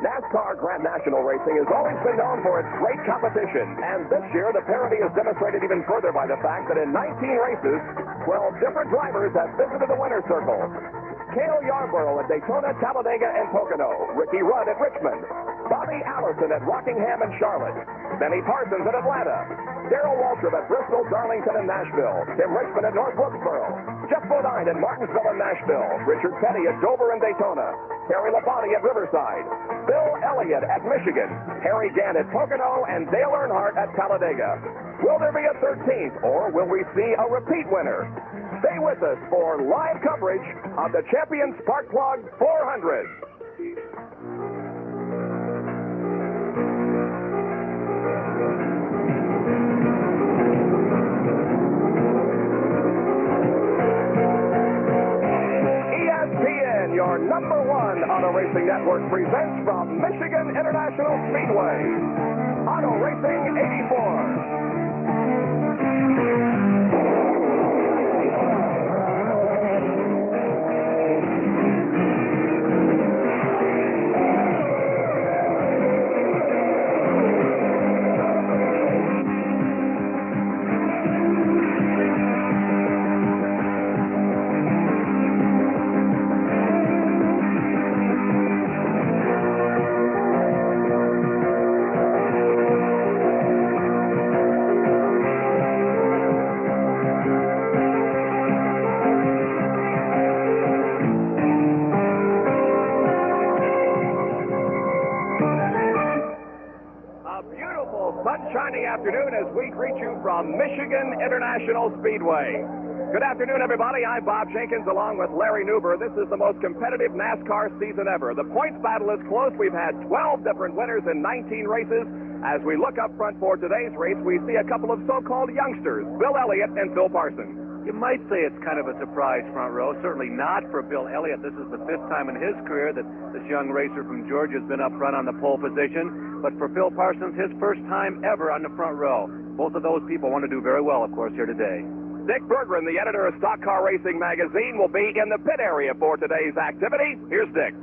NASCAR Grand National Racing has always been known for its great competition, and this year the parity is demonstrated even further by the fact that in 19 races, 12 different drivers have visited the winner's circle. Cale Yarborough at Daytona, Talladega, and Pocono. Ricky Rudd at Richmond. Bobby Allison at Rockingham and Charlotte. Benny Parsons at Atlanta. Darrell Waltrip at Bristol, Darlington, and Nashville. Tim Richmond at North Wilkesboro. Jeff Bodine at Martinsville and Nashville. Richard Petty at Dover and Daytona. Terry Labonte at Riverside. Bill Elliott at Michigan. Harry Gant at Pocono, and Dale Earnhardt at Talladega. Will there be a 13th, or will we see a repeat winner? Stay with us for live coverage of the Champion Spark Plug 400. ESPN, your number one auto racing network, presents from Michigan International Speedway, Auto Racing 84. Sunshiny afternoon as we greet you from Michigan International Speedway. Good afternoon, everybody. I'm Bob Jenkins along with Larry Newber. This is the most competitive NASCAR season ever. The points battle is close. We've had 12 different winners in 19 races. As we look up front for today's race, we see a couple of so-called youngsters, Bill Elliott and Phil Parsons. You might say it's kind of a surprise front row. Certainly not for Bill Elliott. This is the fifth time in his career that this young racer from Georgia has been up front on the pole position. But for Phil Parsons, his first time ever on the front row. Both of those people want to do very well, of course, here today. Dick Berggren, the editor of Stock Car Racing magazine, will be in the pit area for today's activity. Here's Dick.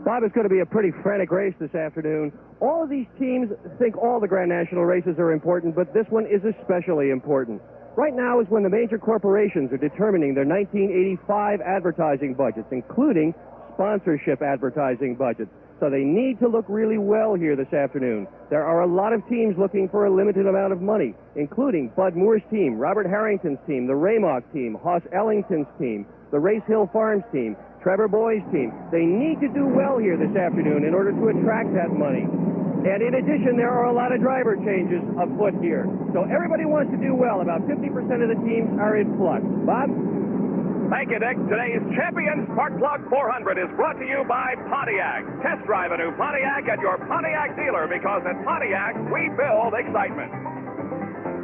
Bob, it's going to be a pretty frantic race this afternoon. All of these teams think all the Grand National races are important, but this one is especially important. Right now is when the major corporations are determining their 1985 advertising budgets, including sponsorship advertising budgets. So they need to look really well here this afternoon. There are a lot of teams looking for a limited amount of money, including Bud Moore's team, Robert Harrington's team, the Raymock team, Hoss Ellington's team, the Race Hill Farms team, Trevor Boy's team. They need to do well here this afternoon in order to attract that money. And in addition, there are a lot of driver changes afoot here. So everybody wants to do well. About 50% of the teams are in flux. Bob? Thank you, Dick. Today's Champion Spark Plug 400 is brought to you by Pontiac. Test drive a new Pontiac at your Pontiac dealer, because at Pontiac, we build excitement.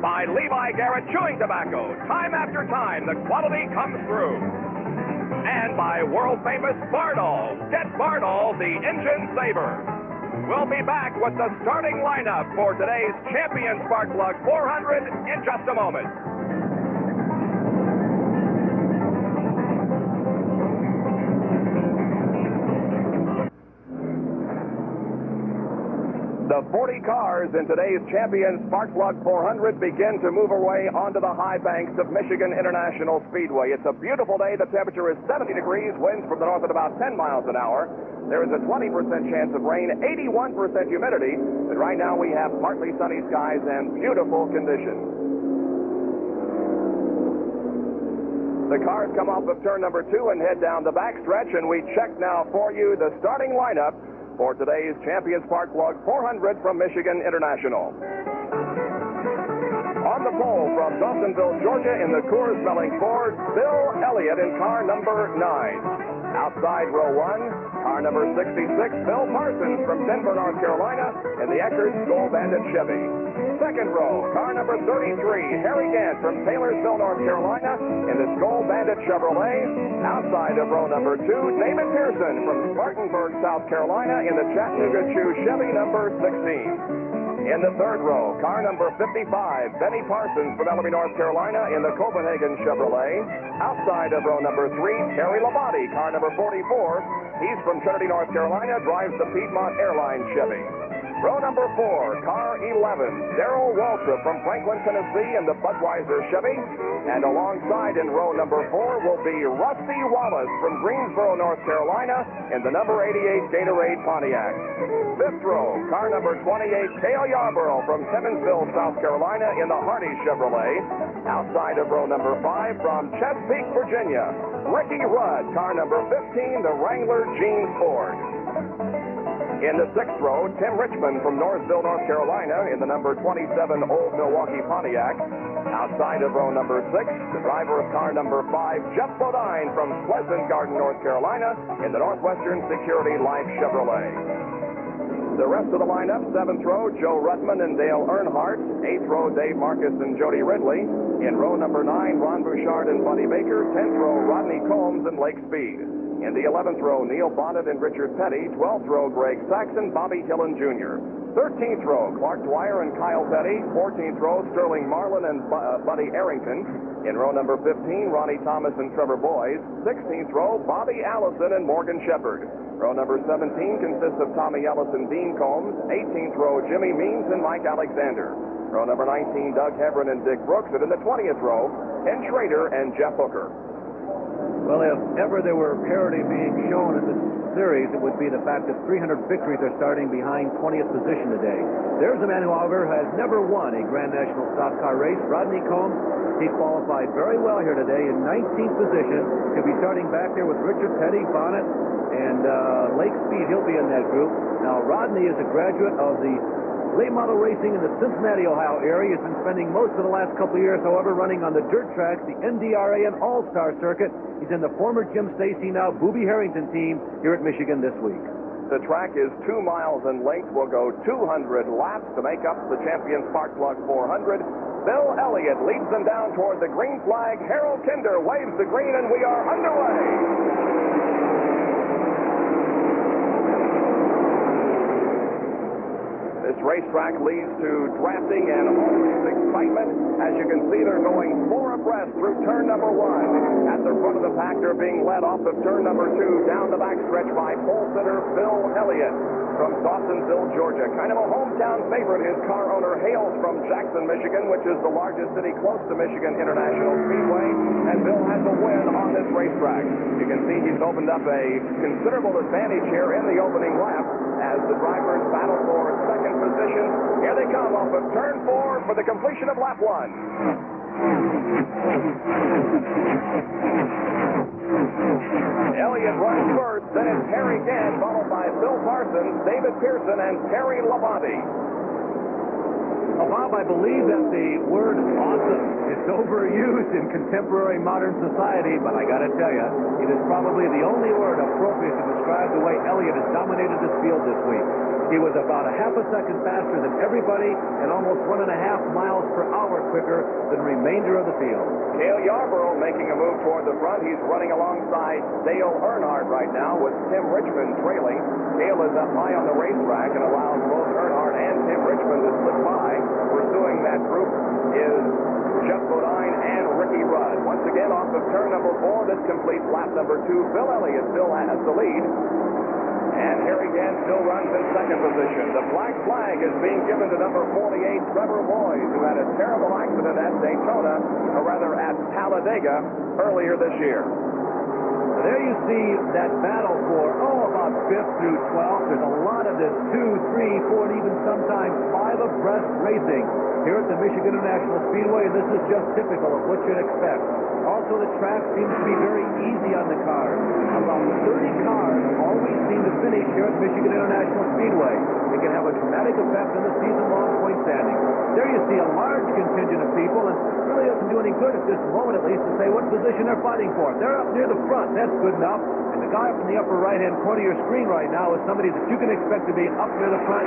By Levi Garrett Chewing Tobacco. Time after time, the quality comes through. And by world-famous Bardol. Get Bardol, the engine saver. We'll be back with the starting lineup for today's Champion Spark Plug 400 in just a moment. The 40 cars in today's Champion Spark Plug 400 begin to move away onto the high banks of Michigan International Speedway. It's a beautiful day. The temperature is 70 degrees, winds from the north at about 10 miles an hour. There is a 20% chance of rain, 81% humidity, but right now we have partly sunny skies and beautiful conditions. The cars come off of turn number 2 and head down the backstretch, and we check now for you the starting lineup for today's Champion Spark Plug 400 from Michigan International. On the pole from Dawsonville, Georgia, in the Coors-smelling Ford, Bill Elliott in car number 9. Outside row 1, car number 66, Phil Parsons from Denver, North Carolina, in the Eckerd Gold Bandit Chevy. Second row, car number 33, Harry Gant from Taylorsville, North Carolina, in the Gold Bandit Chevrolet. Outside of row number 2, Damon Pearson from Spartanburg, South Carolina, in the Chattanooga Chew Chevy number 16. In the third row, car number 55, Benny Parsons from Ellerbe, North Carolina, in the Copenhagen Chevrolet. Outside of row number 3, Terry Labonte, car number 44, He's from Trinity, North Carolina, drives the Piedmont Airlines Chevy. Row number 4, car 11, Darrell Waltrip from Franklin, Tennessee, in the Budweiser Chevy. And alongside in row number 4 will be Rusty Wallace from Greensboro, North Carolina, in the number 88 Gatorade Pontiac. Fifth row, car number 28, Cale Yarborough from Timminsville, South Carolina, in the Hardy Chevrolet. Outside of row number 5 from Chesapeake, Virginia, Ricky Rudd, car number 15, the Wrangler Jeans Ford. In the 6th row, Tim Richmond from Northville, North Carolina, in the number 27 Old Milwaukee Pontiac. Outside of row number 6, the driver of car number 5, Jeff Bodine from Pleasant Garden, North Carolina, in the Northwestern Security Life Chevrolet. The rest of the lineup: 7th row, Joe Rudman and Dale Earnhardt. 8th row, Dave Marcus and Jody Ridley. In row number 9, Ron Bouchard and Buddy Baker. 10th row, Rodney Combs and Lake Speed. In the 11th row, Neil Bonnet and Richard Petty. 12th row, Greg Saxon, Bobby Hillen Jr. 13th row, Clark Dwyer and Kyle Petty. 14th row, Sterling Marlin and Buddy Arrington. In row number 15, Ronnie Thomas and Trevor Boyes. 16th row, Bobby Allison and Morgan Shepard. Row number 17 consists of Tommy Ellis and Dean Combs. 18th row, Jimmy Means and Mike Alexander. Row number 19, Doug Hebron and Dick Brooks. And in the 20th row, Ken Schrader and Jeff Hooker. Well, if ever there were parity being shown in this series, it would be the fact that 300 victories are starting behind 20th position today. There's a man who, however, has never won a Grand National stock car race, Rodney Combs. He qualified very well here today in 19th position. He'll be starting back there with Richard Petty, Bonnet, and Lake Speed. He'll be in that group. Now, Rodney is a graduate of the late model racing in the Cincinnati, Ohio area. He's been spending most of the last couple of years, however, running on the dirt tracks, the NDRA and All-Star circuit. He's in the former Jim Stacy, now Boobie Harrington team here at Michigan this week. The track is 2 miles in length. Will go 200 laps to make up the champion Sparkplug 400. Bill Elliott leads them down toward the green flag. Harold Kinder waves the green, and we are underway. This racetrack leads to drafting and always excitement. As you can see, they're going 4 abreast through turn number 1. At the front of the pack, they're being led off of turn number 2 down the backstretch by pole sitter Bill Elliott from Dawsonville, Georgia. Kind of a hometown favorite. His car owner hails from Jackson, Michigan, which is the largest city close to Michigan International Speedway. And Bill has a win on this racetrack. You can see he's opened up a considerable advantage here in the opening lap as the drivers battle for second position. Here they come off of turn 4 for the completion of lap 1. Elliott runs first, then it's Harry Gant, followed by Bill Parsons, David Pearson, and Terry Labonte. Well, Bob, I believe that the word awesome is overused in contemporary modern society, but I got to tell you, it is probably the only word appropriate to describe the way Elliott has dominated this field this week. He was about a half a second faster than everybody and almost 1.5 miles per hour quicker than the remainder of the field. Cale Yarborough making a move toward the front. He's running alongside Dale Earnhardt right now with Tim Richmond trailing. Cale is up high on the racetrack and allows both Earnhardt and Tim Richmond to slip by. Pursuing that group is Jeff Bodine and Ricky Rudd. Once again, off of turn number 4, this completes lap number 2. Bill Elliott still has the lead. And Harry Gant still runs in second position. The black flag is being given to number 48, Trevor Boyes, who had a terrible accident at Daytona, or rather at Talladega, earlier this year. There you see that battle for, about 5th through 12th. There's a lot of this 2, 3, 4, and even sometimes 5 abreast racing here at the Michigan International Speedway, and this is just typical of what you'd expect. Also, the track seems to be very easy on the cars. About 30 cars always seem to finish here at Michigan International Speedway. It can have a dramatic effect on the season-long point standing. There you see a large contingent of people, and it really doesn't do any good at this moment, at least, to say what position they're fighting for. They're up near the front. That's good enough. And the guy up in the upper right-hand corner of your screen right now is somebody that you can expect to be up near the front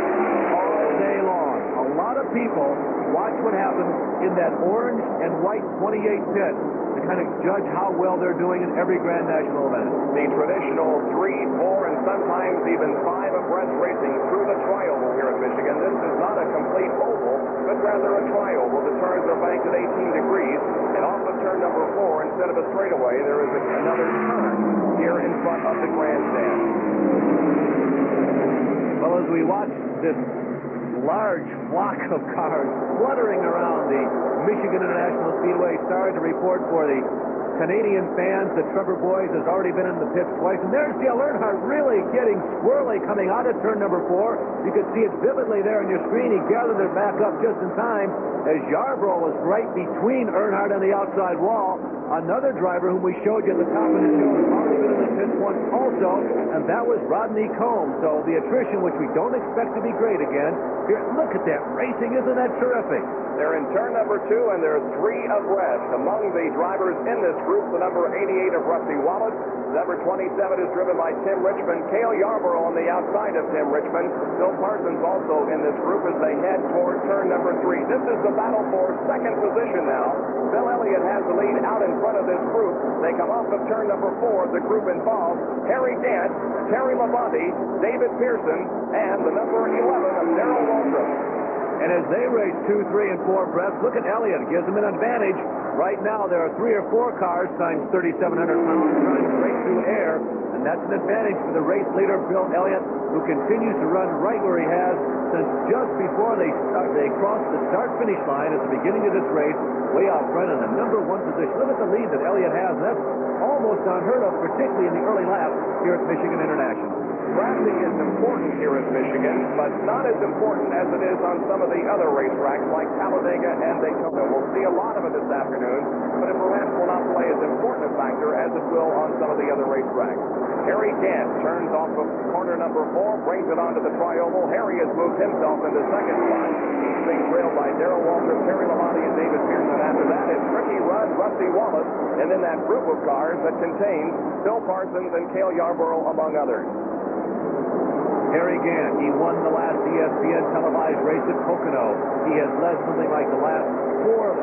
all day long. A lot of people watch what happens in that orange and white 28 pit to kind of judge how well they're doing in every Grand National event. The traditional 3, 4, and sometimes even 5 abreast racing through the tri-oval here at Michigan. This is not a complete oval, but rather a tri-oval. The turns are banked at 18 degrees, and off of turn number 4, instead of a straightaway, there is another turn here in front of the grandstand. we watch this large flock of cars fluttering around the Michigan International Speedway. Sorry to report for the Canadian fans that Trevor Boyes has already been in the pits twice. And there's Dale Earnhardt really getting squirrely coming out of turn number 4. You can see it vividly there on your screen. He gathered it back up just in time as Yarborough was right between Earnhardt and the outside wall. Another driver whom we showed you at the top of the show has already been in the pits once also, and that was Rodney Combs. So the attrition, which we don't expect to be great again. Here, look at that racing. Isn't that terrific? They're in turn number 2, and there are 3 abreast. Among the drivers in this group, the number 88 of Rusty Wallace. Number 27 is driven by Tim Richmond. Cale Yarborough on the outside of Tim Richmond. Phil Parsons also in this group as they head toward turn number 3. This is the battle for second position now. Bill Elliott has the lead out in front of this group. They come off of turn number 4. The group involves Harry Gant, Terry Labonte, David Pearson, and the number 11 of Darrell Waltrip. And as they race 2, 3, and 4 breaths, look at Elliott. It gives him an advantage. Right now, there are 3 or 4 cars times 3,700 pounds trying to race through air, and that's an advantage for the race leader, Bill Elliott, who continues to run right where he has since just before they crossed the start-finish line at the beginning of this race, way out front in the number 1 position. Look at the lead that Elliott has, and that's almost unheard of, particularly in the early laps here at Michigan International. Traffic is important here at Michigan, but not as important as it is on some of the other racetracks like Talladega and Daytona. We'll see a lot of it this afternoon, but it perhaps will not play as important a factor as it will on some of the other racetracks. Harry Gant turns off of corner number 4, brings it onto the tri-oval. Harry has moved himself into second spot. He's being trailed by Darrell Waltrip, Terry Labonte, and David Pearson. After that, it's Ricky Rudd, Rusty Wallace, and then that group of cars that contains Phil Parsons and Cale Yarborough, among others. Harry Gant, he won the last ESPN televised race at Pocono. He has led something like the last 4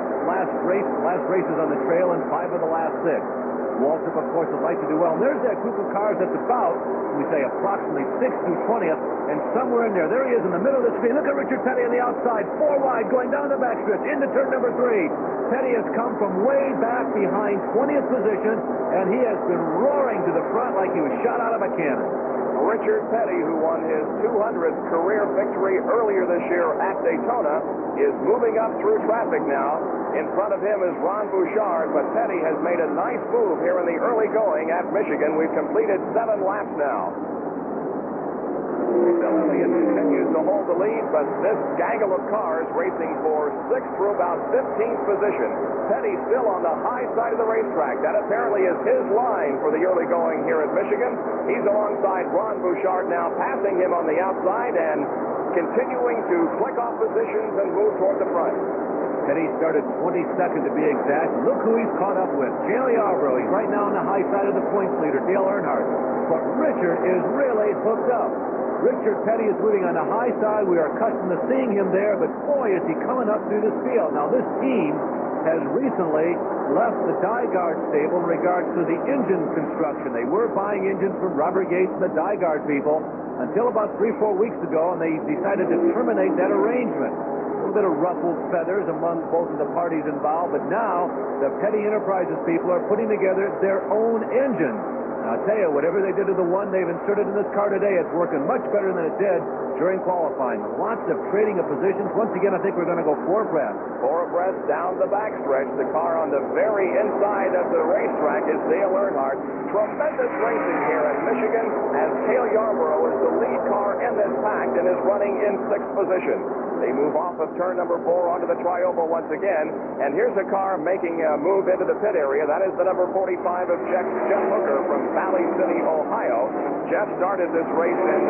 races on the trail and 5 of the last 6. Waltrip, of course, would like to do well. And there's that group of cars that's about, we say, approximately 6 through 20th, and somewhere in there he is in the middle of the screen. Look at Richard Petty on the outside, 4 wide, going down the backstretch into turn number 3. Petty has come from way back behind 20th position, and he has been roaring to the front like he was shot out of a cannon. Richard Petty, who won his 200th career victory earlier this year at Daytona, is moving up through traffic now. In front of him is Ron Bouchard, but Petty has made a nice move here in the early going at Michigan. We've completed 7 laps now. Bill Elliott continues to hold the lead, but this gaggle of cars racing for 6th through about 15th position. Petty still on the high side of the racetrack. That apparently is his line for the early going here at Michigan. He's alongside Ron Bouchard now, passing him on the outside and continuing to click off positions and move toward the front. Petty started 22nd to be exact. Look who he's caught up with. Cale Yarborough. He's right now on the high side of the points leader, Dale Earnhardt. But Richard is really hooked up. Richard Petty is moving on the high side. We are accustomed to seeing him there, but boy, is he coming up through this field. Now, this team has recently left the Dyegard stable in regards to the engine construction. They were buying engines from Robert Yates and the Dyegard people until about 3-4 weeks ago, and they decided to terminate that arrangement. A little bit of ruffled feathers among both of the parties involved, but now the Petty Enterprises people are putting together their own engine. I'll tell you, whatever they did to the one they've inserted in this car today, it's working much better than it did during qualifying. Lots of trading of positions. Once again, I think we're going to go 4 abreast. 4 abreast down the backstretch. The car on the very inside of the racetrack is Dale Earnhardt. Tremendous racing here in Michigan as Cale Yarborough is the lead car in this pack and is running in 6th position. They move off of turn number 4 onto the tri-oval once again. And here's a car making a move into the pit area. That is the number 45 of Jeff Hooker from Valley City, Ohio. Jeff started this race in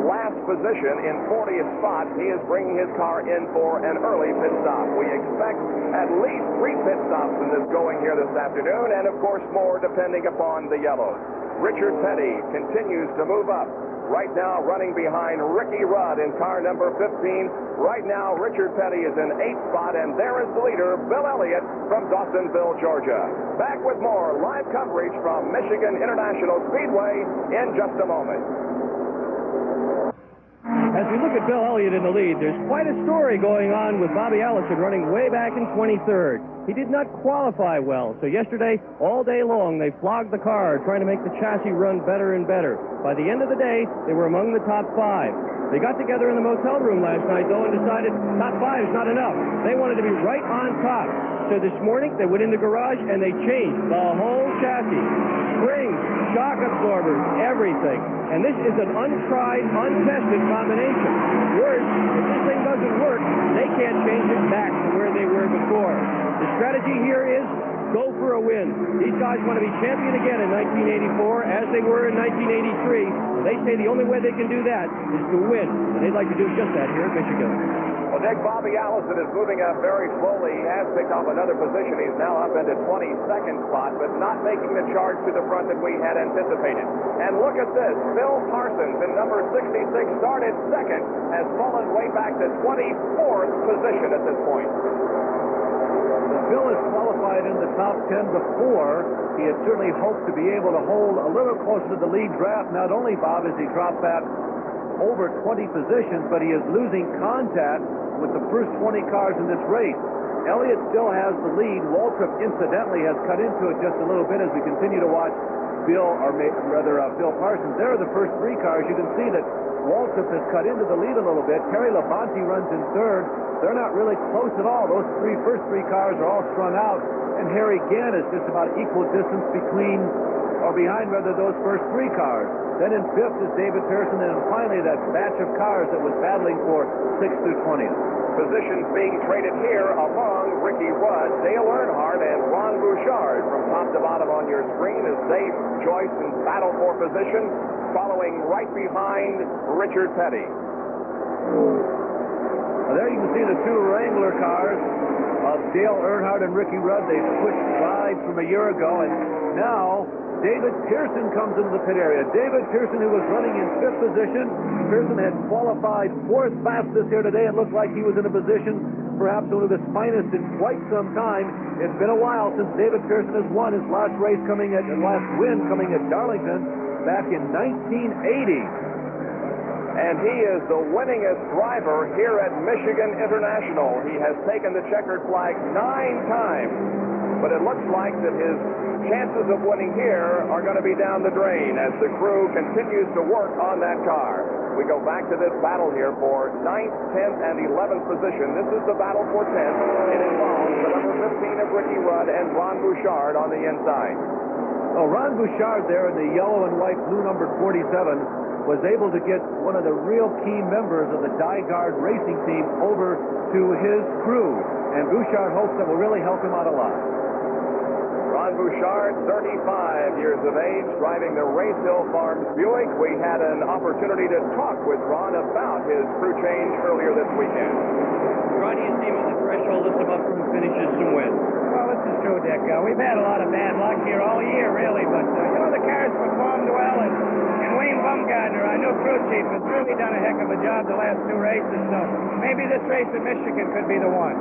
last position in 40th spot. He is bringing his car in for an early pit stop. We expect at least 3 pit stops in this going here this afternoon, and of course more depending upon the yellows. Richard Petty continues to move up. Right now, running behind Ricky Rudd in car number 15. Right now, Richard Petty is in 8th spot, and there is the leader, Bill Elliott, from Dawsonville, Georgia. Back with more live coverage from Michigan International Speedway in just a moment. As we look at Bill Elliott in the lead, there's quite a story going on with Bobby Allison running way back in 23rd. He did not qualify well, so yesterday, all day long, they flogged the car, trying to make the chassis run better and better. By the end of the day, they were among the top 5. They got together in the motel room last night, though, and decided top 5 is not enough. They wanted to be right on top. So this morning, they went in the garage and they changed the whole chassis. Springs, shock absorbers, everything. And this is an untried, untested combination. Worse, if this thing doesn't work, they can't change it back to where they were before. The strategy here is go for a win. These guys want to be champion again in 1984, as they were in 1983. They say the only way they can do that is to win, and they'd like to do just that here in Michigan. Well, Nick, Bobby Allison is moving up very slowly. He has picked up another position. He's now up into 22nd spot, but not making the charge to the front that we had anticipated. And look at this. Phil Parsons in number 66 started second, has fallen way back to 24th position at this point. Bill has qualified in the top 10 before. He had certainly hoped to be able to hold a little closer to the lead draft. Not only, Bob, as he dropped back over 20 positions, but he is losing contact with the first 20 cars in this race. Elliott still has the lead. Waltrip, incidentally, has cut into it just a little bit as we continue to watch Phil Parsons. There are the first 3 cars. You can see that Waltrip has cut into the lead a little bit. Terry Labonte runs in third. They're not really close at all. Those first three cars are all strung out, and Harry Gant is just about equal distance behind those first 3 cars. Then in 5th is David Pearson, and finally that batch of cars that was battling for 6th through 20th. Positions being traded here among Ricky Rudd, Dale Earnhardt, and Ron Bouchard from top to bottom on your screen as they joist and battle for position, following right behind Richard Petty. Well, there you can see the 2 Wrangler cars of Dale Earnhardt and Ricky Rudd. They switched rides from a year ago, and now David Pearson comes into the pit area. David Pearson, who was running in 5th position. Pearson had qualified 4th fastest here today. It looked like he was in a position perhaps one of his finest in quite some time. It's been a while since David Pearson has won his last win coming at Darlington back in 1980. And he is the winningest driver here at Michigan International. He has taken the checkered flag 9 times. But it looks like that his chances of winning here are going to be down the drain as the crew continues to work on that car. We go back to this battle here for 9th, 10th, and 11th position. This is the battle for 10th. It involves the number 15 of Ricky Rudd and Ron Bouchard on the inside. Oh, Ron Bouchard there in the yellow and white blue number 47 was able to get one of the real key members of the Dyegard racing team over to his crew. And Bouchard hopes that will really help him out a lot. Ron Bouchard, 35 years of age, driving the Race Hill Farms Buick. We had an opportunity to talk with Ron about his crew change earlier this weekend. Ron, you see him on the threshold of some upcoming finishes and wins. Well, this is true, Dick. We've had a lot of bad luck here all year, really, but, the cars performed well, and Wayne Bumgardner, our new crew chief, has really done a heck of a job the last 2 races, so maybe this race in Michigan could be the one.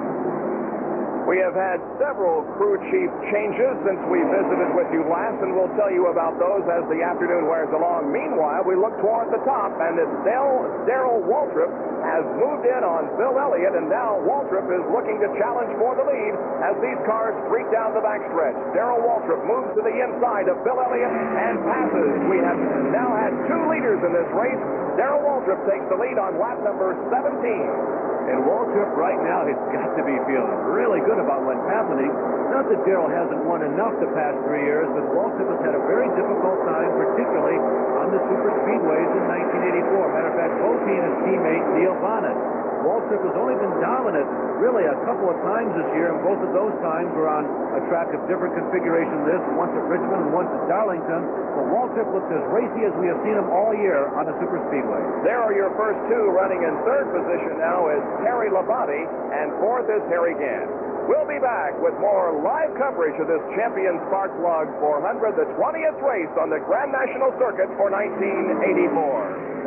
We have had several crew chief changes since we visited with you last, and we'll tell you about those as the afternoon wears along. Meanwhile, we look toward the top, and it's Darrell Waltrip has moved in on Bill Elliott, and now Waltrip is looking to challenge for the lead as these cars streak down the backstretch. Darrell Waltrip moves to the inside of Bill Elliott and passes. We have now had 2 leaders in this race. Darrell Waltrip takes the lead on lap number 17. And Waltrip right now has got to be feeling really good about what's happening. Not that Darrell hasn't won enough the past 3 years, but Waltrip has had a very difficult time, particularly on the super speedways in 1984. Matter of fact, both he and his teammate Neil Bonnet. Waltrip has only been dominant really a couple of times this year, and both of those times were on a track of different configuration than this, once at Richmond and once at Darlington. But Waltrip looks as racy as we have seen him all year on the super speedway. There are your first 2 running in 3rd position now is Terry Labonte, and 4th is Harry Gant. We'll be back with more live coverage of this Champion Spark Plug 400, the 20th race on the Grand National Circuit for 1984.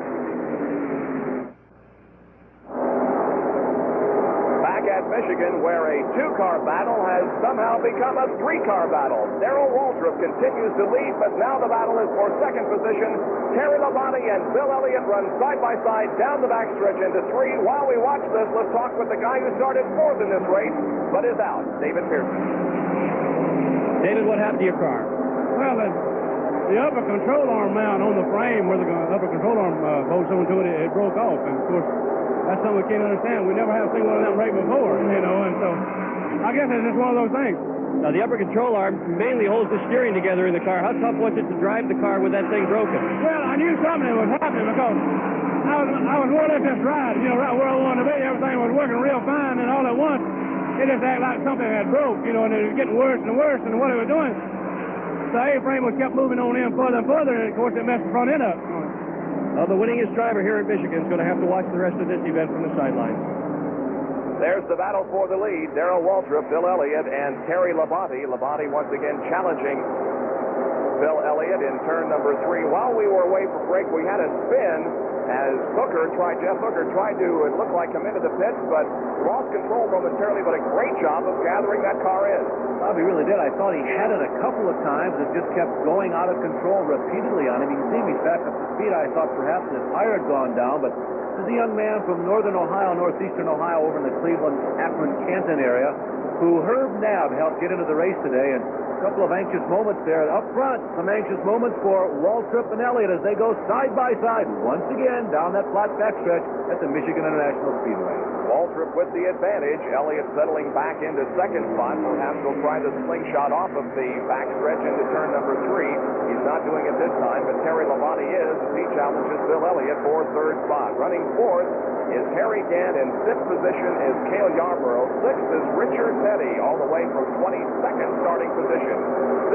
At Michigan, where a 2-car battle has somehow become a 3-car battle. Darrell Waltrip continues to lead, but now the battle is for 2nd position. Terry Labonte and Bill Elliott run side by side down the backstretch into 3. While we watch this, let's talk with the guy who started 4th in this race, but is out, David Pearson. David, what happened to your car? Well, the upper control arm mount on the frame where the upper control arm bolts onto it, it broke off. And, of course, that's something we can't understand. We never have seen one of them break before, you know, and so I guess it's just one of those things. Now, the upper control arm mainly holds the steering together in the car. How tough was it to drive the car with that thing broken? Well, I knew something was happening because I was more or less just riding, you know, right where I wanted to be. Everything was working real fine, and all at once, it just acted like something had broke, you know, and it was getting worse and worse, and what it was doing, the A-frame was kept moving on in further and further, and, of course, it messed the front end up. Well, the winningest driver here in Michigan is going to have to watch the rest of this event from the sidelines. There's the battle for the lead. Darrell Waltrip, Bill Elliott, and Terry Labonte. Labonte once again challenging Bill Elliott in turn number 3. While we were away for break, we had a spin as Jeff Hooker tried to, it looked like, come into the pits, but lost control momentarily, but a great job of gathering that car in. Well, he really did. I thought he had it a couple of times. It just kept going out of control repeatedly on him. You can see he's back up to speed. I thought perhaps his tire had gone down, but this is a young man from northern Ohio, northeastern Ohio, over in the Cleveland, Akron, Canton area, who Herb Nabb helped get into the race today, and a couple of anxious moments there. Up front, some anxious moments for Waltrip and Elliott as they go side by side once again down that flat backstretch at the Michigan International Speedway. Waltrip with the advantage. Elliott settling back into second spot. Perhaps he'll try the slingshot off of the backstretch into turn number 3. He's not doing it this time, but Terry Labonte is as he challenges Bill Elliott for third spot. Running fourth is Harry Gant. In fifth position is Cale Yarborough. Sixth is Richard Petty, all the way from 22nd starting position.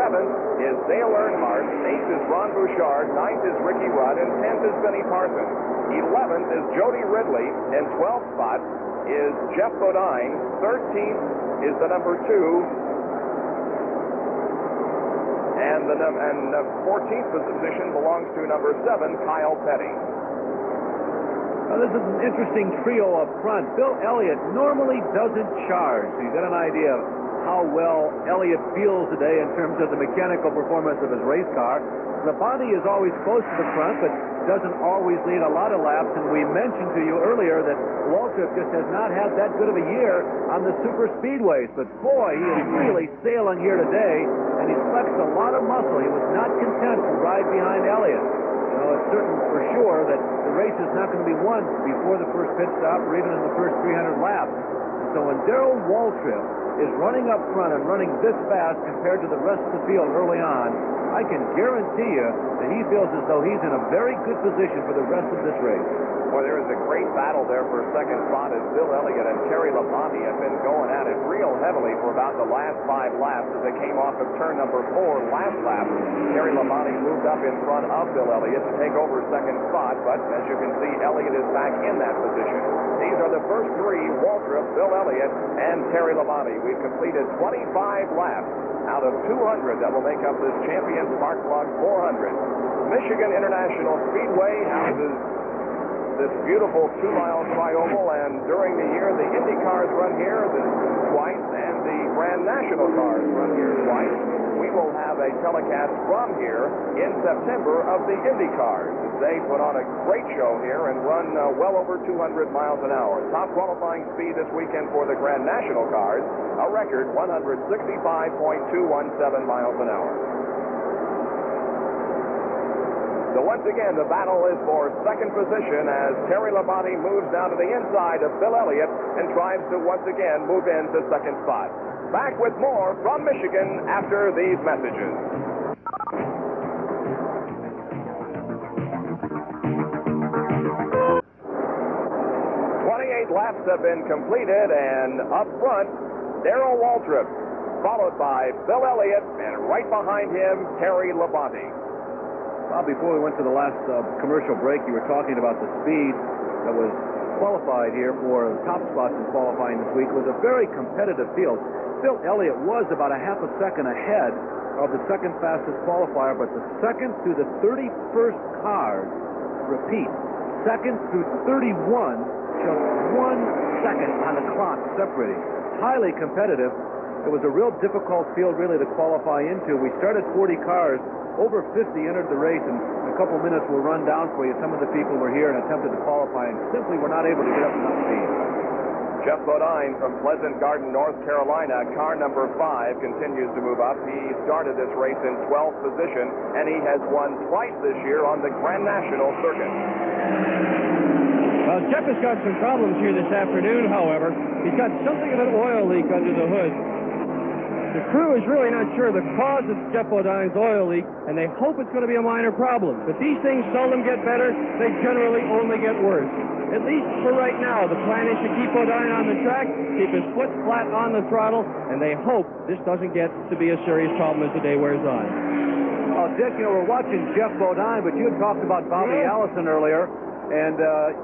Seventh is Dale Earnhardt. Eighth is Ron Bouchard. Ninth is Ricky Rudd. And 10th is Benny Parsons. 11th is Jody Ridley. In 12th spot is Jeff Bodine. 13th is the number 2. And the 14th position belongs to number 7, Kyle Petty. Now, this is an interesting trio up front. Bill Elliott normally doesn't charge. So you got an idea of how well Elliott feels today in terms of the mechanical performance of his race car. Labonte is always close to the front, but doesn't always lead a lot of laps. And we mentioned to you earlier that Waltrip just has not had that good of a year on the super speedways. But boy, he is really sailing here today, and he's flexed a lot of muscle. He was not content to ride behind Elliott. You know, it's certain for sure that the race is not going to be won before the first pit stop or even in the first 300 laps. And so when Darrell Waltrip is running up front and running this fast compared to the rest of the field early on, I can guarantee you that he feels as though he's in a very good position for the rest of this race. Well, there is a great battle there for second spot as Bill Elliott and Terry Labonte have been going at it real heavily for about the last 5 laps as they came off of turn number 4 last lap. Terry Labonte moved up in front of Bill Elliott to take over second spot, but as you can see, Elliott is back in that position. These are the first 3, Waltrip, Bill Elliott, and Terry Labonte. We've completed 25 laps out of 200 that will make up this Champion Spark Plug 400. Michigan International Speedway houses this beautiful 2-mile tri-oval, and during the year, the Indy cars run here twice, and the Grand National cars run here twice. We will have a telecast from here in September of the Indy cars. They put on a great show here and run well over 200 miles an hour. Top qualifying speed this weekend for the Grand National cars, a record 165.217 miles an hour. So once again, the battle is for second position as Terry Labonte moves down to the inside of Bill Elliott and tries to once again move into second spot. Back with more from Michigan after these messages. 28 laps have been completed, and up front, Darrell Waltrip, followed by Bill Elliott, and right behind him, Terry Labonte. Well, before we went to the last commercial break, you were talking about the speed that was qualified here for the top spots in qualifying this week. It was a very competitive field. Bill Elliott was about a half a second ahead of the second fastest qualifier, but the second through the 31st cars, repeat, second through 31, just 1 second on the clock separating. Highly competitive. It was a real difficult field really to qualify into. We started 40 cars. Over 50 entered the race, and in a couple minutes we'll run down for you. Some of the people were here and attempted to qualify and simply were not able to get up enough speed. Jeff Bodine from Pleasant Garden, North Carolina, car number 5, continues to move up. He started this race in 12th position, and he has won twice this year on the Grand National circuit. Well, Jeff has got some problems here this afternoon, however. He's got something of an oil leak under the hood. The crew is really not sure the cause of Jeff Bodine's oil leak, and they hope it's going to be a minor problem. But these things seldom get better. They generally only get worse. At least for right now, the plan is to keep Bodine on the track, keep his foot flat on the throttle, and they hope this doesn't get to be a serious problem as the day wears on. Well, Dick, we're watching Jeff Bodine, but you had talked about Bobby Allison earlier, and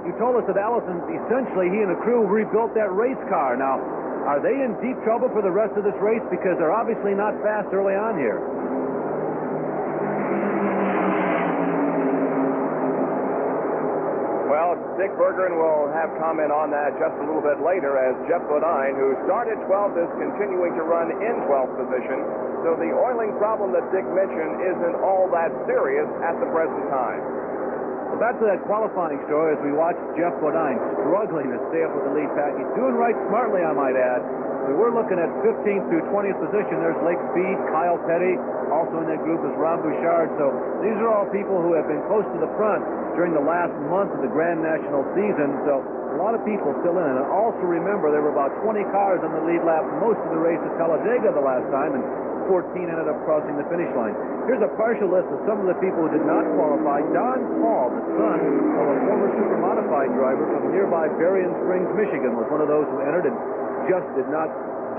you told us that Allison, essentially, he and the crew rebuilt that race car. Now, are they in deep trouble for the rest of this race? Because they're obviously not fast early on here. Well, Dick Bergeron will have comment on that just a little bit later, as Jeff Bodine, who started 12th, is continuing to run in 12th position. So the oiling problem that Dick mentioned isn't all that serious at the present time. Well, back to that qualifying story as we watch Jeff Bodine struggling to stay up with the lead pack. He's doing right smartly, I might add. We're looking at 15th through 20th position. There's Lake Speed, Kyle Petty. Also in that group is Ron Bouchard. So these are all people who have been close to the front during the last month of the Grand National season. So a lot of people still in. And also remember, there were about 20 cars on the lead lap most of the race at Talladega the last time, and 14 ended up crossing the finish line. Here's a partial list of some of the people who did not qualify. Don Paul, the son of a former super modified driver from nearby Berrien Springs, Michigan, was one of those who entered and just did not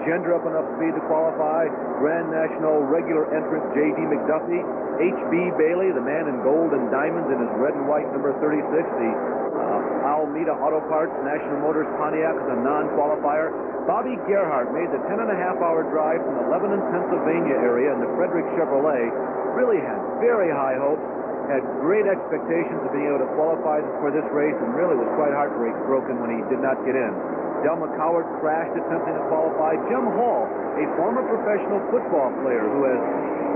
gender up enough speed to qualify. Grand National regular entrant J.D. McDuffie. H.B. Bailey, the man in gold and diamonds in his red and white number 36, the Alameda Auto Parts National Motors Pontiac, is a non-qualifier. Bobby Gerhardt made the 10.5-hour drive from the Lebanon, Pennsylvania area in the Frederick Chevrolet. Really had very high hopes, had great expectations of being able to qualify for this race, and really was quite heartbroken when he did not get in. Del McCoward crashed attempting to qualify. Jim Hall, a former professional football player who has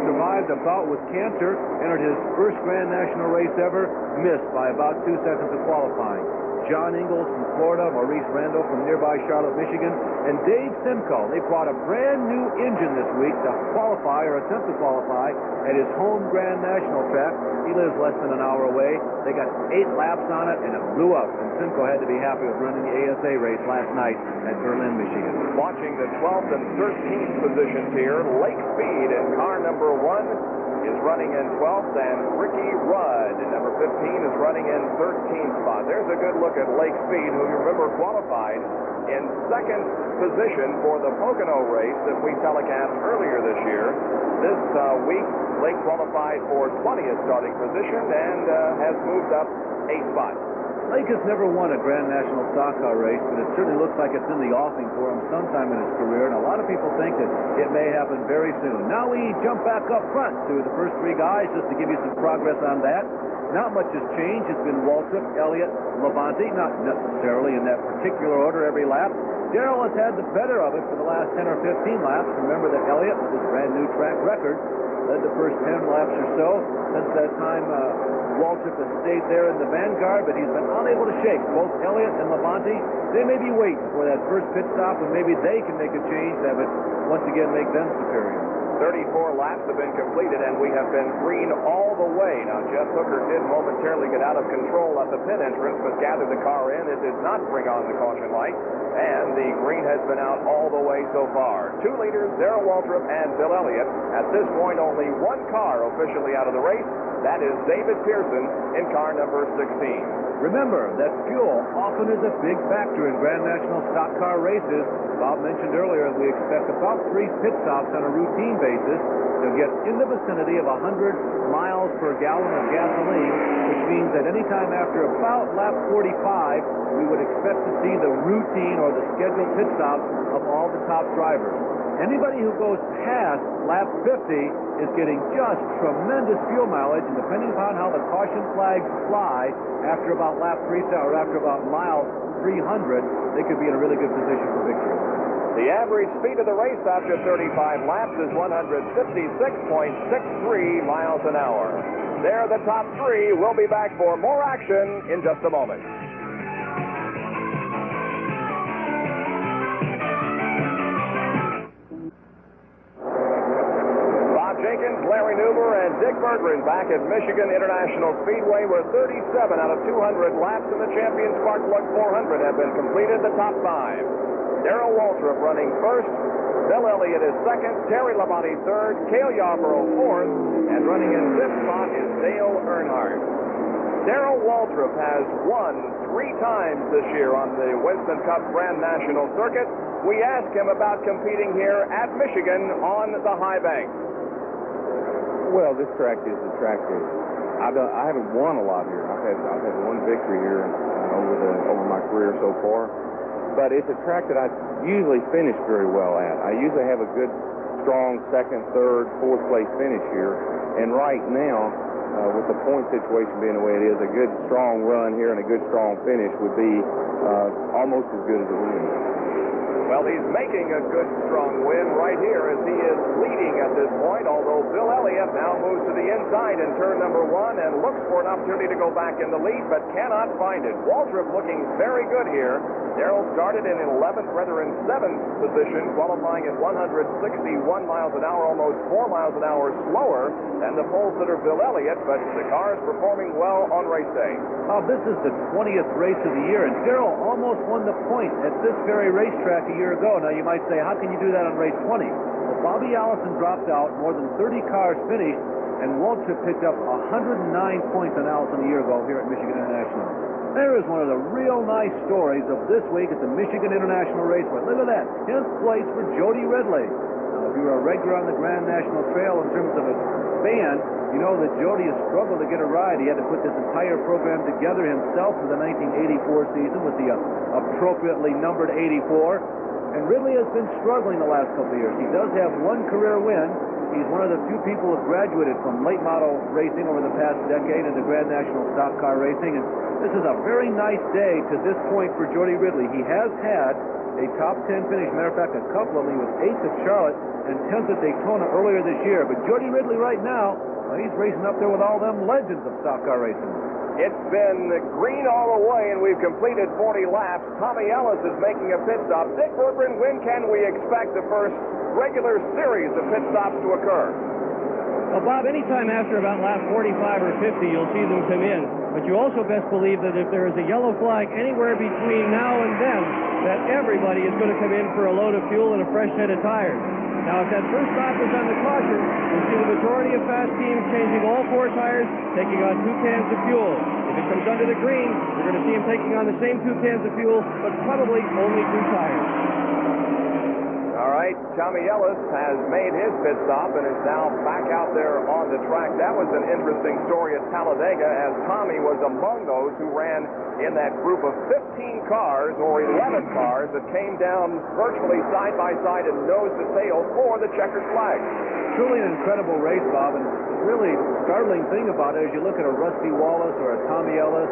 survived a bout with cancer, entered his first Grand National race ever, missed by about 2 seconds of qualifying. John Ingalls from Florida, Maurice Randall from nearby Charlotte, Michigan, and Dave Simcoe. They brought a brand new engine this week to qualify or attempt to qualify at his home Grand National track. He lives less than an hour away. They got 8 laps on it, and it blew up. And Simcoe had to be happy with running the ASA race last night at Berlin, Michigan. Watching the 12th and 13th positions here, Lake Speed in car number 1 is running in 12th, and Ricky Rudd in number 15 is running in 13th spot. There's a good look at Lake Speed, who you remember qualified in 2nd position for the Pocono race that we telecast earlier this year. This week, Lake qualified for 20th starting position and has moved up 8 spots. Lake has never won a Grand National stock car race, but it certainly looks like it's in the offing for him sometime in his career, and a lot of people think that it may happen very soon. Now we jump back up front to the first 3 guys just to give you some progress on that. Not much has changed. It's been Waltrip, Elliott, Labonte, not necessarily in that particular order every lap. Darrell has had the better of it for the last 10 or 15 laps. Remember that Elliott, with his brand new track record, led the first 10 laps or so. Since that time, Waltrip has stayed there in the vanguard, but he's been unable to shake both Elliott and Labonte. They may be waiting for that first pit stop, and maybe they can make a change that would once again make them superior. 34 laps have been completed, and we have been green all the way. Now, Jeff Hooker did momentarily get out of control at the pit entrance, but gathered the car in. It did not bring on the caution light, and the green has been out all the way so far. 2 leaders, Darrell Waltrip and Bill Elliott. At this point, only 1 car officially out of the race. That is David Pearson in car number 16. Remember that fuel often is a big factor in Grand National stock car races. Bob mentioned earlier we expect about 3 pit stops on a routine basis to get in the vicinity of 100 miles per gallon of gasoline, which means that anytime after about lap 45, we would expect to see the routine or the scheduled pit stops of all the top drivers. Anybody who goes past lap 50 is getting just tremendous fuel mileage, and depending upon how the caution flags fly after about lap 3 or after about mile 300, they could be in a really good position for victory. The average speed of the race after 35 laps is 156.63 miles an hour. They're the top 3. We'll be back for more action in just a moment. James, Larry Newber, and Dick Berggren back at Michigan International Speedway, where 37 out of 200 laps in the Champion Sparkplug 400 have been completed. The top 5. Darrell Waltrip running first. Bill Elliott is second. Terry Labonte third. Cale Yarborough fourth. And running in fifth spot is Dale Earnhardt. Darrell Waltrip has won 3 times this year on the Winston Cup Grand National Circuit. We asked him about competing here at Michigan on the high bank. Well, this track is the track that I haven't won a lot here. I've had one victory here over my career so far, but it's a track that I usually finish very well at. I usually have a good, strong second, third, fourth place finish here, and right now, with the point situation being the way it is, a good, strong run here and a good, strong finish would be almost as good as a win. Well, he's making a good, strong win right here as he is leading at this point, although Bill Elliott now moves to the inside in turn number 1 and looks for an opportunity to go back in the lead, but cannot find it. Waltrip looking very good here. Darrell started in 11th, rather in 7th position, qualifying at 161 miles an hour, almost 4 miles an hour slower than the pole sitter Bill Elliott, but the car is performing well on race day. This is the 20th race of the year, and Darrell almost won the point at this very racetrack a year ago. Now, you might say, how can you do that on race 20? Well, Bobby Allison dropped out, more than 30 cars finished, and Waltrip picked up 109 points on Allison a year ago here at Michigan International. There is one of the real nice stories of this week at the Michigan International Raceway. Look at that, 10th place for Jody Ridley. Now, if you're a regular on the Grand National Trail in terms of a fan, you know that Jody has struggled to get a ride. He had to put this entire program together himself for the 1984 season with the appropriately numbered 84. And Ridley has been struggling the last couple of years. He does have one career win. He's one of the few people who have graduated from late model racing over the past decade into Grand National stock car racing. And this is a very nice day to this point for Jody Ridley. He has had a top 10 finish. Matter of fact, a couple of them. He was 8th at Charlotte and 10th at Daytona earlier this year. But Jody Ridley right now, well, he's racing up there with all them legends of stock car racing. It's been green all the way, and we've completed 40 laps. Tommy Ellis is making a pit stop. Dick Berggren, when can we expect the first regular series of pit stops to occur? Well, Bob, anytime after about lap 45 or 50, you'll see them come in. But you also best believe that if there is a yellow flag anywhere between now and then, that everybody is going to come in for a load of fuel and a fresh set of tires. Now, if that first stop is on the caution, you'll see the majority of fast teams changing all 4 tires, taking on 2 cans of fuel. If it comes under the green, you're going to see them taking on the same 2 cans of fuel, but probably only 2 tires. All right, Tommy Ellis has made his pit stop and is now back out there on the track. That was an interesting story at Talladega, as Tommy was among those who ran in that group of 15 cars or 11 cars that came down virtually side by side and nose to tail for the checkered flag. Truly an incredible race, Bob, and the really startling thing about it is you look at a Rusty Wallace or a Tommy Ellis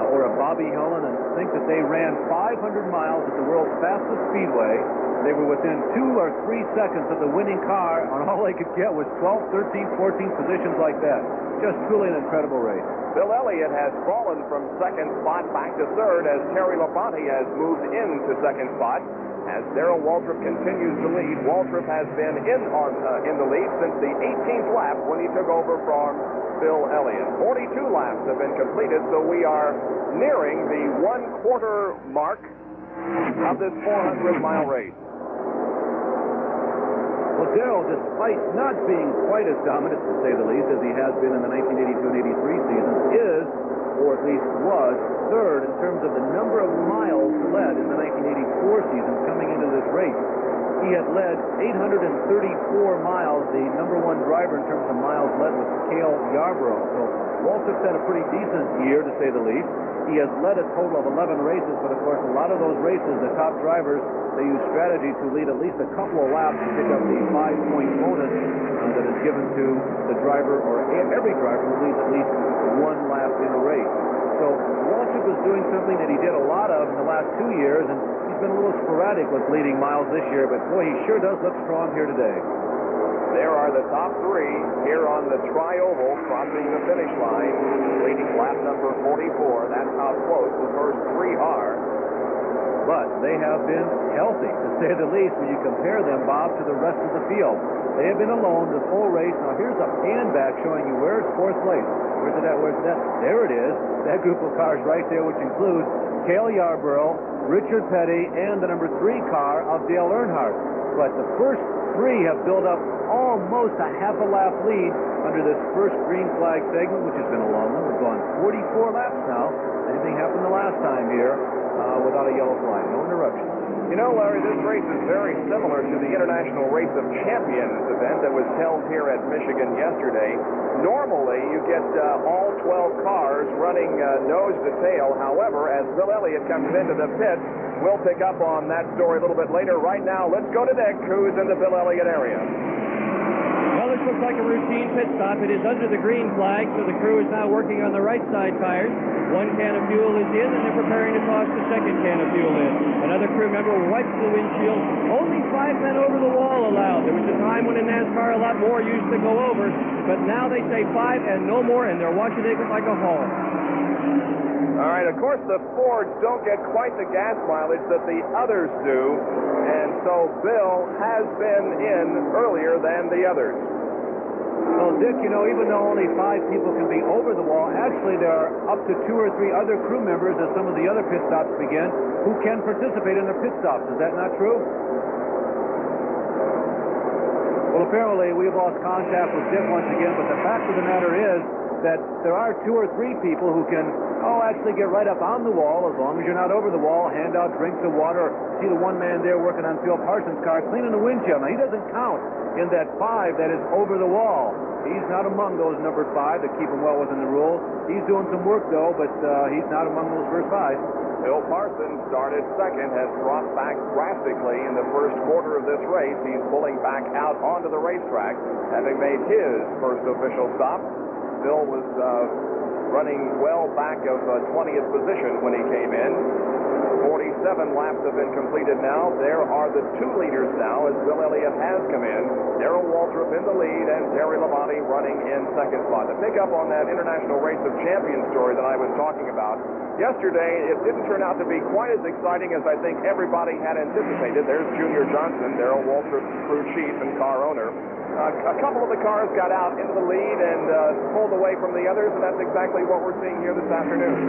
or a Bobby Helen and think that they ran 500 miles at the world's fastest speedway. They were within 2 or 3 seconds of the winning car, and all they could get was 12, 13, 14 positions like that. Just truly an incredible race. Bill Elliott has fallen from second spot back to third as Terry Labonte has moved into second spot. As Darrell Waltrip continues to lead, Waltrip has been in the lead since the 18th lap when he took over from Bill Elliott. 42 laps have been completed, so we are nearing the 1/4 mark of this 400-mile race. Well, Darrell, despite not being quite as dominant, to say the least, as he has been in the 1982 and 83 seasons, is, or at least was, third in terms of the number of miles led in the 1984 season coming into this race. He had led 834 miles. The number 1 driver in terms of miles led was Cale Yarborough. So Waltrip's had a pretty decent year, to say the least. He has led a total of 11 races, but of course a lot of those races, the top drivers, they use strategy to lead at least a couple of laps to pick up the 5-point bonus that is given to the driver, or every driver who leads at least 1 lap in a race. So Waltrip was doing something that he did a lot of in the last 2 years, and he's been a little sporadic with leading miles this year, but boy, he sure does look strong here today. There are the top 3 here on the tri-oval crossing the finish line, leading lap number 44. That's how close the first 3 are. But they have been healthy, to say the least, when you compare them, Bob, to the rest of the field. They have been alone this whole race. Now, here's a pan back showing you where's fourth place. Where's it at? Where's it at? There it is. That group of cars right there, which includes Cale Yarborough, Richard Petty, and the number 3 car of Dale Earnhardt. But the first 3 have built up almost a half a lap lead under this first green flag segment, which has been a long one. We've gone 44 laps now. Anything happened the last time here without a yellow flag? No interruptions. You know, Larry, this race is very similar to the International Race of Champions event that was held here at Michigan yesterday. Normally, you get all 12 cars running nose to tail. However, as Bill Elliott comes into the pit, we'll pick up on that story a little bit later. Right now, let's go to Dick, who's in the Bill Elliott area. Well, this looks like a routine pit stop. It is under the green flag, so the crew is now working on the right side tires. 1 can of fuel is in, and they're preparing to toss the 2nd can of fuel in. Another crew member wipes the windshield. Only 5 men over the wall allowed. There was a time when in NASCAR a lot more used to go over, but now they say 5 and no more, and they're watching it like a hog. All right, of course, the Fords don't get quite the gas mileage that the others do, and so Bill has been in earlier than the others. Well, Dick, you know, even though only 5 people can be over the wall, actually there are up to 2 or 3 other crew members as some of the other pit stops begin who can participate in their pit stops. Is that not true? Well, apparently we've lost contact with Dick once again, but the fact of the matter is that there are 2 or 3 people who can, actually get right up on the wall as long as you're not over the wall, hand out drinks of water. See the one man there working on Phil Parsons' car, cleaning the windshield. Now, he doesn't count in that 5 that is over the wall. He's not among those numbered 5 that keep him well within the rules. He's doing some work, though, but he's not among those first 5. Phil Parsons started second, has dropped back drastically in the first quarter of this race. He's pulling back out onto the racetrack, having made his first official stop. Phil was running well back of 20th position when he came in. 47 laps have been completed now. There are the 2 leaders now as Bill Elliott has come in. Darrell Waltrip in the lead and Terry Labonte running in second spot. To pick up on that International Race of Champions story that I was talking about, yesterday it didn't turn out to be quite as exciting as I think everybody had anticipated. There's Junior Johnson, Darrell Waltrip's crew chief and car owner. A couple of the cars got out into the lead and pulled away from the others, and that's exactly what we're seeing here this afternoon.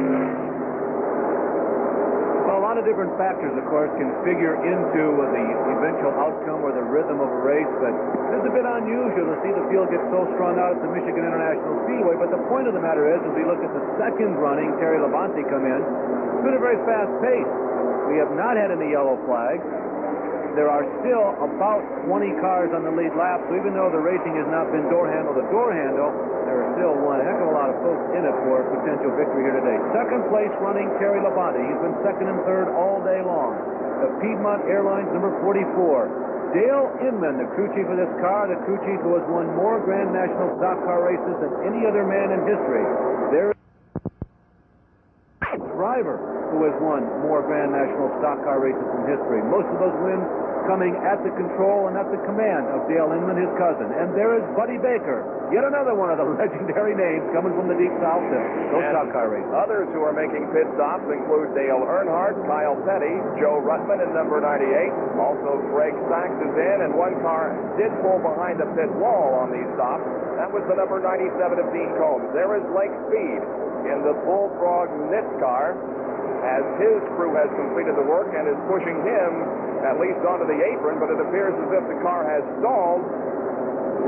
Well, a lot of different factors, of course, can figure into the eventual outcome or the rhythm of a race, but it's a bit unusual to see the field get so strung out at the Michigan International Speedway. But the point of the matter is, as we look at the second running, Terry Labonte come in, it's been a very fast pace. We have not had any yellow flags. There are still about 20 cars on the lead lap, so even though the racing has not been door handle to door handle, there are still one heck of a lot of folks in it for a potential victory here today. Second place running Terry Labonte. He's been second and third all day long. The Piedmont Airlines number 44. Dale Inman, the crew chief of this car, the crew chief who has won more Grand National stock car races than any other man in history. There is a driver who has won more Grand National stock car races in history. Most of those wins coming at the control and at the command of Dale Inman, his cousin. And there is Buddy Baker, yet another one of the legendary names coming from the Deep South to those stock car races. Others who are making pit stops include Dale Earnhardt, Kyle Petty, Joe Ruttman in number 98. Also, Greg Sachs is in, and one car did pull behind the pit wall on these stops. That was the number 97 of Dean Combs. There is Lake Speed in the Bullfrog Knit car, as his crew has completed the work and is pushing him at least onto the apron, but it appears as if the car has stalled.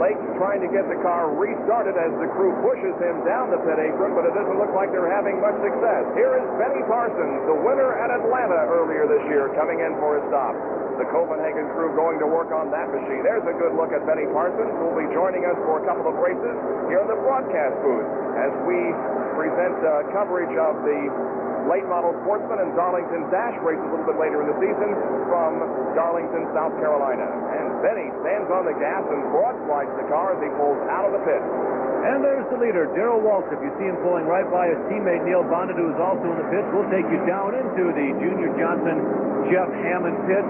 Lake's trying to get the car restarted as the crew pushes him down the pit apron, but it doesn't look like they're having much success. Here is Benny Parsons, the winner at Atlanta earlier this year, coming in for a stop. The Copenhagen crew going to work on that machine. There's a good look at Benny Parsons, who will be joining us for a couple of races here in the broadcast booth as we present coverage of the late model sportsman and Darlington Dash race a little bit later in the season from Darlington, South Carolina. And Benny stands on the gas and broadslides the car as he pulls out of the pit. And there's the leader, Darrell Waltrip. You see him pulling right by his teammate Neil Bonnet, who is also in the pits. We'll take you down into the Junior Johnson Jeff Hammond pit.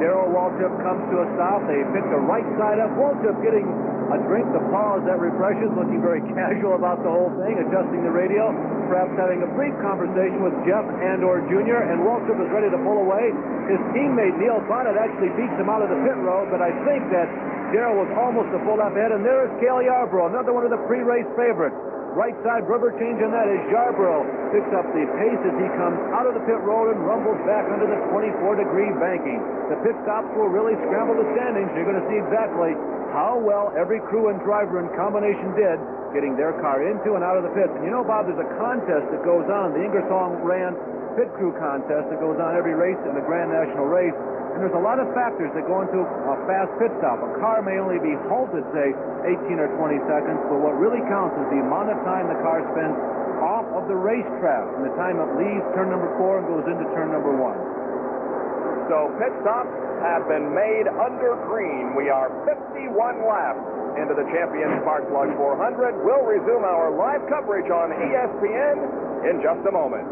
Darrell Waltrip comes to a stop. They pit the right side up. Waltrip getting a drink to pause that refreshes, looking very casual about the whole thing, adjusting the radio, perhaps having a brief conversation with Jeff and or Junior, and Waltrip is ready to pull away. His teammate Neil Bonnet actually beats him out of the pit road, but I think that Darrell was almost a full lap ahead, and there's Cale Yarborough, another one of the pre-race favorites. Right side rubber change on that as Yarborough picks up the pace as he comes out of the pit road and rumbles back under the 24-degree banking. The pit stops will really scramble the standings. You're going to see exactly how well every crew and driver in combination did getting their car into and out of the pits. And you know, Bob, there's a contest that goes on, the Ingersoll Rand pit crew contest that goes on every race in the Grand National race. And there's a lot of factors that go into a fast pit stop. A car may only be halted, say, 18 or 20 seconds, but what really counts is the amount of time the car spends off of the racetrack and the time it leaves turn number 4 and goes into turn number 1. So pit stops have been made under green. We are 51 laps into the Champions Spark Plug 400. We'll resume our live coverage on ESPN in just a moment.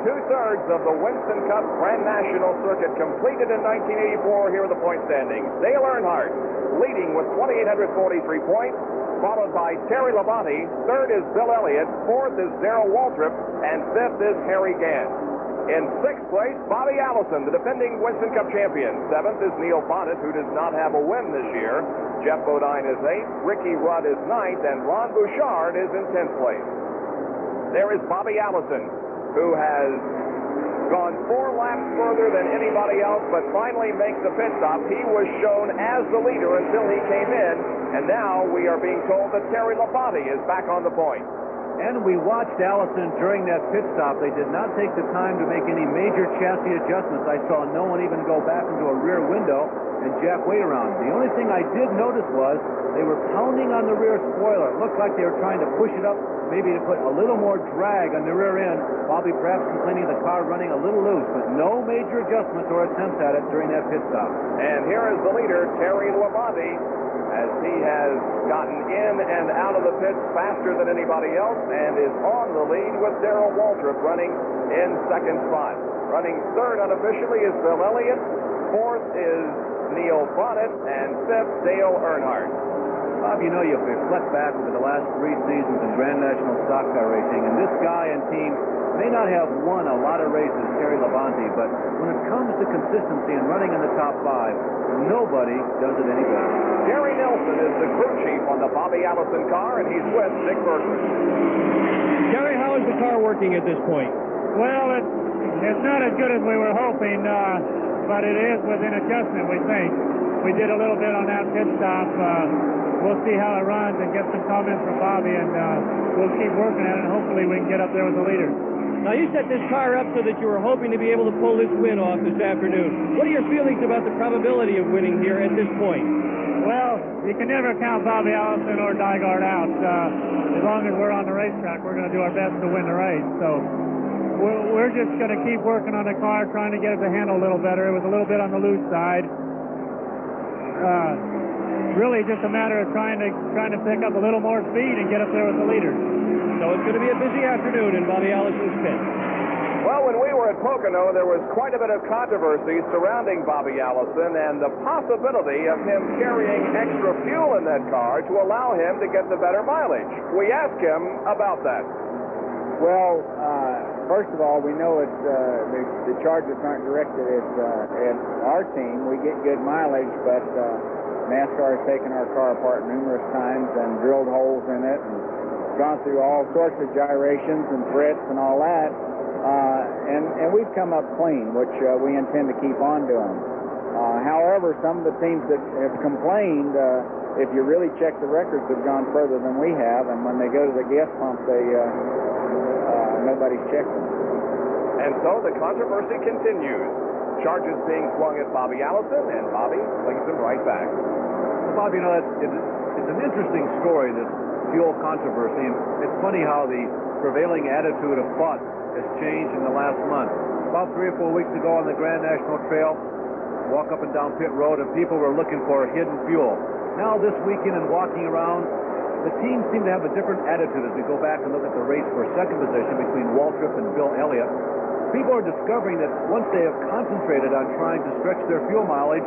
Two-thirds of the Winston Cup Grand National Circuit completed in 1984. Here are the point standings. Dale Earnhardt leading with 2,843 points, followed by Terry Labonte. Third is Bill Elliott. Fourth is Darrell Waltrip. And fifth is Harry Gant. In sixth place, Bobby Allison, the defending Winston Cup champion. Seventh is Neil Bonnet, who does not have a win this year. Jeff Bodine is eighth. Ricky Rudd is ninth. And Ron Bouchard is in 10th place. There is Bobby Allison, who has gone 4 laps further than anybody else, but finally makes the pit stop. He was shown as the leader until he came in, and now we are being told that Terry Labonte is back on the point. And we watched Allison during that pit stop. They did not take the time to make any major chassis adjustments. I saw no one even go back into a rear window and jack weight around. The only thing I did notice was they were pounding on the rear spoiler. It looked like they were trying to push it up, maybe to put a little more drag on the rear end. Bobby perhaps complaining the car running a little loose, but no major adjustments or attempts at it during that pit stop. And here is the leader, Terry Labonte, as he has gotten in and out of the pits faster than anybody else and is on the lead with Darrell Waltrip running in second spot. Running third unofficially is Bill Elliott. Fourth is Neil Bonnet, and fifth, Dale Earnhardt. Bob, you know, you reflect back over the last 3 seasons in Grand National stock car racing, and this guy and team may not have won a lot of races, Terry Labonte, but when it comes to consistency and running in the top 5, nobody does it any better. Jerry Nelson is the crew chief on the Bobby Allison car, and he's with Dick Bergman. Jerry, how is the car working at this point? Well, it's not as good as we were hoping, but it is within adjustment, we think. We did a little bit on that pit stop. We'll see how it runs and get some comments from Bobby, and we'll keep working at it, and hopefully we can get up there with the leader. Now, you set this car up so that you were hoping to be able to pull this win off this afternoon. What are your feelings about the probability of winning here at this point? Well, you can never count Bobby Allison or Dygard out. As long as we're on the racetrack, we're going to do our best to win the race. So we're just going to keep working on the car, trying to get it to handle a little better. It was a little bit on the loose side. Really just a matter of trying to pick up a little more speed and get up there with the leader. So it's going to be a busy afternoon in Bobby Allison's pit. Well, when we were at Pocono, there was quite a bit of controversy surrounding Bobby Allison and the possibility of him carrying extra fuel in that car to allow him to get the better mileage. We asked him about that. Well, first of all, we know it's the charges aren't directed at our team. We get good mileage, but NASCAR has taken our car apart numerous times and drilled holes in it and gone through all sorts of gyrations and threats and all that. And we've come up clean, which we intend to keep on doing. However, some of the teams that have complained, if you really check the records, have gone further than we have, and when they go to the gas pump, nobody's checked them. And so the controversy continues. Charges being flung at Bobby Allison, and Bobby flings them right back. Bob, you know, it's an interesting story, this fuel controversy, and it's funny how the prevailing attitude of thought has changed in the last month. About 3 or 4 weeks ago on the Grand National Trail, walk up and down pit road, and people were looking for hidden fuel. Now this weekend and walking around, the teams seem to have a different attitude as we go back and look at the race for second position between Waltrip and Bill Elliott. People are discovering that once they have concentrated on trying to stretch their fuel mileage,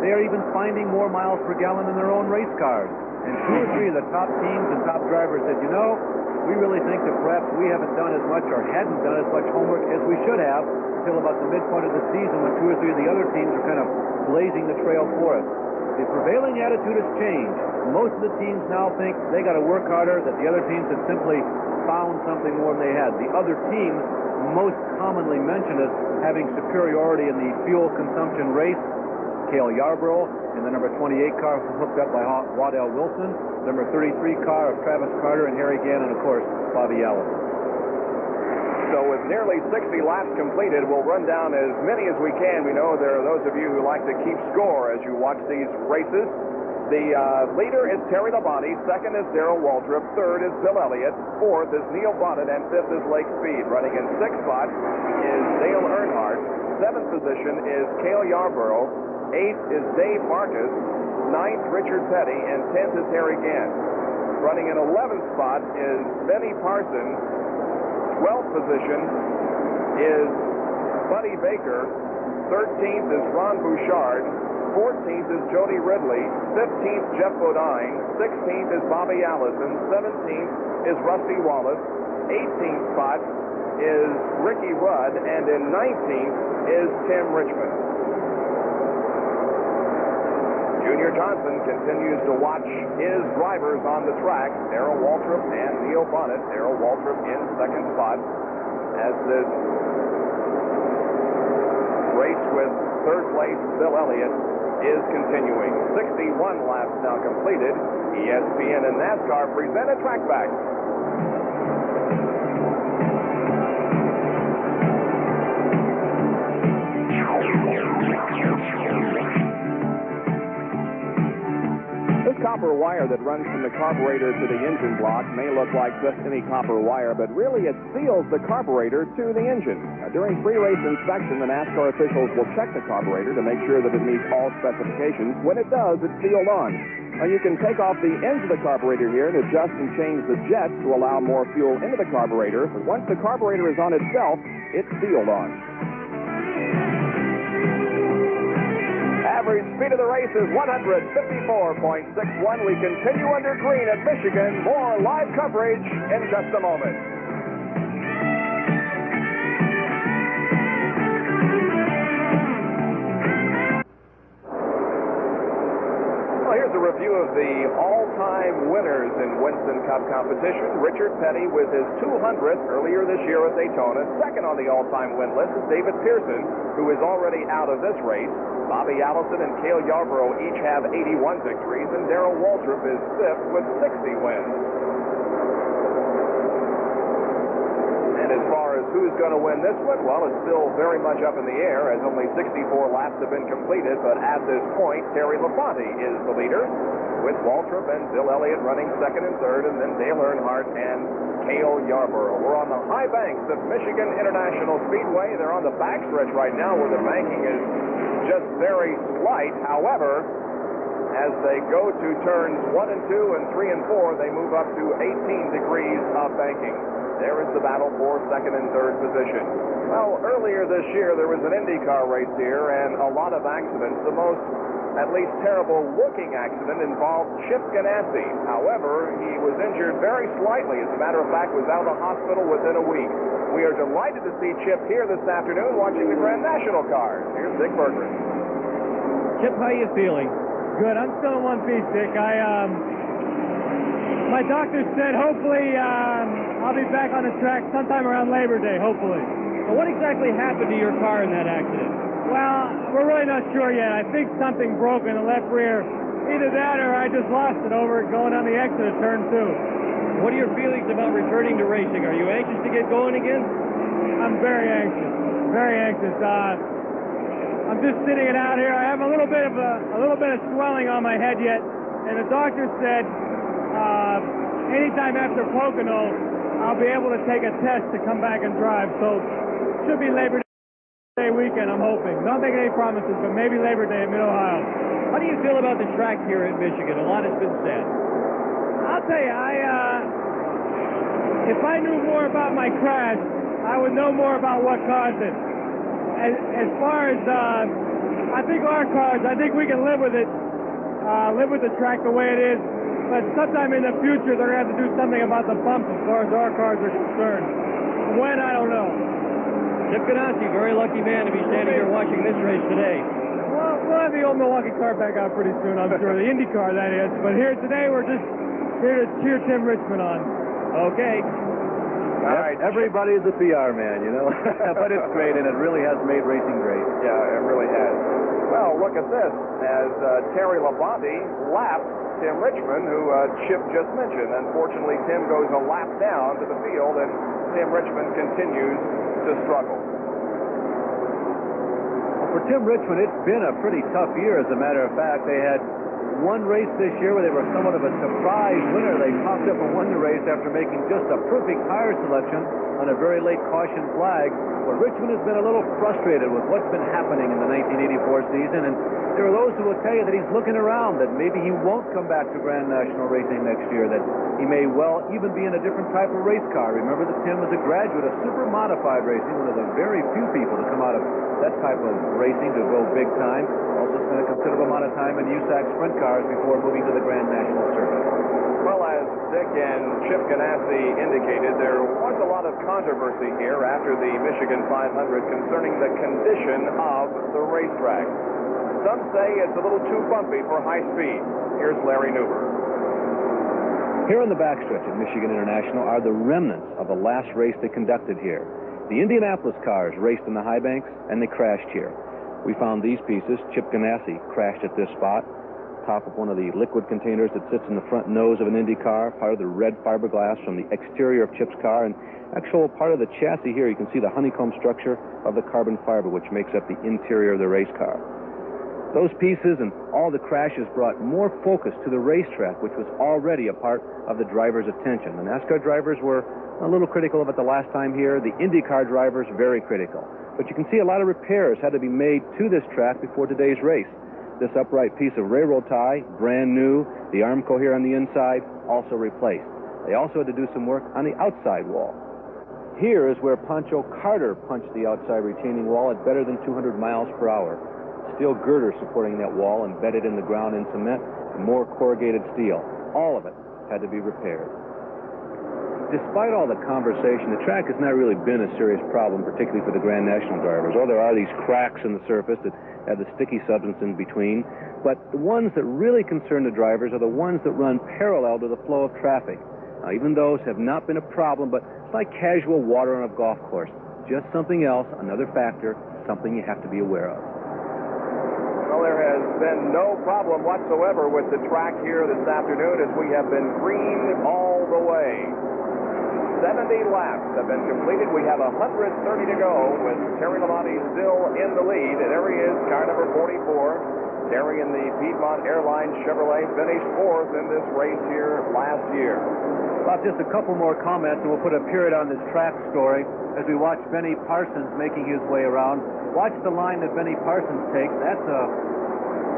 they are even finding more miles per gallon in their own race cars. And 2 or 3 of the top teams and top drivers said, you know, we really think that perhaps we haven't done as much or hadn't done as much homework as we should have until about the midpoint of the season when 2 or 3 of the other teams are kind of blazing the trail for us. The prevailing attitude has changed. Most of the teams now think they got to work harder, that the other teams have simply found something more than they had. The other teams most commonly mentioned as having superiority in the fuel consumption race. Cale Yarborough in the number 28 car hooked up by Waddell Wilson, number 33 car of Travis Carter and Harry Gann, and of course Bobby Allison. So with nearly 60 laps completed, we'll run down as many as we can. We know there are those of you who like to keep score as you watch these races. The leader is Terry Labonte, second is Darrell Waltrip, third is Bill Elliott, fourth is Neil Bonnet, and fifth is Lake Speed. Running in sixth spot is Dale Earnhardt, seventh position is Cale Yarborough, eighth is Dave Marcus, ninth Richard Petty, and 10th is Harry Gann. Running in 11th spot is Benny Parsons, 12th position is Buddy Baker, 13th is Ron Bouchard, 14th is Jody Ridley, 15th Jeff Bodine, 16th is Bobby Allison, 17th is Rusty Wallace, 18th spot is Ricky Rudd, and in 19th is Tim Richmond. Junior Johnson continues to watch his drivers on the track, Darrell Waltrip and Neil Bonnet. Darrell Waltrip in second spot as this race with third place Bill Elliott is continuing. 61 laps now completed. ESPN and NASCAR present a track back. This copper wire that runs from the carburetor to the engine block may look like just any copper wire, but really it seals the carburetor to the engine. During pre-race inspection, the NASCAR officials will check the carburetor to make sure that it meets all specifications. When it does, it's sealed on. Now you can take off the ends of the carburetor here and adjust and change the jets to allow more fuel into the carburetor, but once the carburetor is on itself, it's sealed on. Average speed of the race is 154.61. We continue under green at Michigan. More live coverage in just a moment. Well, here's a review of the all-time winners in Winston Cup competition. Richard Petty with his 200th earlier this year at Daytona. Second on the all-time win list is David Pearson, who is already out of this race. Bobby Allison and Cale Yarborough each have 81 victories, and Darrell Waltrip is fifth with 60 wins. And as far as who's going to win this one, well, it's still very much up in the air as only 64 laps have been completed, but at this point, Terry Labonte is the leader with Waltrip and Bill Elliott running second and third, and then Dale Earnhardt and Cale Yarborough. We're on the high banks of Michigan International Speedway. They're on the backstretch right now where the banking is just very slight. However, as they go to turns 1 and 2 and 3 and 4, they move up to 18 degrees of banking. There is the battle for second and third position. Well, earlier this year, there was an IndyCar race here and a lot of accidents. The most, at least terrible-looking accident involved Chip Ganassi. However, he was injured very slightly. As a matter of fact, was out of the hospital within a week. We are delighted to see Chip here this afternoon watching the Grand National cars. Here's Dick Berggren. Chip, how you feeling? Good. I'm still in one piece, Dick. My doctor said hopefully I'll be back on the track sometime around Labor Day, hopefully. Well, what exactly happened to your car in that accident? Well, we're really not sure yet. I think something broke in the left rear. Either that or I just lost it over going on the exit of turn 2. What are your feelings about returning to racing? Are you anxious to get going again? I'm very anxious. Very anxious. I'm just sitting it out here. I have a little bit of swelling on my head yet, and the doctor said anytime after Pocono, I'll be able to take a test to come back and drive. So should be Labor Day weekend, I'm hoping. Not making any promises, but maybe Labor Day in Mid-Ohio. How do you feel about the track here in Michigan? A lot has been said. I'll tell you, if I knew more about my crash, I would know more about what caused it. As far as, I think our cars, I think we can live with it, live with the track the way it is. but sometime in the future they're going to have to do something about the bumps as far as our cars are concerned. When, I don't know. Chip Ganassi, very lucky man to be standing here watching this race today. Well, we'll have the old Milwaukee car back out pretty soon, I'm sure. The Indy car, that is. But here today, we're just here to cheer Tim Richmond on. Okay. All right, everybody's a PR man, you know. But it's great, and it really has made racing great. Yeah, it really has. Well, look at this. As Terry Labonte laps Tim Richmond, who Chip just mentioned. Unfortunately, Tim goes a lap down to the field, and Tim Richmond continues to struggle. Well, for Tim Richmond, it's been a pretty tough year, as a matter of fact. They had one race this year where they were somewhat of a surprise winner. They popped up and won the race after making just a perfect tire selection on a very late caution flag. But Richmond has been a little frustrated with what's been happening in the 1984 season, and there are those who will tell you that he's looking around, that maybe he won't come back to Grand National racing next year, that he may well even be in a different type of race car. Remember that Tim was a graduate of super modified racing, one of the very few people to come out of that type of racing to go big time. Also spent a considerable amount of time in USAC sprint cars before moving to the Grand National circuit. Well, as Dick and Chip Ganassi indicated, there was a lot of controversy here after the Michigan 500 concerning the condition of the racetrack. Some say it's a little too bumpy for high speed. Here's Larry Newber. Here on the backstretch at Michigan International are the remnants of the last race they conducted here. The Indianapolis cars raced in the high banks, and they crashed here. We found these pieces. Chip Ganassi crashed at this spot, top of one of the liquid containers that sits in the front nose of an Indy car, part of the red fiberglass from the exterior of Chip's car, and actual part of the chassis here. You can see the honeycomb structure of the carbon fiber, which makes up the interior of the race car. Those pieces and all the crashes brought more focus to the racetrack, which was already a part of the driver's attention. The NASCAR drivers were a little critical of it the last time here. The IndyCar drivers, very critical. But you can see a lot of repairs had to be made to this track before today's race. This upright piece of railroad tie, brand new. The Armco here on the inside, also replaced. They also had to do some work on the outside wall. Here is where Pancho Carter punched the outside retaining wall at better than 200 miles per hour. Steel girder supporting that wall embedded in the ground in cement, and more corrugated steel. All of it had to be repaired. Despite all the conversation, the track has not really been a serious problem, particularly for the Grand National drivers. Oh, there are these cracks in the surface that have the sticky substance in between, but the ones that really concern the drivers are the ones that run parallel to the flow of traffic. Now, even those have not been a problem, but it's like casual water on a golf course. Just something else, another factor, something you have to be aware of. Well, there has been no problem whatsoever with the track here this afternoon, as we have been green all the way. 70 laps have been completed. We have 130 to go, with Terry Labonte still in the lead. And there he is, car number 44. Terry in the Piedmont Airlines Chevrolet finished fourth in this race here last year. Well, just a couple more comments, and we'll put a period on this track story as we watch Benny Parsons making his way around. Watch the line that Benny Parsons takes. That's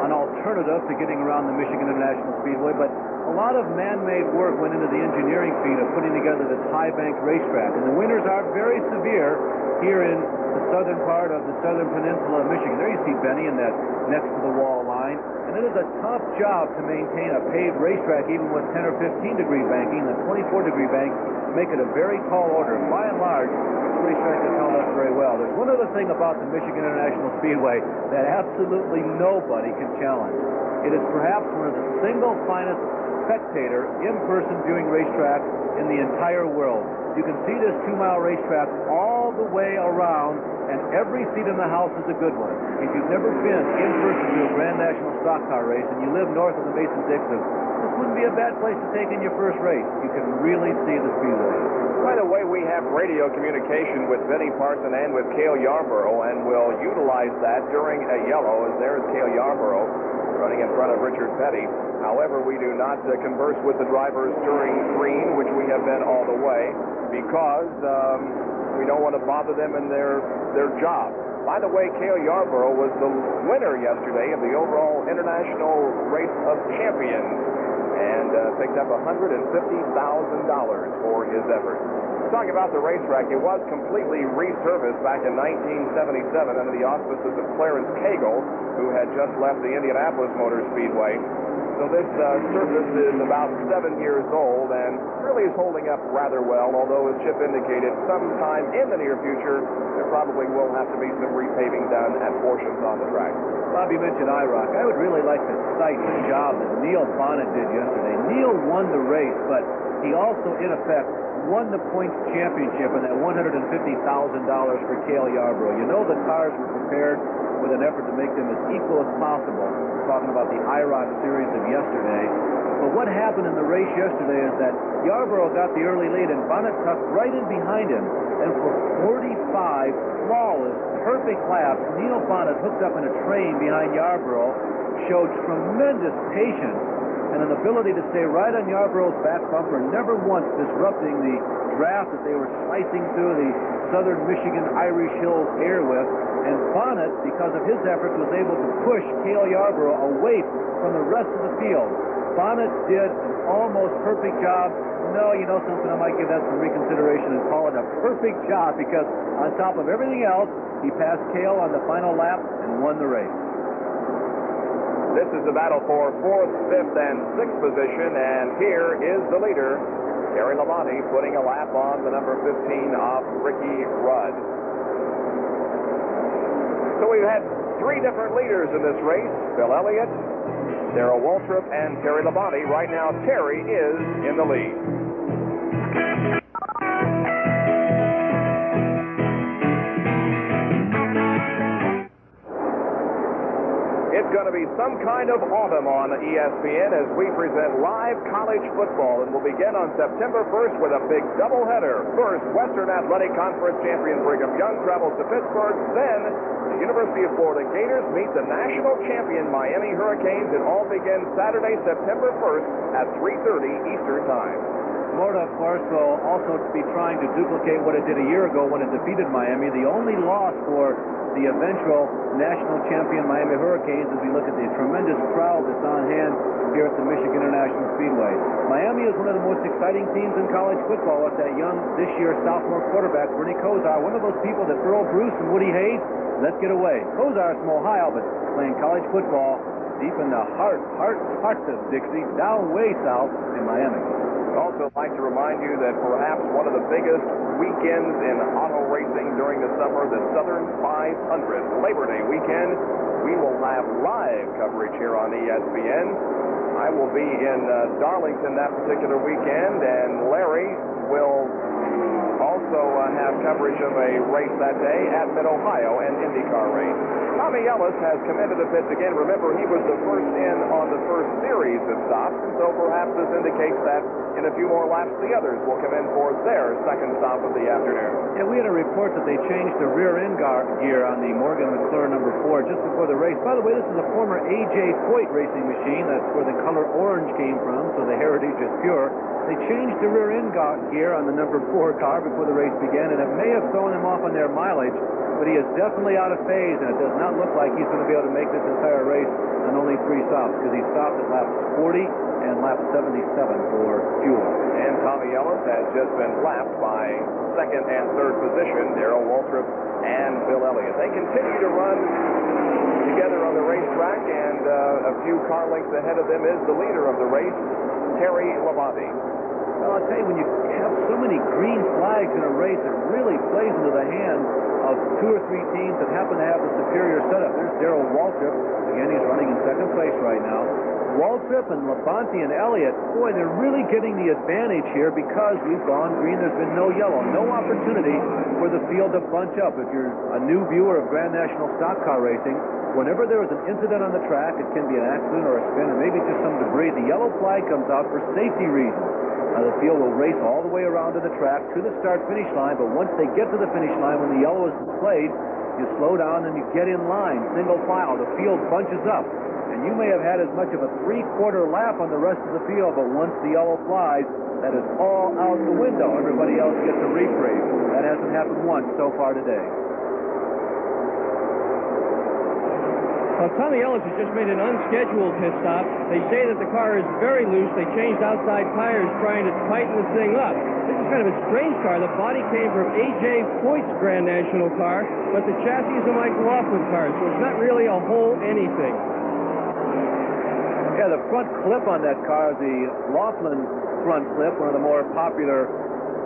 an alternative to getting around the Michigan International Speedway, but a lot of man-made work went into the engineering feat of putting together this high-bank racetrack, and the winters are very severe here in the southern part of the southern peninsula of Michigan. There you see Benny in that next-to-the-wall line, and it is a tough job to maintain a paved racetrack even with 10 or 15-degree banking. The 24-degree bank make it a very tall order. By and large, this racetrack has held up very well. There's one other thing about the Michigan International Speedway that absolutely nobody can challenge. It is perhaps one of the single finest spectator in-person viewing racetracks in the entire world. You can see this 2-mile racetrack all the way around, and every seat in the house is a good one. If you've never been in person to a Grand National stock car race and you live north of the Mason-Dixon, this wouldn't be a bad place to take in your first race. You can really see the Speedway. By the way, we have radio communication with Benny Parson and with Cale Yarborough, and we'll utilize that during a yellow, as there's Cale Yarborough running in front of Richard Petty. However, we do not converse with the drivers during green, which we have been all the way, because we don't want to bother them in their job. By the way, Cale Yarborough was the winner yesterday of the overall International Race of Champions, and picked up $150,000 for his effort. Talking about the racetrack, it was completely resurfaced back in 1977 under the auspices of Clarence Cagle, who had just left the Indianapolis Motor Speedway. So this surface is about 7 years old and really is holding up rather well, although as Chip indicated, sometime in the near future, there probably will have to be some repaving done at portions on the track. Bob, you mentioned IROC. I would really like to cite the job that Neil Bonnet did yesterday. Neil won the race, but he also, in effect, won the points championship in that $150,000 for Cale Yarborough. You know the cars were prepared with an effort to make them as equal as possible. We're talking about the IROC series of yesterday. But what happened in the race yesterday is that Yarborough got the early lead and Bonnet tucked right in behind him. And for 45 flawless, perfect laps, Neil Bonnet, hooked up in a train behind Yarborough, showed tremendous patience and an ability to stay right on Yarborough's back bumper, never once disrupting the draft that they were slicing through the southern Michigan Irish Hills air with. And Bonnet, because of his efforts, was able to push Cale Yarborough away from the rest of the field. Bonnet did an almost perfect job. No, you know something, I might give that some reconsideration and call it a perfect job, because on top of everything else, he passed Cale on the final lap and won the race. This is the battle for 4th, 5th, and 6th position, and here is the leader, Terry Labonte, putting a lap on the number 15 of Ricky Rudd. So we've had 3 different leaders in this race: Bill Elliott, Darrell Waltrip, and Terry Labonte. Right now, Terry is in the lead. It's going to be some kind of autumn on ESPN as we present live college football, and we'll begin on September 1st with a big doubleheader. First, Western Athletic Conference champion Brigham Young travels to Pittsburgh. Then, the University of Florida Gators meet the national champion Miami Hurricanes. It all begins Saturday, September 1st at 3:30 Eastern Time. Florida, of course, will also be trying to duplicate what it did a year ago when it defeated Miami. The only loss for the eventual national champion Miami Hurricanes, as we look at the tremendous crowd that's on hand here at the Michigan International Speedway. Miami is one of the most exciting teams in college football with that young, this year, sophomore quarterback, Bernie Kosar, one of those people that Earl Bruce and Woody Hayes let get away. Kosar is from Ohio, but playing college football deep in the heart of Dixie, down way south in Miami. I'd also like to remind you that perhaps one of the biggest weekends in auto racing during the summer, the Southern 500, Labor Day weekend, we will have live coverage here on ESPN. I will be in Darlington that particular weekend, and Larry will also have coverage of a race that day at Mid-Ohio, an IndyCar race. Tommy Ellis has come into the pits again. Remember, he was the first in on the first series of stops, and so perhaps this indicates that in a few more laps, the others will come in for their second stop of the afternoon. Yeah, we had a report that they changed the rear end gear on the Morgan McClure number 4 just before the race. By the way, this is a former A.J. Foyt racing machine. That's where the color orange came from, so the heritage is pure. They changed the rear end gear on the number 4 car before the race began, and it may have thrown him off on their mileage, but he is definitely out of phase, and it does not look like he's going to be able to make this entire race on only 3 stops, because he stopped at laps 40 and lap 77 for fuel. And Tommy Ellis has just been lapped by second and third position, Darrell Waltrip and Bill Elliott. They continue to run together on the racetrack, and a few car lengths ahead of them is the leader of the race, Terry Labonte. Well, I'll tell you, when you have so many green flags in a race, it really plays into the hands of 2 or 3 teams that happen to have the superior setup. There's Darrell Waltrip. Again, he's running in second place right now. Waltrip and Labonte and Elliott, boy, they're really getting the advantage here because we've gone green. There's been no yellow. No opportunity for the field to bunch up. If you're a new viewer of Grand National stock car racing, whenever there is an incident on the track, it can be an accident or a spin or maybe just some debris, the yellow flag comes out for safety reasons. The field will race all the way around to the track to the start-finish line, but once they get to the finish line, when the yellow is displayed, you slow down and you get in line, single file. The field bunches up, and you may have had as much of a 3/4 lap on the rest of the field, but once the yellow flies, that is all out the window. Everybody else gets a reprieve. That hasn't happened once so far today. Well, Tommy Ellis has just made an unscheduled pit stop. They say that the car is very loose. They changed outside tires trying to tighten the thing up. This is kind of a strange car. The body came from A.J. Foyt's Grand National car, but the chassis is a Mike Laughlin car, so it's not really a whole anything. Yeah, the front clip on that car, the Laughlin front clip, one of the more popular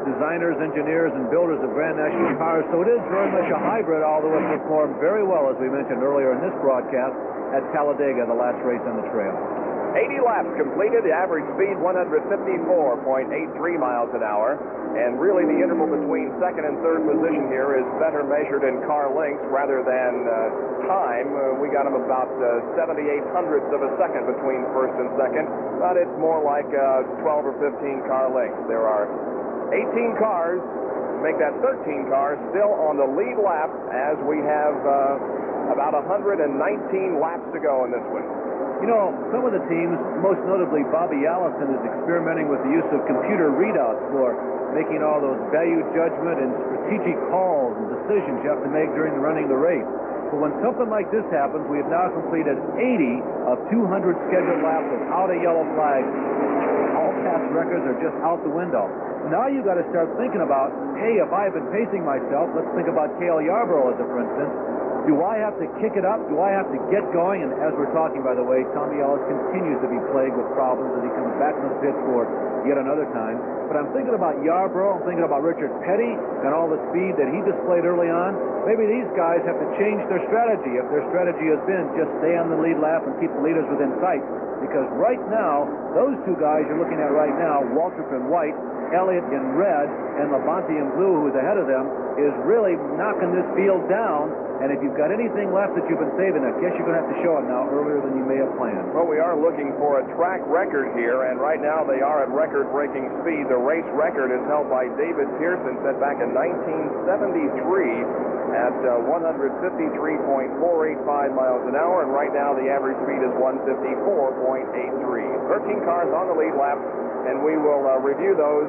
designers, engineers, and builders of Grand National cars. So it is very much a hybrid, although it performed very well, as we mentioned earlier in this broadcast, at Talladega, the last race on the trail. 80 laps completed, the average speed 154.83 miles an hour. And really the interval between second and third position here is better measured in car lengths rather than time. We got them about 78 hundredths of a second between first and second, but it's more like 12 or 15 car lengths. There are 18 cars, make that 13 cars, still on the lead lap as we have about 119 laps to go in this one. You know, some of the teams, most notably Bobby Allison, is experimenting with the use of computer readouts for making all those value judgment and strategic calls and decisions you have to make during the running of the race. But when something like this happens, we have now completed 80 of 200 scheduled laps without a yellow flag. All past records are just out the window. Now you've got to start thinking about, hey, if I've been pacing myself, let's think about Cale Yarborough as a for instance. Do I have to kick it up? Do I have to get going? And as we're talking, by the way, Tommy Ellis continues to be plagued with problems as he comes back to the pit for yet another time. But I'm thinking about Yarborough. I'm thinking about Richard Petty and all the speed that he displayed early on. Maybe these guys have to change their strategy if their strategy has been just stay on the lead lap and keep the leaders within sight. Because right now, those two guys you're looking at right now, Waltrip in white, Elliott in red, and Labonte in blue, who's ahead of them, is really knocking this field down. And if you've got anything left that you've been saving, I guess you're going to have to show it now earlier than you may have planned. Well, we are looking for a track record here, and right now they are at record-breaking speed. The race record is held by David Pearson, set back in 1973 at 153.485 miles an hour, and right now the average speed is 154.83. 13 cars on the lead lap, and we will review those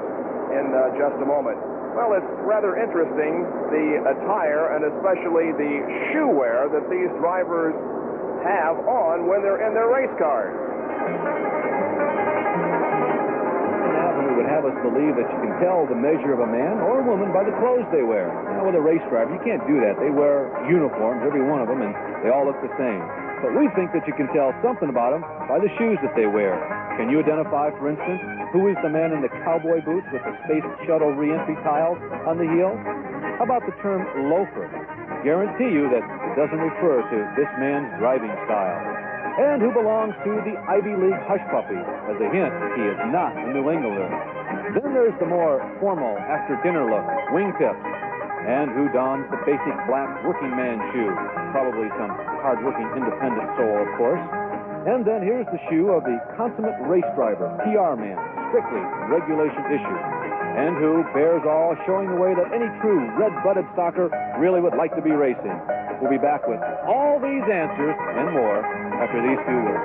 in just a moment. Well, it's rather interesting, the attire and especially the shoe wear that these drivers have on when they're in their race cars. It would have us believe that you can tell the measure of a man or a woman by the clothes they wear. Now, with a race driver, you can't do that. They wear uniforms, every one of them, and they all look the same. But we think that you can tell something about them by the shoes that they wear. Can you identify, for instance, who is the man in the cowboy boots with the Space Shuttle reentry tiles on the heel? How about the term loafer? Guarantee you that it doesn't refer to this man's driving style. And who belongs to the Ivy League hush puppy? As a hint, he is not a New Englander. Then there's the more formal after-dinner look, wingtips. And who dons the basic black working man shoe? Probably some hard-working independent soul, of course. And then here's the shoe of the consummate race driver, PR man, strictly regulation issue. And who bears all, showing the way that any true red-blooded stalker really would like to be racing. We'll be back with all these answers and more after these few words.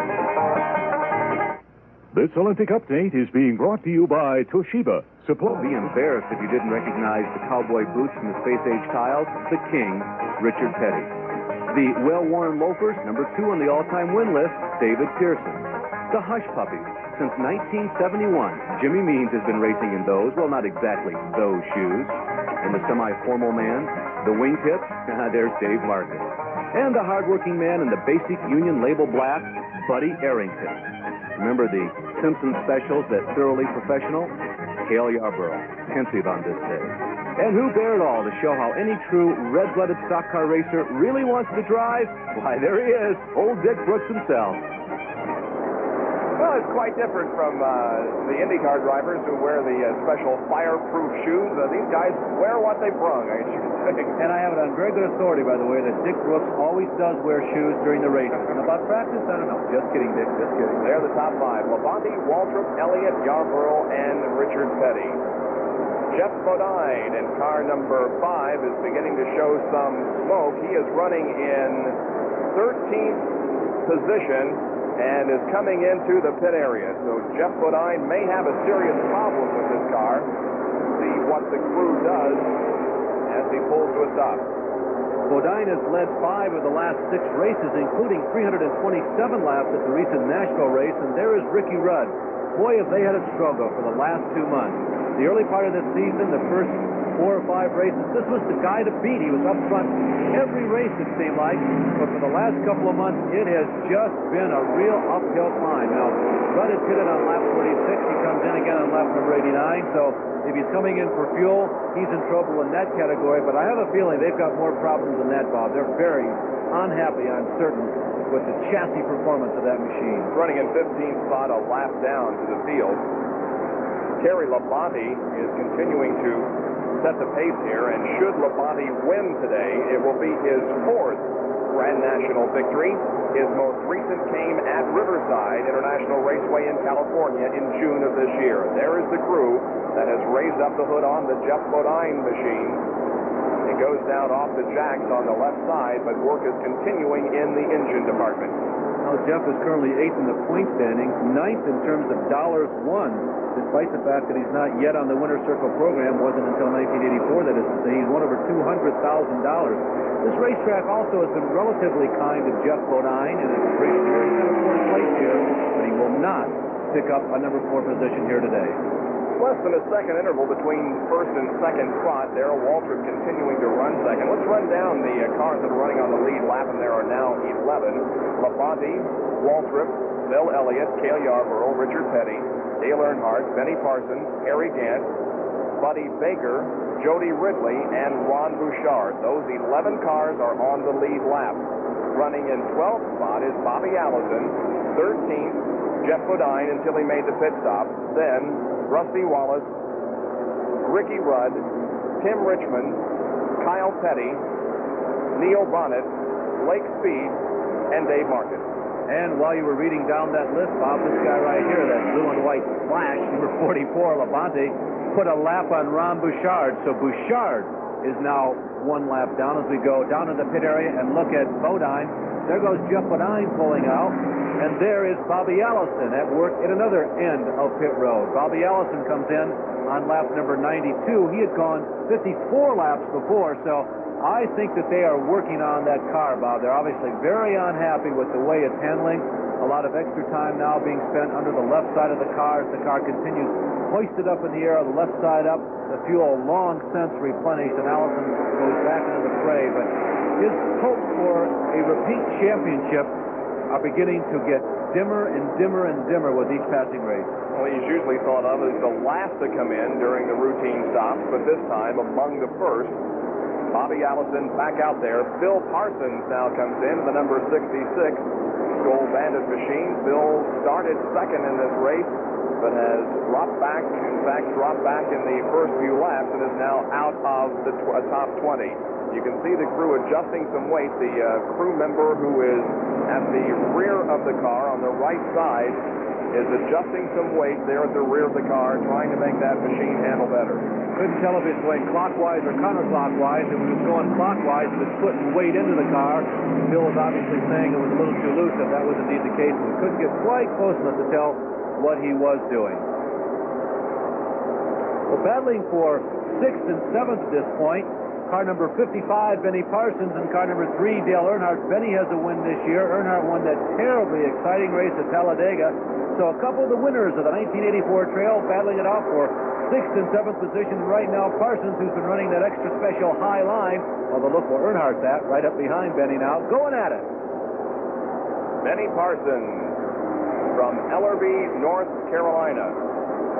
This Olympic update is being brought to you by Toshiba. Be embarrassed if you didn't recognize the cowboy boots from the Space Age tiles, the King, Richard Petty. The well-worn loafers, number 2 on the all-time win list, David Pearson. The Hush Puppies. Since 1971, Jimmy Means has been racing in those, well, not exactly those shoes. And the semi-formal man, the wingtips, there's Dave Marcus. And the hard-working man in the basic Union label black, Buddy Arrington. Remember the Simpson specials, that thoroughly professional? Cale Yarborough, pensive on this day. And who bear it all to show how any true red-blooded stock car racer really wants to drive? Why, there he is, old Dick Brooks himself. Well, it's quite different from the IndyCar drivers who wear the special fireproof shoes. These guys wear what they brung, I should say. And I have it on very good authority, by the way, that Dick Brooks always does wear shoes during the races. And about practice, I don't know. Just kidding, Dick, just kidding. They're the top 5. Labonte, Waltrip, Elliott, Yarborough, and Richard Petty. Jeff Bodine in car number 5 is beginning to show some smoke. He is running in 13th position and is coming into the pit area. So Jeff Bodine may have a serious problem with this car. We'll see what the crew does as he pulls to a stop. Bodine has led 5 of the last 6 races, including 327 laps at the recent Nashville race, and there is Ricky Rudd. Boy, have they had a struggle for the last 2 months. The early part of this season, the first 4 or 5 races. This was the guy to beat. He was up front every race, it seemed like. But for the last couple of months, it has just been a real uphill climb. Now, Rudd has hit it on lap 36. He comes in again on lap number 89. So if he's coming in for fuel, he's in trouble in that category. But I have a feeling they've got more problems than that, Bob. They're very unhappy, I'm certain, with the chassis performance of that machine. Running in 15th spot, a lap down to the field. Terry Labonte is continuing to set the pace here, and should Labonte win today, it will be his 4th Grand National victory. His most recent came at Riverside International Raceway in California in June of this year. There is the crew that has raised up the hood on the Jeff Bodine machine. It goes down off the jacks on the left side, but work is continuing in the engine department. Well, Jeff is currently 8th in the point standings, 9th in terms of dollars won, despite the fact that he's not yet on the Winner's Circle program. Wasn't until 1984, that is to say. He's won over $200,000. This racetrack also has been relatively kind to Jeff Bodine in his recent year. He's got a 4th place here, but he will not pick up a number 4 position here today. Less than a second interval between 1st and 2nd spot. Darrell Waltrip continuing to run 2nd. Let's run down the cars that are running on the lead lap, and there are now 11. Labonte, Waltrip, Bill Elliott, Cale Yarborough, Richard Petty, Dale Earnhardt, Benny Parsons, Harry Gant, Buddy Baker, Jody Ridley, and Ron Bouchard. Those 11 cars are on the lead lap. Running in 12th spot is Bobby Allison. 13th, Jeff Bodine until he made the pit stop. Then Rusty Wallace, Ricky Rudd, Tim Richmond, Kyle Petty, Neil Bonnet, Blake Speed, and Dave Marcus. And while you were reading down that list, Bob, this guy right here, that blue and white flash, number 44, Labonte, put a lap on Ron Bouchard. So Bouchard is now 1 lap down as we go down to the pit area and look at Bodine. There goes Jeff Bodine pulling out. And there is Bobby Allison at work at another end of pit road. Bobby Allison comes in on lap number 92. He had gone 54 laps before, so I think that they are working on that car, Bob. They're obviously very unhappy with the way it's handling. A lot of extra time now being spent under the left side of the car as the car continues hoisted up in the air, the left side up, the fuel long since replenished, and Allison goes back into the fray. But his hopes for a repeat championship are beginning to get dimmer and dimmer and dimmer with each passing race. Well, he's usually thought of as the last to come in during the routine stops, but this time among the first. Bobby Allison back out there. Phil Parsons now comes in, the number 66 Gold Bandit machine. Phil started 2nd in this race, but has dropped back, in fact, dropped back in the first few laps and is now out of the top 20. You can see the crew adjusting some weight. The crew member who is at the rear of the car on the right side is adjusting some weight there at the rear of the car, trying to make that machine handle better. Couldn't tell if it's going clockwise or counterclockwise. If it was going clockwise, it was putting weight into the car. Bill was obviously saying it was a little too loose, if that was indeed the case. We couldn't get quite close enough to tell what he was doing. Well, battling for 6th and 7th at this point, car number 55, Benny Parsons, and car number 3, Dale Earnhardt. Benny has a win this year. Earnhardt won that terribly exciting race at Talladega. So a couple of the winners of the 1984 Trail battling it out for 6th and 7th position right now. Parsons, who's been running that extra special high line, although look where Earnhardt's at, right up behind Benny now, going at it. Benny Parsons from Ellerbe, North Carolina.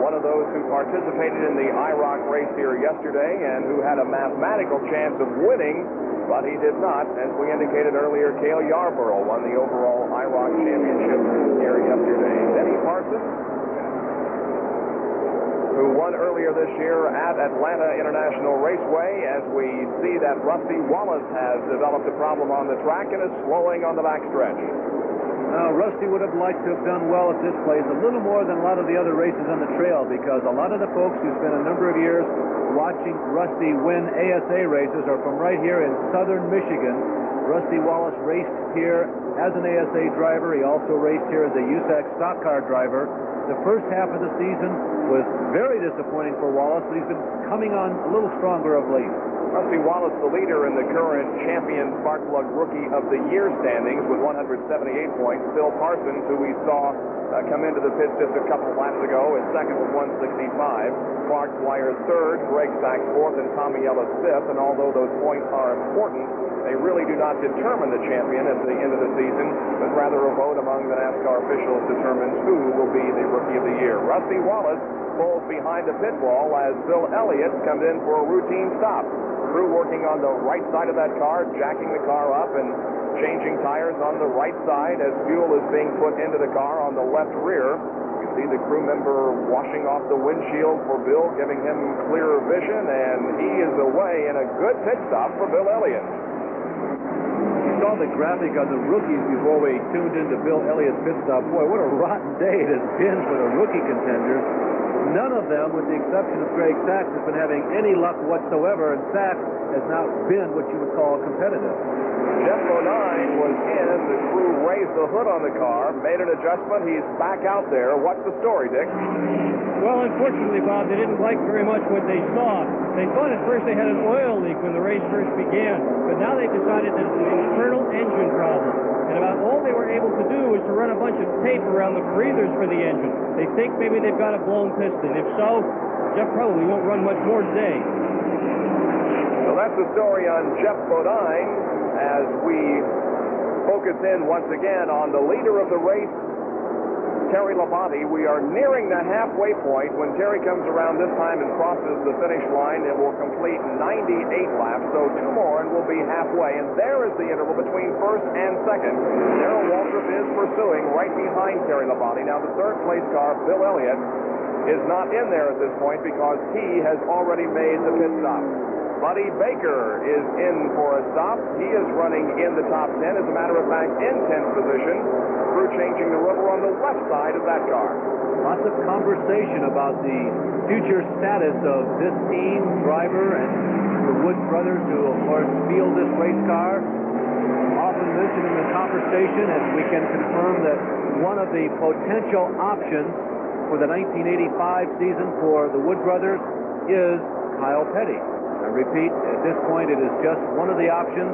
One of those who participated in the IROC race here yesterday and who had a mathematical chance of winning, but he did not. As we indicated earlier, Cale Yarborough won the overall IROC championship here yesterday. Benny Parsons, who won earlier this year at Atlanta International Raceway, as we see that Rusty Wallace has developed a problem on the track and is slowing on the backstretch. Rusty would have liked to have done well at this place, a little more than a lot of the other races on the trail, because a lot of the folks who spent a number of years watching Rusty win ASA races are from right here in southern Michigan. Rusty Wallace raced here as an ASA driver. He also raced here as a USAC stock car driver. The first half of the season was very disappointing for Wallace, but he's been coming on a little stronger of late. Rusty Wallace, the leader in the current champion Sparkplug Rookie of the Year standings with 178 points. Phil Parsons, who we saw come into the pits just a couple of laps ago, is second with 165. Clark Mark Dwyer third, Greg Sachs fourth, and Tommy Ellis fifth. And although those points are important, they really do not determine the champion at the end of the season, but rather a vote among the NASCAR officials determines who will be the Rookie of the Year. Rusty Wallace pulls behind the pit wall as Bill Elliott comes in for a routine stop. Crew working on the right side of that car, jacking the car up and changing tires on the right side as fuel is being put into the car on the left rear. You see the crew member washing off the windshield for Bill, giving him clearer vision, and he is away in a good pit stop for Bill Elliott. We saw the graphic on the rookies before we tuned into Bill Elliott's pit stop. Boy, what a rotten day it has been for the rookie contenders. None of them, with the exception of Greg Sachs, has been having any luck whatsoever, and Sachs has not been what you would call competitive. Jeff Bodine was in. The crew raised the hood on the car, made an adjustment. He's back out there. What's the story, Dick? Well, unfortunately, Bob, they didn't like very much what they saw. They thought at first they had an oil leak when the race first began, but now they've decided that it's an internal engine problem. And about all they were able to do was to run a bunch of tape around the breathers for the engine. They think maybe they've got a blown piston. If so, Jeff probably won't run much more today. So that's the story on Jeff Bodine as we focus in once again on the leader of the race, Terry Labonte. We are nearing the halfway point. When Terry comes around this time and crosses the finish line, it will complete 98 laps, so two more and we'll be halfway. And there is the interval between first and second. Darrell Waltrip is pursuing right behind Terry Labonte. Now the third place car, Bill Elliott, is not in there at this point because he has already made the pit stop. Buddy Baker is in for a stop. He is running in the top 10. As a matter of fact, in 10th position. Crew changing the rubber on the left side of that car. Lots of conversation about the future status of this team, driver, and the Woods brothers, who, of course, field this race car. Often mentioned in the conversation, and we can confirm that one of the potential options for the 1985 season for the Wood brothers is Kyle Petty. I repeat, at this point, it is just one of the options.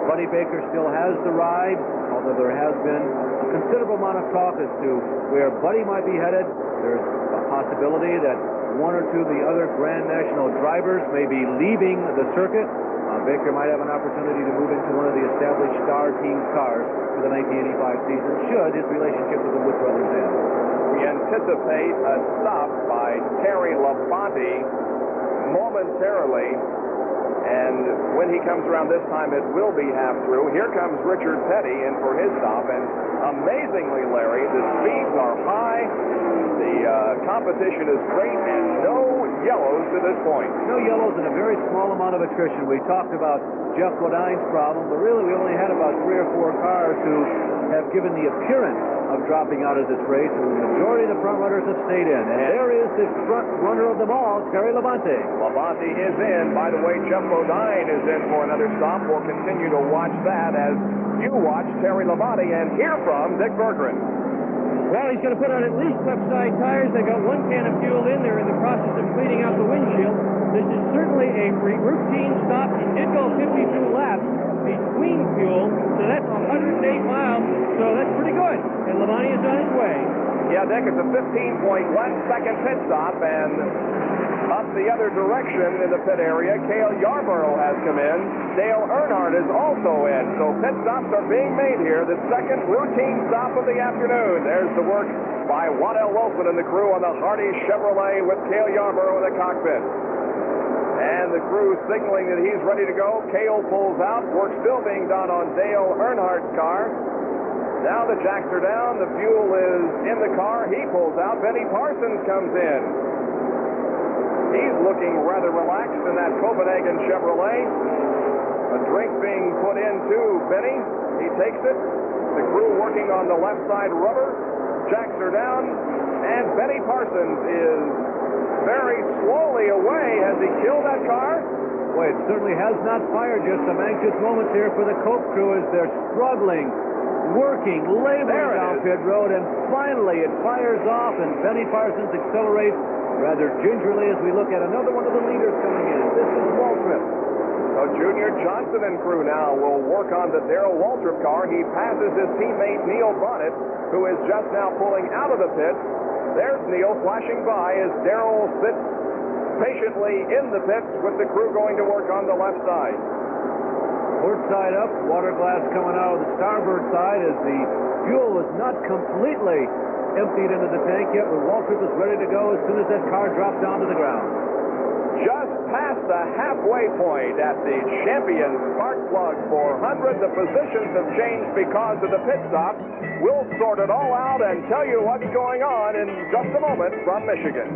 Buddy Baker still has the ride, although there has been a considerable amount of talk as to where Buddy might be headed. There's a possibility that one or two of the other Grand National drivers may be leaving the circuit. Baker might have an opportunity to move into one of the established Star Teams cars for the 1985 season, should his relationship with the Wood brothers end. We anticipate a stop by Terry Labonte momentarily, and when he comes around this time, it will be half through. Here comes Richard Petty in for his stop, and amazingly, Larry, the speeds are high, the competition is great, and no yellows to this point. No yellows and a very small amount of attrition. We talked about Jeff Bodine's problem, but really we only had about 3 or 4 cars who have given the appearance of dropping out of this race, and the majority of the front runners have stayed in. And there is the front runner of them all, Terry Labonte. Labonte is in. By the way, Jeff Bodine is in for another stop. We'll continue to watch that as you watch Terry Labonte and hear from Dick Berggren. Well, he's going to put on at least left side tires. They got 1 can of fuel in there in the process of cleaning out the windshield. This is certainly a routine stop. He did go 52 laps between fuel, so that's 108 miles, so that's pretty good. And Labonte is on his way. Yeah, Dick, it's a 15.1-second pit stop, and up the other direction in the pit area, Cale Yarborough has come in. Dale Earnhardt is also in, so pit stops are being made here. The second routine stop of the afternoon. There's the work by Waddell Wilson and the crew on the Hardy Chevrolet with Cale Yarborough in the cockpit. And the crew signaling that he's ready to go. Cale pulls out. Work still being done on Dale Earnhardt's car. Now the jacks are down. The fuel is in the car. He pulls out. Benny Parsons comes in. He's looking rather relaxed in that Copenhagen Chevrolet. A drink being put into Benny. He takes it. The crew working on the left side rubber. Jacks are down. And Benny Parsons is very slowly away. Has he killed that car? Boy, it certainly has not fired. Just some anxious moments here for the Cope crew as they're struggling, working, laboring down pit road, and finally it fires off, and Benny Parsons accelerates rather gingerly as we look at another one of the leaders coming in. This is Waltrip. So Junior Johnson and crew now will work on the Darrell Waltrip car. He passes his teammate Neil Bonnet, who is just now pulling out of the pit. There's Neil flashing by as Darrell sits patiently in the pits with the crew going to work on the left side. Port side up, water glass coming out of the starboard side as the fuel was not completely emptied into the tank yet, but Waltrip was ready to go as soon as that car dropped down to the ground. Just past the halfway point at the Champion Spark Plug 400, the positions have changed because of the pit stop. We'll sort it all out and tell you what's going on in just a moment from Michigan.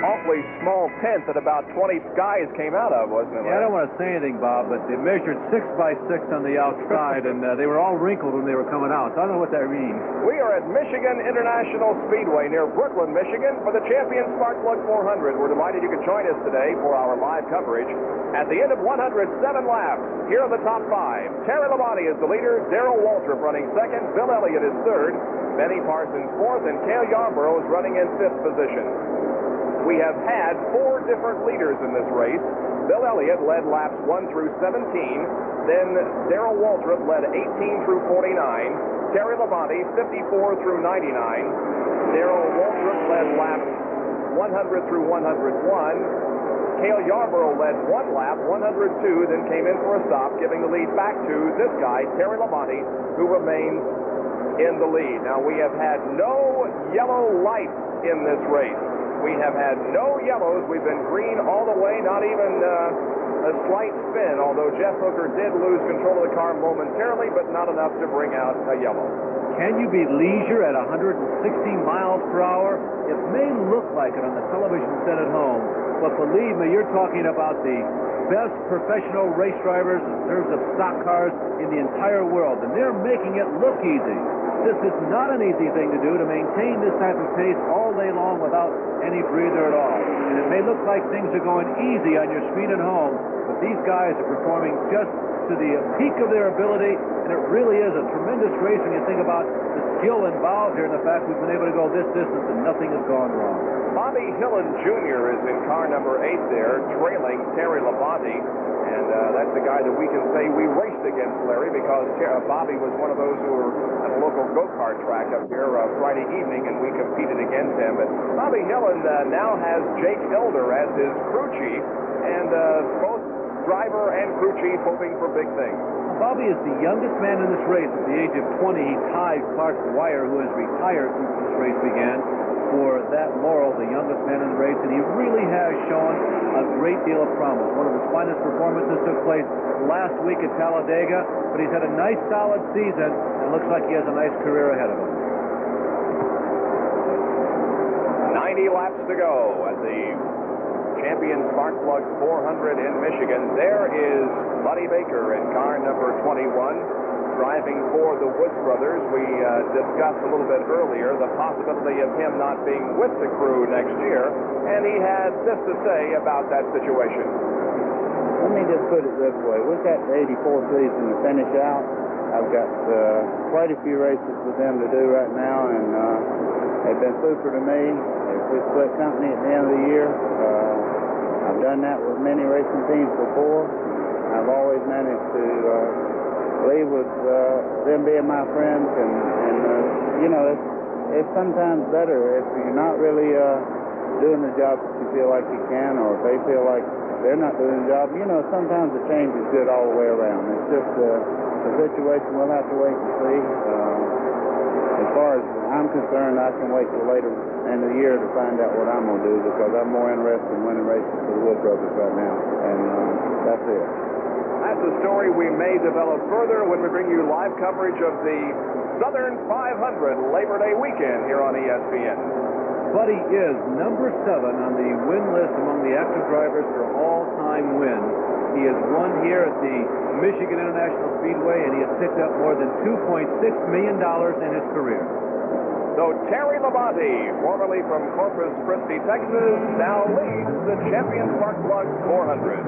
Awfully small tent that about 20 guys came out of, wasn't it? Yeah, I don't want to say anything, Bob, but they measured 6 by 6 on the outside, and they were all wrinkled when they were coming out. So I don't know what that means. We are at Michigan International Speedway near Brooklyn, Michigan for the Champion Spark Plug 400. We're delighted you could join us today for our live coverage. At the end of 107 laps, here are the top 5. Terry Labonte is the leader, Darrell Waltrip running second, Bill Elliott is third, Benny Parsons fourth, and Cale Yarborough is running in fifth position. We have had 4 different leaders in this race. Bill Elliott led laps 1 through 17. Then Darrell Waltrip led 18 through 49. Terry Labonte 54 through 99. Darrell Waltrip led laps 100 through 101. Cale Yarborough led 1 lap, 102, then came in for a stop, giving the lead back to this guy, Terry Labonte, who remains in the lead. Now, we have had no yellow lights in this race. We have had no yellows. We've been green all the way, not even a slight spin, although Jeff Hooker did lose control of the car momentarily, but not enough to bring out a yellow. Can you be leisure at 160 miles per hour? It may look like it on the television set at home, but believe me, you're talking about the best professional race drivers in terms of stock cars in the entire world, and they're making it look easy. This is not an easy thing to do, to maintain this type of pace all day long without any breather at all. And it may look like things are going easy on your screen at home, but these guys are performing just to the peak of their ability, and it really is a tremendous race when you think about the skill involved here and the fact we've been able to go this distance and nothing has gone wrong. Bobby Hillen Jr. is in car number 8 there, trailing Terry Labonte. And that's the guy that we can say we raced against, Larry, because Bobby was one of those who were at a local go-kart track up here Friday evening, and we competed against him. But Bobby Hillen now has Jake Elder as his crew chief, and both driver and crew chief hoping for big things. Bobby is the youngest man in this race. At the age of 20, he tied Clark Dwyer, who has retired since this race began, for that laurel, the youngest man in the race, and he really has shown a great deal of promise. One of his finest performances took place last week at Talladega, but he's had a nice, solid season, and looks like he has a nice career ahead of him. 90 laps to go at the Champion Spark Plug 400 in Michigan. There is Buddy Baker in car number 21. Driving for the Woods brothers. We discussed a little bit earlier the possibility of him not being with the crew next year, and he had this to say about that situation. Let me just put it this way. We've got the 84 season to finish out. I've got quite a few races with them to do right now, and They've been super to me. If we split company at the end of the year, I've done that with many racing teams before. I've always managed to leave with them being my friends, and you know, it's sometimes better if you're not really doing the job that you feel like you can, or if they feel like they're not doing the job. You know, sometimes the change is good all the way around. It's just a situation we'll have to wait and see. As far as I'm concerned, I can wait till later in the year to find out what I'm going to do, because I'm more interested in winning races for the Wood Brothers right now, and that's it. That's a story we may develop further when we bring you live coverage of the Southern 500 Labor Day weekend here on ESPN. Buddy is number 7 on the win list among the active drivers for all-time wins. He has won here at the Michigan International Speedway, and he has picked up more than $2.6 million in his career. So Terry Labonte, formerly from Corpus Christi, Texas, now leads the Champion Spark Plug 400.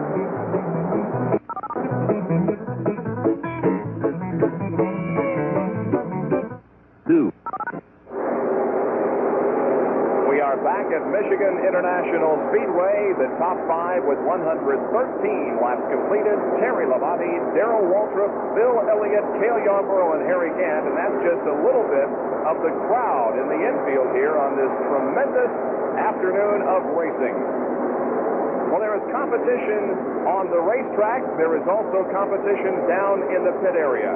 We are back at Michigan International Speedway. The top 5 with 113 laps completed. Terry Labonte, Darrell Waltrip, Bill Elliott, Cale Yarborough, and Harry Gant. And that's just a little bit of the crowd in the infield here on this tremendous afternoon of racing. Well, there is competition on the racetrack. There is also competition down in the pit area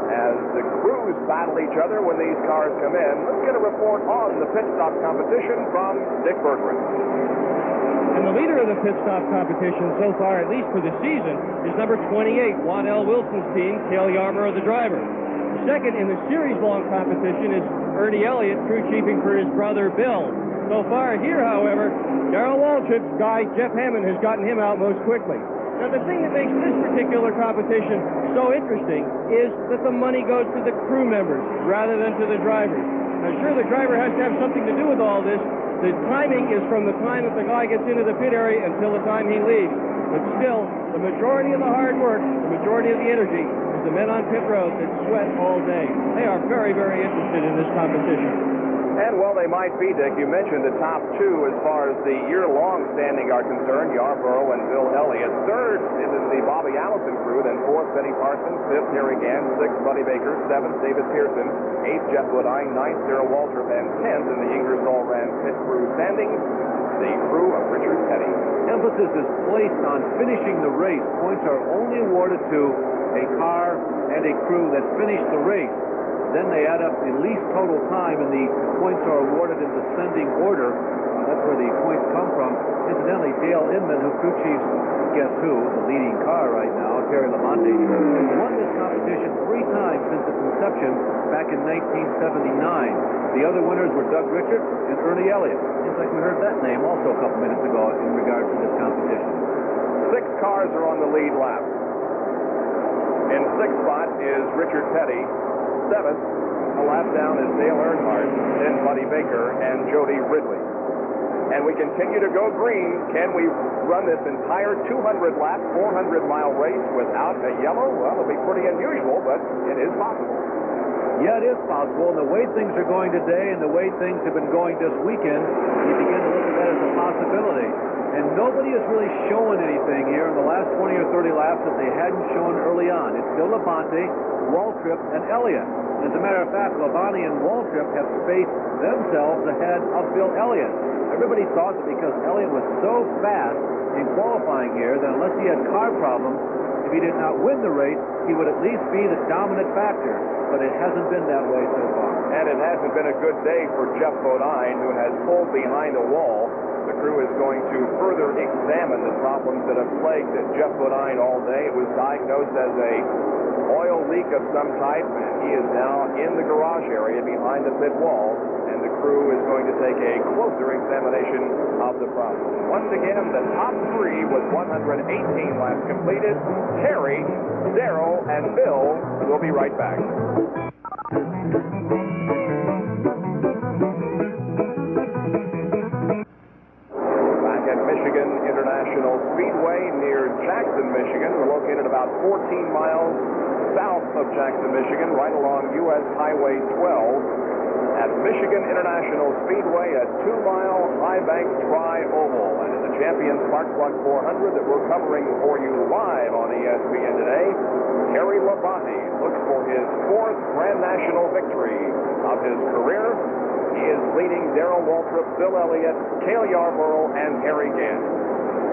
as the crews battle each other when these cars come in. Let's get a report on the pit stop competition from Dick Berggren. And the leader of the pit stop competition so far, at least for the season, is number 28, Juan L. Wilson's team, Cale Yarborough, the driver. Second in the series-long competition is Ernie Elliott, crew chiefing for his brother Bill. So far here, however, Darrell Waltrip's guy, Jeff Hammond, has gotten him out most quickly. Now, the thing that makes this particular competition so interesting is that the money goes to the crew members rather than to the drivers. Now, sure, the driver has to have something to do with all this. The timing is from the time that the guy gets into the pit area until the time he leaves. But still, the majority of the hard work, the majority of the energy, is the men on pit road that sweat all day. They are very, very interested in this competition. And, well, they might be, Dick. You mentioned the top 2 as far as the year-long standing are concerned, Yarborough and Bill Elliott. Third is the Bobby Allison crew, then 4th, Benny Parsons, 5th, Harry Gant, 6th, Buddy Baker, 7th, David Pearson, 8th, Jeff Woodine, 9th, Darrell Waltrip, and 10th in the Ingersoll Rand pit crew standings, the crew of Richard Petty. Emphasis is placed on finishing the race. Points are only awarded to a car and a crew that finished the race. Then they add up the least total time, and the points are awarded in descending order. That's where the points come from. Incidentally, Dale Inman, who crew chiefs Guess Who, the leading car right now, Terry Labonte, has won this competition 3 times since its inception back in 1979. The other winners were Doug Richard and Ernie Elliott. Seems like we heard that name also a couple minutes ago in regard to this competition. 6 cars are on the lead lap. In 6th spot is Richard Petty. 7th, a lap down is Dale Earnhardt, then Buddy Baker and Jody Ridley. And we continue to go green. Can we run this entire 200-lap, 400-mile race without a yellow? Well, it'll be pretty unusual, but it is possible. Yeah, it is possible. And the way things are going today and the way things have been going this weekend, you begin to look at that as a possibility. And nobody is really showing anything here in the last 20 or 30 laps that they hadn't shown early on. It's still Labonte, Waltrip, and Elliott. As a matter of fact, Labonte and Waltrip have spaced themselves ahead of Bill Elliott. Everybody thought that because Elliott was so fast in qualifying here that unless he had car problems, if he did not win the race, he would at least be the dominant factor. But it hasn't been that way so far. And it hasn't been a good day for Jeff Bodine, who has pulled behind the wall. The crew is going to further examine the problems that have plagued Jeff Bodine all day. It was diagnosed as a oil leak of some type, and he is now in the garage area behind the pit wall, and the crew is going to take a closer examination of the problem. Once again, the top 3 with 118 laps completed. Terry, Darrell, and Bill will be right back. Michigan International Speedway near Jackson, Michigan. We're located about 14 miles south of Jackson, Michigan, right along U.S. Highway 12. at Michigan International Speedway, a 2-mile high bank tri-oval. And in the Champions Spark Plug 400 that we're covering for you live on ESPN today, Terry Labonte looks for his 4th Grand National victory of his career. He is leading Darrell Waltrip, Bill Elliott, Cale Yarborough, and Harry Gant.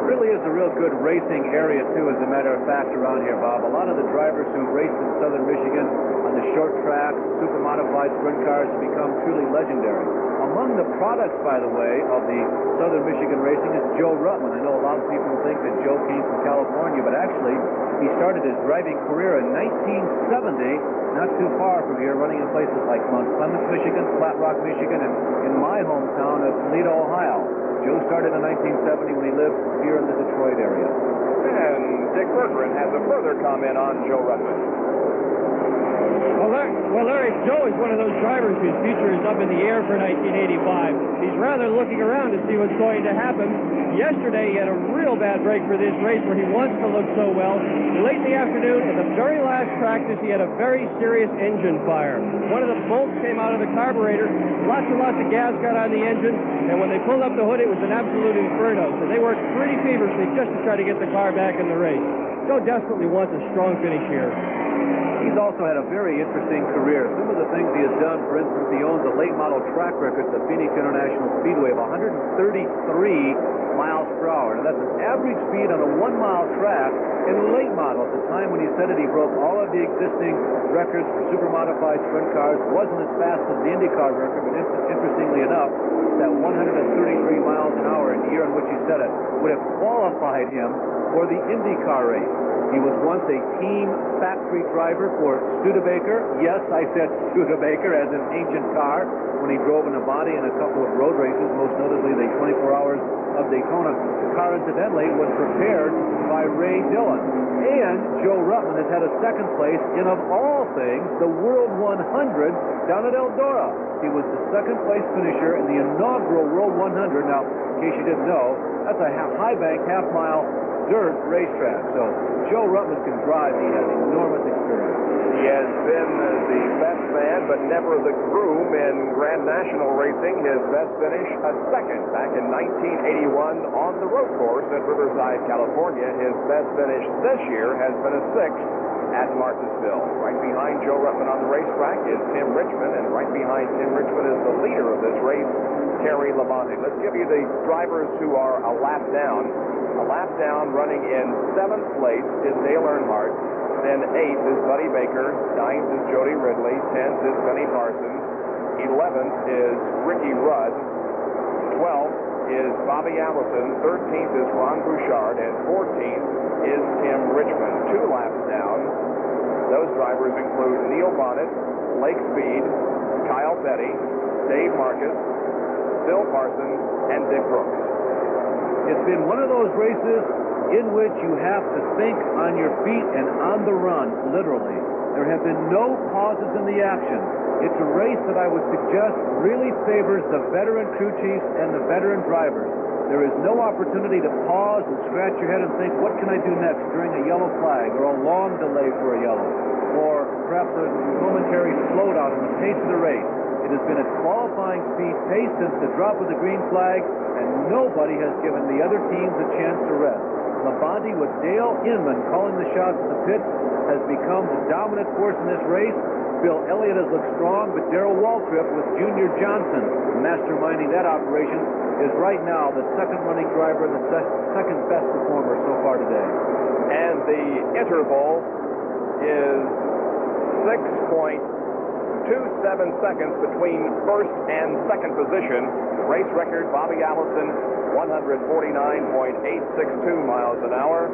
Really is a real good racing area, too, as a matter of fact, around here, Bob. A lot of the drivers who raced in southern Michigan on the short track, super modified sprint cars have become truly legendary. Among the products, by the way, of the southern Michigan racing is Joe Ruttman. I know a lot of people think that Joe came from California, but actually he started his driving career in 1970, not too far from here, running in places like Mount Clemens, Michigan, Flat Rock, Michigan, and in my hometown of Toledo, Ohio. Joe started in 1970 when he lived here in the Detroit area. And Dick Bergeron has a further comment on Joe Ruttman. Well, Larry, Joe is one of those drivers whose future is up in the air for 1985. He's rather looking around to see what's going to happen. Yesterday, he had a real bad break for this race where he wants to look so well. Late in the afternoon, at the very last practice, he had a very serious engine fire. One of the bolts came out of the carburetor. Lots and lots of gas got on the engine, and when they pulled up the hood, it was an absolute inferno. So they worked pretty feverishly just to try to get the car back in the race. Joe desperately wants a strong finish here. He's also had a very interesting career. Some of the things he has done, for instance, he owns a late model track record at the Phoenix International Speedway of 133 miles per hour. Now, that's an average speed on a 1-mile track in late model. At the time when he said it, he broke all of the existing records for super modified sprint cars. Wasn't as fast as the IndyCar record, but interestingly enough, that 133 miles an hour in the year in which he said it would have qualified him for the IndyCar race. He was once a team factory driver for Studebaker. Yes, I said Studebaker as an ancient car when he drove in a body in a couple of road races, most notably the 24 Hours of Daytona. The car, incidentally, was prepared by Ray Dillon. And Joe Ruttman has had a second place in, of all things, the World 100 down at Eldora. He was the second place finisher in the inaugural World 100. Now, in case you didn't know, that's a high bank, half-mile dirt racetrack. So Joe Ruttman can drive. He has enormous experience. He has been the best man, but never the groom in Grand National racing. His best finish, a second back in 1981 on the road course at Riverside, California. His best finish this year has been a sixth at Martinsville. Right behind Joe Ruttman on the racetrack is Tim Richmond, and right behind Tim Richmond is the leader of this race, Terry Labonte. Let's give you the drivers who are a lap down. A lap down running in 7th place is Dale Earnhardt. Then 8th is Buddy Baker. 9th is Jody Ridley. 10th is Benny Parsons. 11th is Ricky Rudd. 12th is Bobby Allison. 13th is Ron Bouchard. And 14th is Tim Richmond. 2 laps down. Those drivers include Neil Bonnet, Lake Speed, Kyle Petty, Dave Marcus, Phil Parsons, and Dick Brooks. It's been one of those races in which you have to think on your feet and on the run, literally. There have been no pauses in the action. It's a race that I would suggest really favors the veteran crew chiefs and the veteran drivers. There is no opportunity to pause and scratch your head and think, what can I do next during a yellow flag or a long delay for a yellow, or perhaps a momentary slowdown in the pace of the race. It has been at qualifying speed pace since the drop of the green flag, and nobody has given the other teams a chance to rest. Labonte, with Dale Inman calling the shots at the pit, has become the dominant force in this race. Bill Elliott has looked strong, but Darrell Waltrip, with Junior Johnson masterminding that operation, is right now the second-running driver and the second-best performer so far today. And the interval is 6.27 seconds between first and second position. The race record, Bobby Allison, 149.862 miles an hour.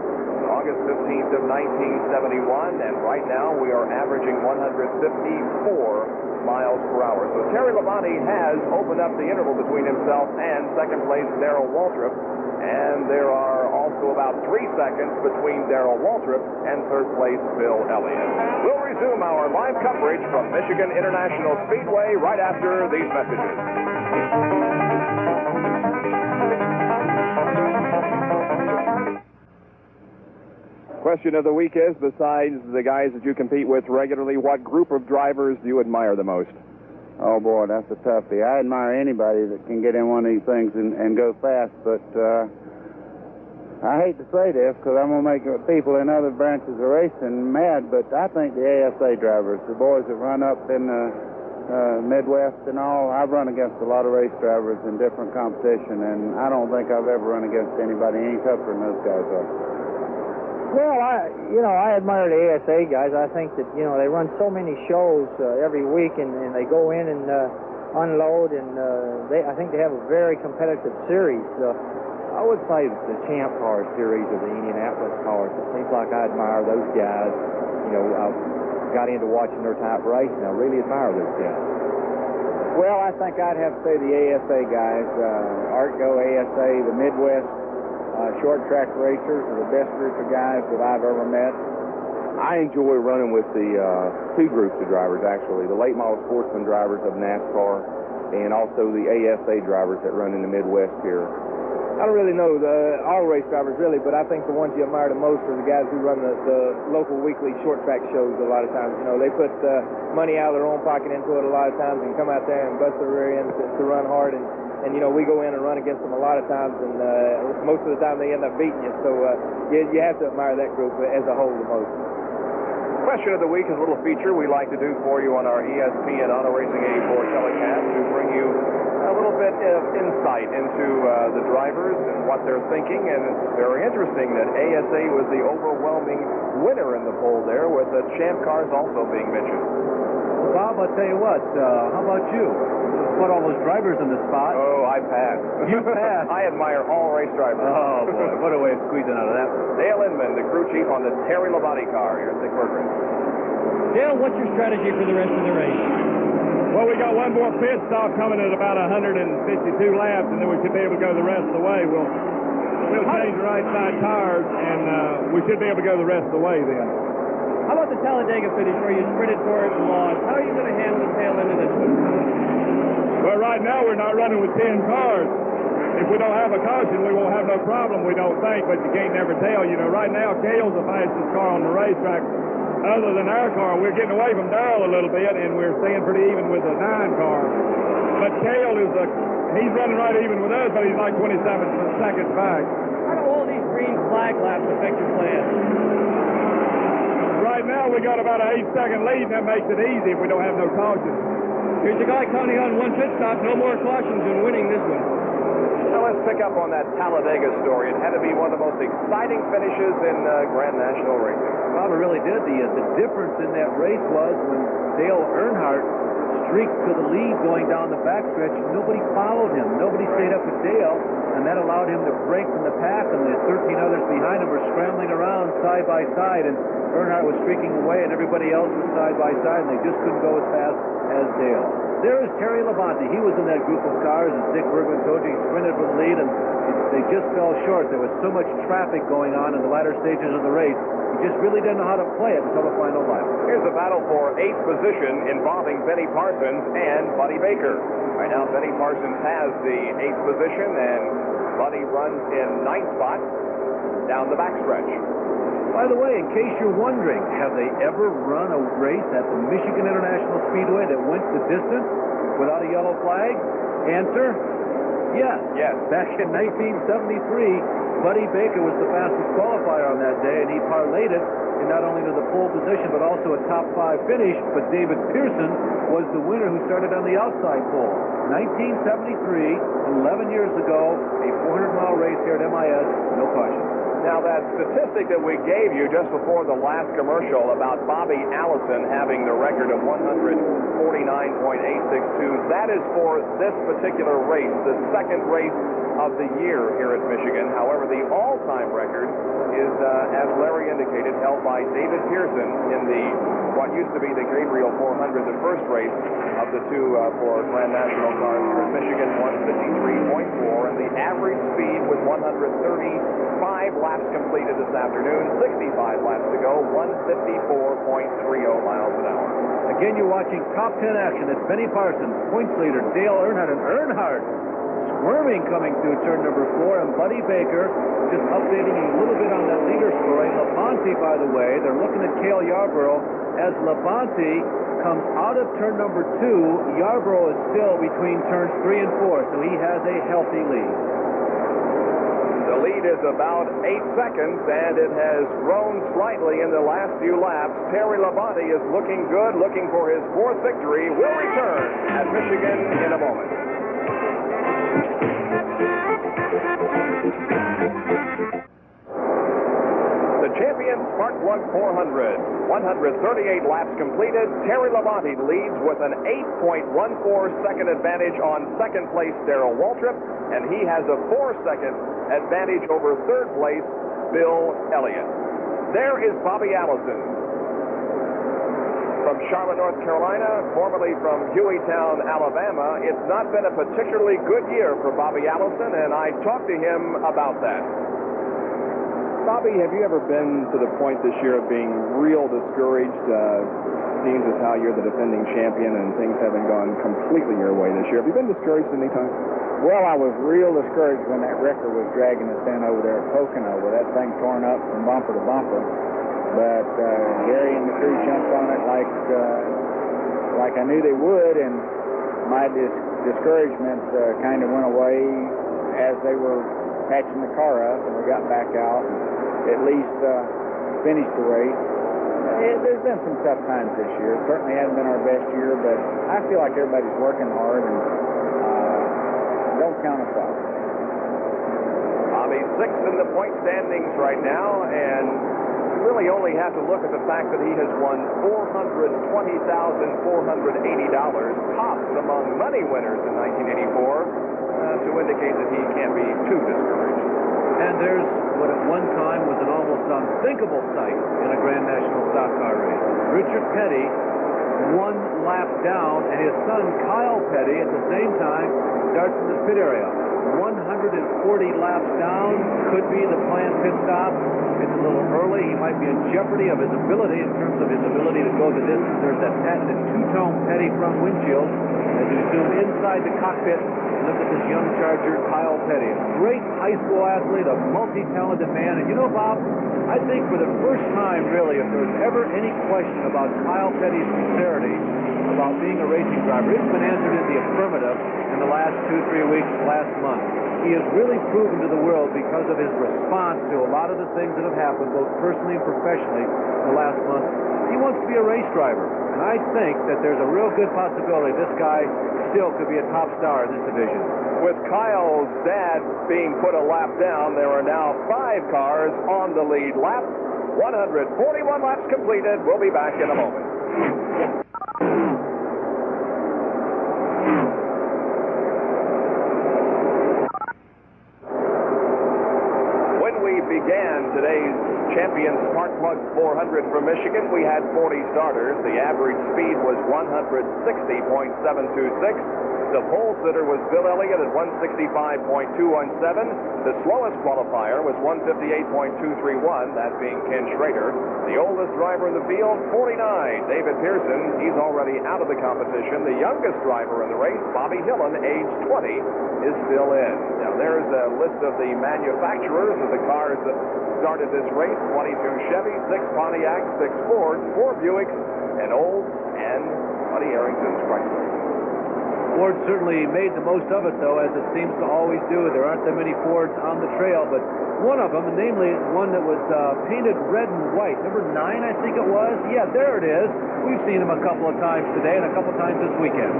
August 15th of 1971, and right now we are averaging 154 miles per hour. So Terry Labonte has opened up the interval between himself and second place Darrell Waltrip, and there are also about 3 seconds between Darrell Waltrip and third place Bill Elliott. We'll resume our live coverage from Michigan International Speedway right after these messages. Question of the week is, besides the guys that you compete with regularly, what group of drivers do you admire the most? Oh, boy, that's a toughie. I admire anybody that can get in one of these things and go fast, but I hate to say this because I'm going to make people in other branches of racing mad, but I think the ASA drivers, the boys that run up in the Midwest and all, I've run against a lot of race drivers in different competition, and I don't think I've ever run against anybody any tougher than those guys are. Well, I admire the ASA guys. I think that, they run so many shows every week, and they go in and unload, and I think they have a very competitive series. I would say that the Champ Car series of the Indianapolis cars, it seems like I admire those guys. I got into watching their type race, and I really admire those guys. Well, I think I'd have to say the ASA guys, Artgo, ASA, the Midwest short track racers are the best group of guys that I've ever met. I enjoy running with the two groups of drivers, actually, the late model sportsman drivers of NASCAR and also the ASA drivers that run in the Midwest here. I don't really know all race drivers, really, but I think the ones you admire the most are the guys who run the local weekly short track shows a lot of times. They put money out of their own pocket into it a lot of times and come out there and bust their rear ends to run hard. And we go in and run against them a lot of times, and most of the time they end up beating you. So you have to admire that group as a whole the most. Question of the week is a little feature we like to do for you on our ESPN Auto Racing 84 telecast to bring you a little bit of insight into the drivers and what they're thinking. And it's very interesting that ASA was the overwhelming winner in the poll there, with the Champ Cars also being mentioned. Well, Bob, I'll tell you what, how about you? Put all those drivers in the spot. Oh, I pass. You pass? I admire all race drivers. Oh, boy, what a way of squeezing out of that one. Dale Inman, the crew chief on the Terry Labonte car here at Dick Berggren. Dale, what's your strategy for the rest of the race? Well, we got one more pit stop coming at about 152 laps, and then we should be able to go the rest of the way. We'll change the right side tires, and we should be able to go the rest of the way then. How about the Talladega finish where you sprinted for it and lost? How are you going to handle the tail end of this one? Well, right now we're not running with 10 cars. If we don't have a caution, we won't have no problem, we don't think, but you can't never tell. Right now, Cale's the fastest car on the racetrack. Other than our car, we're getting away from Darrell a little bit, and we're staying pretty even with the 9 car. But Cale he's running right even with us, but he's like 27 seconds back. How do all these green flag laps affect your plan? Right now, we got about an 8-second lead, and that makes it easy if we don't have no caution. Here's a guy counting on one pit stop, no more cautions, and winning this one. Now let's pick up on that Talladega story. It had to be one of the most exciting finishes in Grand National racing. Well, it really did. The difference in that race was when Dale Earnhardt streaked to the lead going down the backstretch, nobody followed him. Nobody stayed up with Dale, and that allowed him to break from the pack, and the 13 others behind him were scrambling around side by side, and Earnhardt was streaking away, and everybody else was side by side, and they just couldn't go as fast as Dale. There is Terry Labonte. He was in that group of cars, as Dick Berggren told you. He sprinted for the lead, and they just fell short. There was so much traffic going on in the latter stages of the race. He just really didn't know how to play it until the final lap. Here's a battle for 8th position involving Benny Parsons and Buddy Baker. Right now, Benny Parsons has the 8th position, and Buddy runs in 9th spot down the backstretch. By the way, in case you're wondering, have they ever run a race at the Michigan International Speedway that went the distance without a yellow flag? Answer, yes. Yes. Back in 1973, Buddy Baker was the fastest qualifier on that day, and he parlayed it in not only to the pole position, but also a top 5 finish. But David Pearson was the winner who started on the outside pole. 1973, 11 years ago, a 400-mile race here at MIS, no caution. Now, that statistic that we gave you just before the last commercial about Bobby Allison having the record of 149.862, that is for this particular race, the second race of the year here at Michigan. However, the all-time record is, as Larry indicated, held by David Pearson in what used to be the Gabriel 400, the first race of the two for Grand National cars here at Michigan, 153.4, and the average speed with 135 laps completed this afternoon, 65 laps to go, 154.30 miles an hour. Again, you're watching Top 10 action. It's Benny Parsons, points leader, Dale Earnhardt, and Earnhardt squirming coming through turn number 4, and Buddy Baker just updating a little bit on that leader story. Labonte, by the way, they're looking at Cale Yarborough as Labonte comes out of turn number 2. Yarborough is still between turns 3 and 4, so he has a healthy lead. The lead is about 8 seconds, and it has grown slightly in the last few laps. Terry Labonte is looking good, looking for his 4th victory. Will return at Michigan in a moment. The champion Sparkplug 400, 138 laps completed. Terry Labonte leads with an 8.14-second advantage on second place Darrell Waltrip, and he has a 4-second advantage over third place Bill Elliott. There is Bobby Allison from Charlotte, North Carolina, formerly from Hueytown, Alabama. It's not been a particularly good year for Bobby Allison, and I talked to him about that. Bobby, have you ever been to the point this year of being real discouraged? Seems as how you're the defending champion and things haven't gone completely your way this year. Have you been discouraged any time? Well, I was real discouraged when that wrecker was dragging us in over there at Pocono with that thing torn up from bumper to bumper. But Gary and the crew jumped on it like I knew they would, and my discouragement kind of went away as they were patching the car up, and we got back out and at least finished the race. There's been some tough times this year. It certainly hasn't been our best year, but I feel like everybody's working hard, and don't count us out. Bobby's 6th in the point standings right now, and you really only have to look at the fact that he has won $420,480, tops among money winners in 1984, to indicate that he can't be too discouraged. And there's what at one time was an almost unthinkable sight in a Grand National stock car race. Richard Petty 1 lap down, and his son Kyle Petty at the same time starts in the pit area. 140 laps down, could be the planned pit stop. It's a little early. He might be in jeopardy of his ability in terms of his ability to go the distance. There's that patented two-tone Petty front windshield. As you zoom inside the cockpit, look at this young Charger, Kyle Petty. A great high school athlete, a multi-talented man. And you know, Bob, I think for the first time, really, if there's ever any question about Kyle Petty's sincerity about being a racing driver, it's been answered in the affirmative in the last 2-3 weeks, last month. He has really proven to the world because of his response to a lot of the things that have happened, both personally and professionally, in the last month. He wants to be a race driver. And I think that there's a real good possibility this guy still could be a top star in this division. With Kyle's dad being put a lap down, there are now 5 cars on the lead lap. 141 laps completed. We'll be back in a moment. When we began today's champion Sparkplug 400 from Michigan, we had 40 starters. The average speed was 160.726. The pole sitter was Bill Elliott at 165.217. The slowest qualifier was 158.231, that being Ken Schrader. The oldest driver in the field, 49, David Pearson. He's already out of the competition. The youngest driver in the race, Bobby Hillen, age 20, is still in. Now, there's a list of the manufacturers of the cars that started this race: 22 Chevy, 6 Pontiacs, 6 Fords, 4 Buicks, an Olds, and Buddy Arrington's Chrysler. Ford certainly made the most of it, though, as it seems to always do. There aren't that many Fords on the trail, but one of them, namely one that was painted red and white, number 9, I think it was. Yeah, there it is. We've seen him a couple of times today and a couple of times this weekend.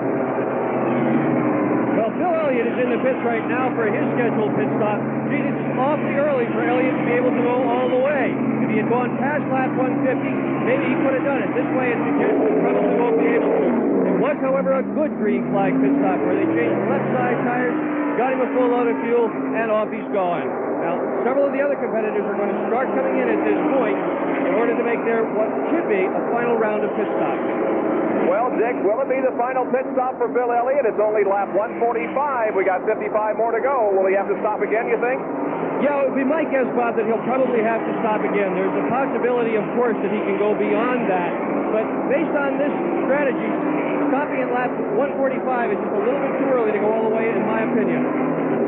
Well, Bill Elliott is in the pits right now for his scheduled pit stop. Gee, this is awfully early for Elliott to be able to go all the way. If he had gone past lap 150, maybe he could have done it. This way, it suggests he probably won't be able to. It was, however, a good green flag pit stop where they changed left side tires, got him a full load of fuel, and off he's going. Now, several of the other competitors are going to start coming in at this point in order to make their what should be a final round of pit stops. Well, Dick, will it be the final pit stop for Bill Elliott? It's only lap 145. We got 55 more to go. Will he have to stop again, you think? Yeah, we might guess, Bob, that he'll probably have to stop again. There's a possibility, of course, that he can go beyond that. But based on this strategy, stopping at lap 145 is just a little bit too early to go all the way, in my opinion.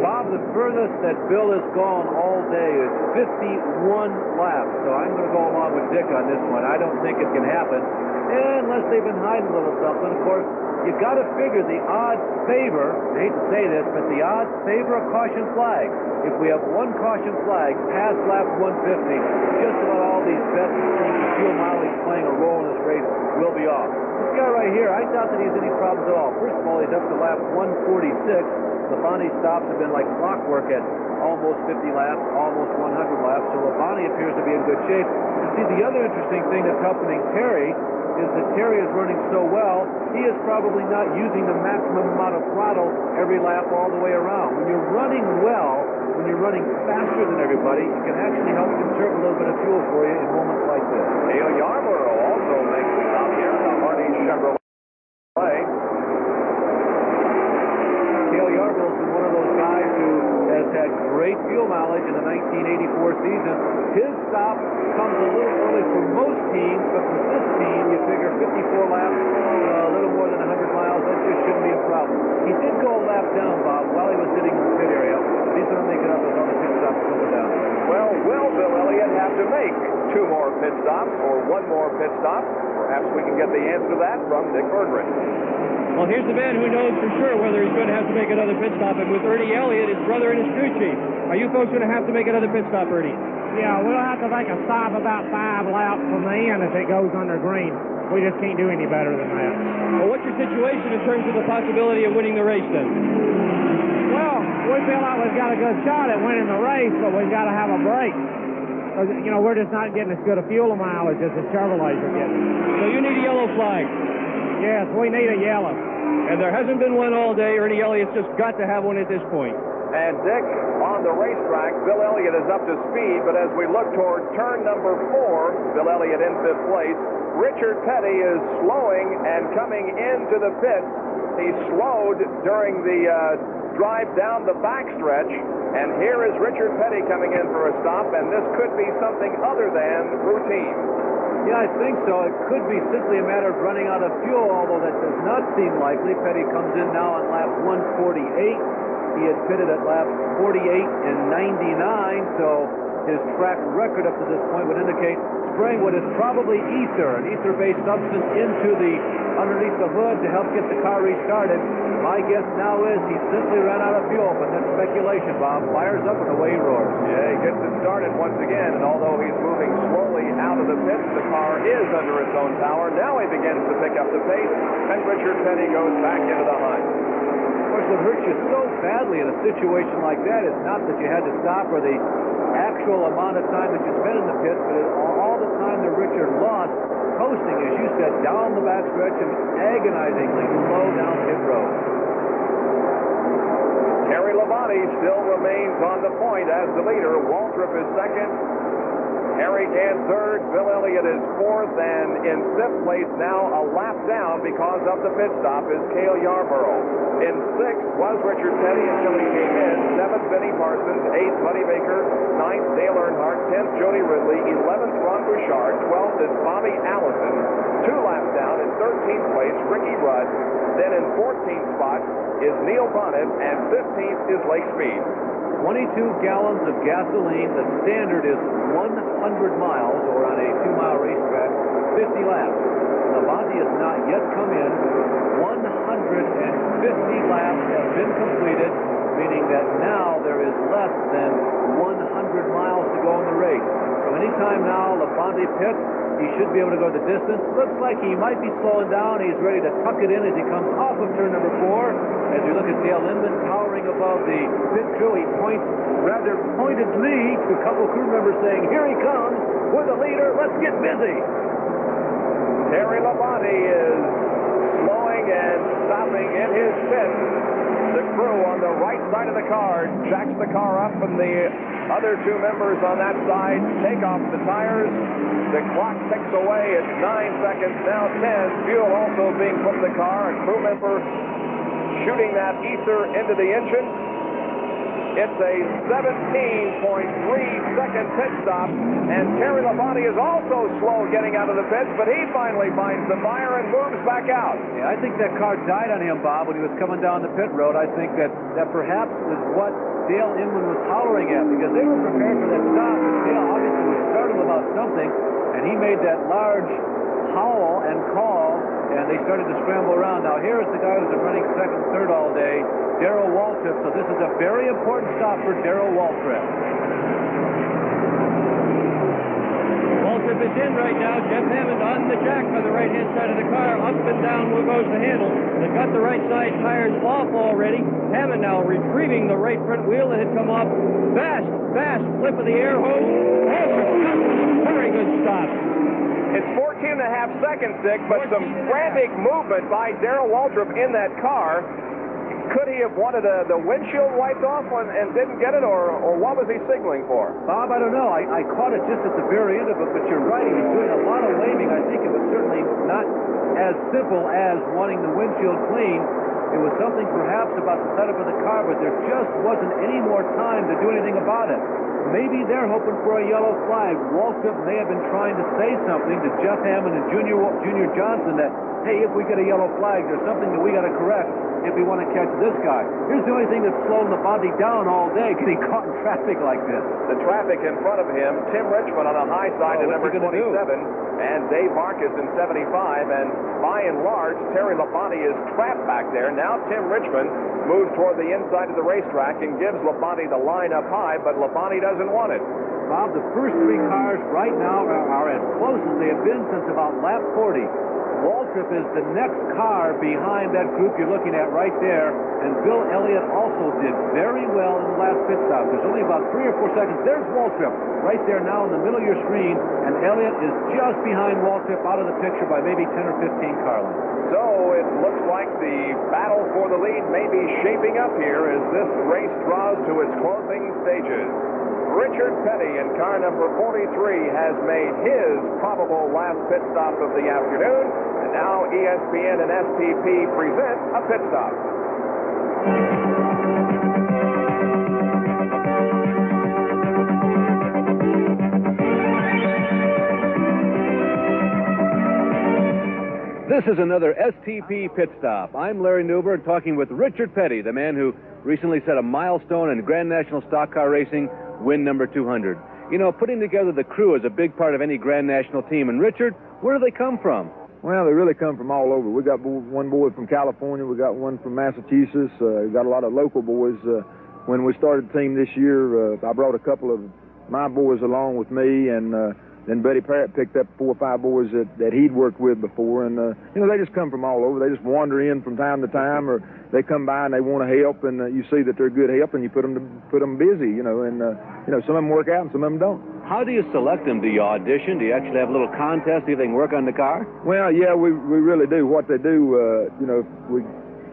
Bob, the furthest that Bill has gone all day is 51 laps. So I'm going to go along with Dick on this one. I don't think it can happen. unless they've been hiding a little something. Of course, you got to figure the odds favor, I hate to say this, but the odds favor a caution flag. If we have one caution flag past lap 150, just about all these bets in terms of fuel mileage playing a role in this race will be off. This guy right here, I doubt that he has any problems at all. First of all, he's up to lap 146. Labonte's stops have been like clockwork at almost 50 laps, almost 100 laps, so Labonte appears to be in good shape. And see, the other interesting thing that's happening Terry is that Terry is running so well, he is probably not using the maximum amount of throttle every lap all the way around. When you're running well, when you're running faster than everybody, it can actually help conserve a little bit of fuel for you in moments like this. Dale Yarborough also makes the stop here in the Hardy Chevrolet. Dale Yarborough is one of those guys who has had great fuel mileage in the 1984 season. His stop comes a little early for most teams, but for this team, you figure 54 laps, a little more than 100 miles, that just shouldn't be a problem. He did go a lap down, Bob, while he was sitting in the pit area. He's going to make it up as all the pit stops go down. Well, will Bill Elliott have to make 2 more pit stops or 1 more pit stop? Perhaps we can get the answer to that from Dick Berggren. Well, here's the man who knows for sure whether he's going to have to make another pit stop. And with Ernie Elliott, his brother and his crew chief, are you folks going to have to make another pit stop, Ernie? Yeah, we'll have to make a stop about 5 laps from the end if it goes under green. We just can't do any better than that. Well, what's your situation in terms of the possibility of winning the race then? Well, we feel like we've got a good shot at winning the race, but we've got to have a break. Because, you know, we're just not getting as good a fuel mileage as the Chevrolets are getting. So you need a yellow flag. Yes, we need a yellow. And there hasn't been one all day. Ernie Elliott's just got to have one at this point. And Dick, on the racetrack, Bill Elliott is up to speed, but as we look toward turn number 4, Bill Elliott in 5th place, Richard Petty is slowing and coming into the pits. He slowed during the drive down the backstretch, and here is Richard Petty coming in for a stop, and this could be something other than routine. Yeah, I think so. It could be simply a matter of running out of fuel, although that does not seem likely. Petty comes in now on lap 148. He had pitted at laps 48 and 99, so his track record up to this point would indicate spraying what is probably ether, an ether-based substance underneath the hood to help get the car restarted. My guess now is he simply ran out of fuel, but that's speculation, Bob. Fires up and away he roars. Yeah, he gets it started once again, and although he's moving slowly out of the pits, the car is under its own power. Now he begins to pick up the pace, and Richard Petty goes back into the hunt. Of course, what hurts you so badly in a situation like that is not that you had to stop or the actual amount of time that you spent in the pits, but it's all the time that Richard lost coasting, as you said, down the backstretch and agonizingly slow down pit road. Terry Labonte still remains on the point as the leader. Waltrip is second. Harry Gant third. Bill Elliott is fourth, and in 5th place now, a lap down because of the pit stop, is Cale Yarborough. In 6th was Richard Petty until he came in. 7th, Benny Parsons. 8th, Buddy Baker. 9th, Dale Earnhardt. 10th, Jody Ridley. 11th, Ron Bouchard. 12th is Bobby Allison. 2 laps down in 13th place, Ricky Rudd. Then in 14th spot is Neil Bonnet, and 15th is Lake Speed. 22 gallons of gasoline. The standard is 100 miles, or on a 2-mile racetrack, 50 laps. Labonte has not yet come in. 150 laps have been completed, meaning that now there is less than 100 miles to go in the race. So anytime now Labonte pits, he should be able to go the distance. Looks like he might be slowing down. He's ready to tuck it in as he comes off of turn number 4. As we look at Dale Inman towering above the pit crew, he points rather pointedly to a couple crew members saying, "Here he comes. We're the leader. Let's get busy." Terry Labonte is slowing and stopping in his pit. The crew on the right side of the car jacks the car up, and the other 2 members on that side take off the tires. The clock ticks away. It's 9 seconds, now 10. Fuel also being put in the car. A crew member shooting that ether into the engine. It's a 17.3-second pit stop, and Terry Labonte is also slow getting out of the pits, but he finally finds the fire and moves back out. Yeah, I think that car died on him, Bob, when he was coming down the pit road. I think that perhaps was what Dale Inman was hollering at, because they were prepared for that stop, but Dale obviously was startled about something, and he made that large howl and call, and they started to scramble around. Now, here's the guy who's been running second and third all day, Darrell Waltrip. So this is a very important stop for Darrell Waltrip. Waltrip is in right now. Jeff Hammond on the jack by the right-hand side of the car. Up and down goes the handle. They've got the right side tires off already. Hammond now retrieving the right front wheel that had come off. Fast flip of the air hose. Waltrip, very good stop. It's 14 and a half seconds, Dick, but some frantic movement by Darrell Waltrip in that car. Could he have wanted the windshield wiped off and didn't get it, or what was he signaling for? Bob, I don't know. I caught it just at the very end of it, but you're right. He was doing a lot of waving. I think it was certainly not as simple as wanting the windshield clean. It was something perhaps about the setup of the car, but there just wasn't any more time to do anything about it. Maybe they're hoping for a yellow flag. Waltrip may have been trying to say something to Jeff Hammond and Junior Johnson that, hey, if we get a yellow flag, there's something that we got to correct if we want to catch this guy. Here's the only thing that's slowing Labonte down all day, getting caught in traffic like this. The traffic in front of him, Tim Richmond on the high side at number 27, and Dave Marcus in 75, and by and large, Terry Labonte is trapped back there. Now Tim Richmond moves toward the inside of the racetrack and gives Labonte the line up high, but Labonte doesn't want it. Bob, the first three cars right now are as close as they have been since about lap 40. Waltrip is the next car behind that group you're looking at right there, and Bill Elliott also did very well in the last pit stop. There's only about 3 or 4 seconds. There's Waltrip right there now in the middle of your screen, and Elliott is just behind Waltrip out of the picture by maybe 10 or 15 car lengths. So it looks like the battle for the lead may be shaping up here as this race draws to its closing stages. Richard Petty in car number 43 has made his probable last pit stop of the afternoon, and now ESPN and STP present a pit stop. This is another STP pit stop. I'm Larry Newberg talking with Richard Petty, the man who recently set a milestone in Grand National Stock Car Racing, win number 200. You know, putting together the crew is a big part of any Grand National team. And Richard, where do they come from? Well, they really come from all over. We got one boy from California. We got one from Massachusetts. We got a lot of local boys. When we started the team this year, I brought a couple of my boys along with me, and then Buddy Parrott picked up 4 or 5 boys that he'd worked with before. And, you know, they just come from all over. They just wander in from time to time, or they come by and they want to help, and you see that they're good help, and you put them busy, you know, and, you know, some of them work out and some of them don't. How do you select them? Do you audition? Do you actually have a little contest, see if they can work on the car? Well, yeah, we really do. What they do, you know, we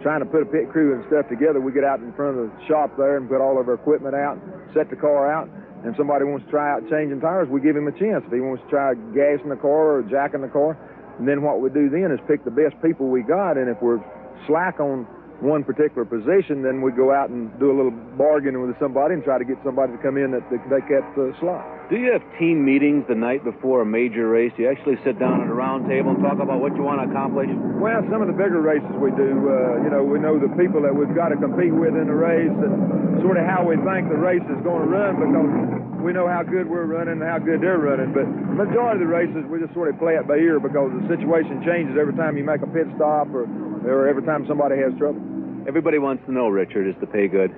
trying to put a pit crew and stuff together, we get out in front of the shop there and put all of our equipment out, set the car out. And if somebody wants to try out changing tires, we give him a chance. If he wants to try gassing the car or jacking the car, and then what we do then is pick the best people we got, and if we're slack on one particular position, then we go out and do a little bargaining with somebody and try to get somebody to come in that take that slot. Do you have team meetings the night before a major race? Do you actually sit down at a round table and talk about what you want to accomplish? Well, some of the bigger races we do. You know, we know the people that we've got to compete with in the race and sort of how we think the race is going to run, because we know how good we're running and how good they're running. But the majority of the races, we just sort of play it by ear, because the situation changes every time you make a pit stop or every time somebody has trouble. Everybody wants to know, Richard, is the pay good?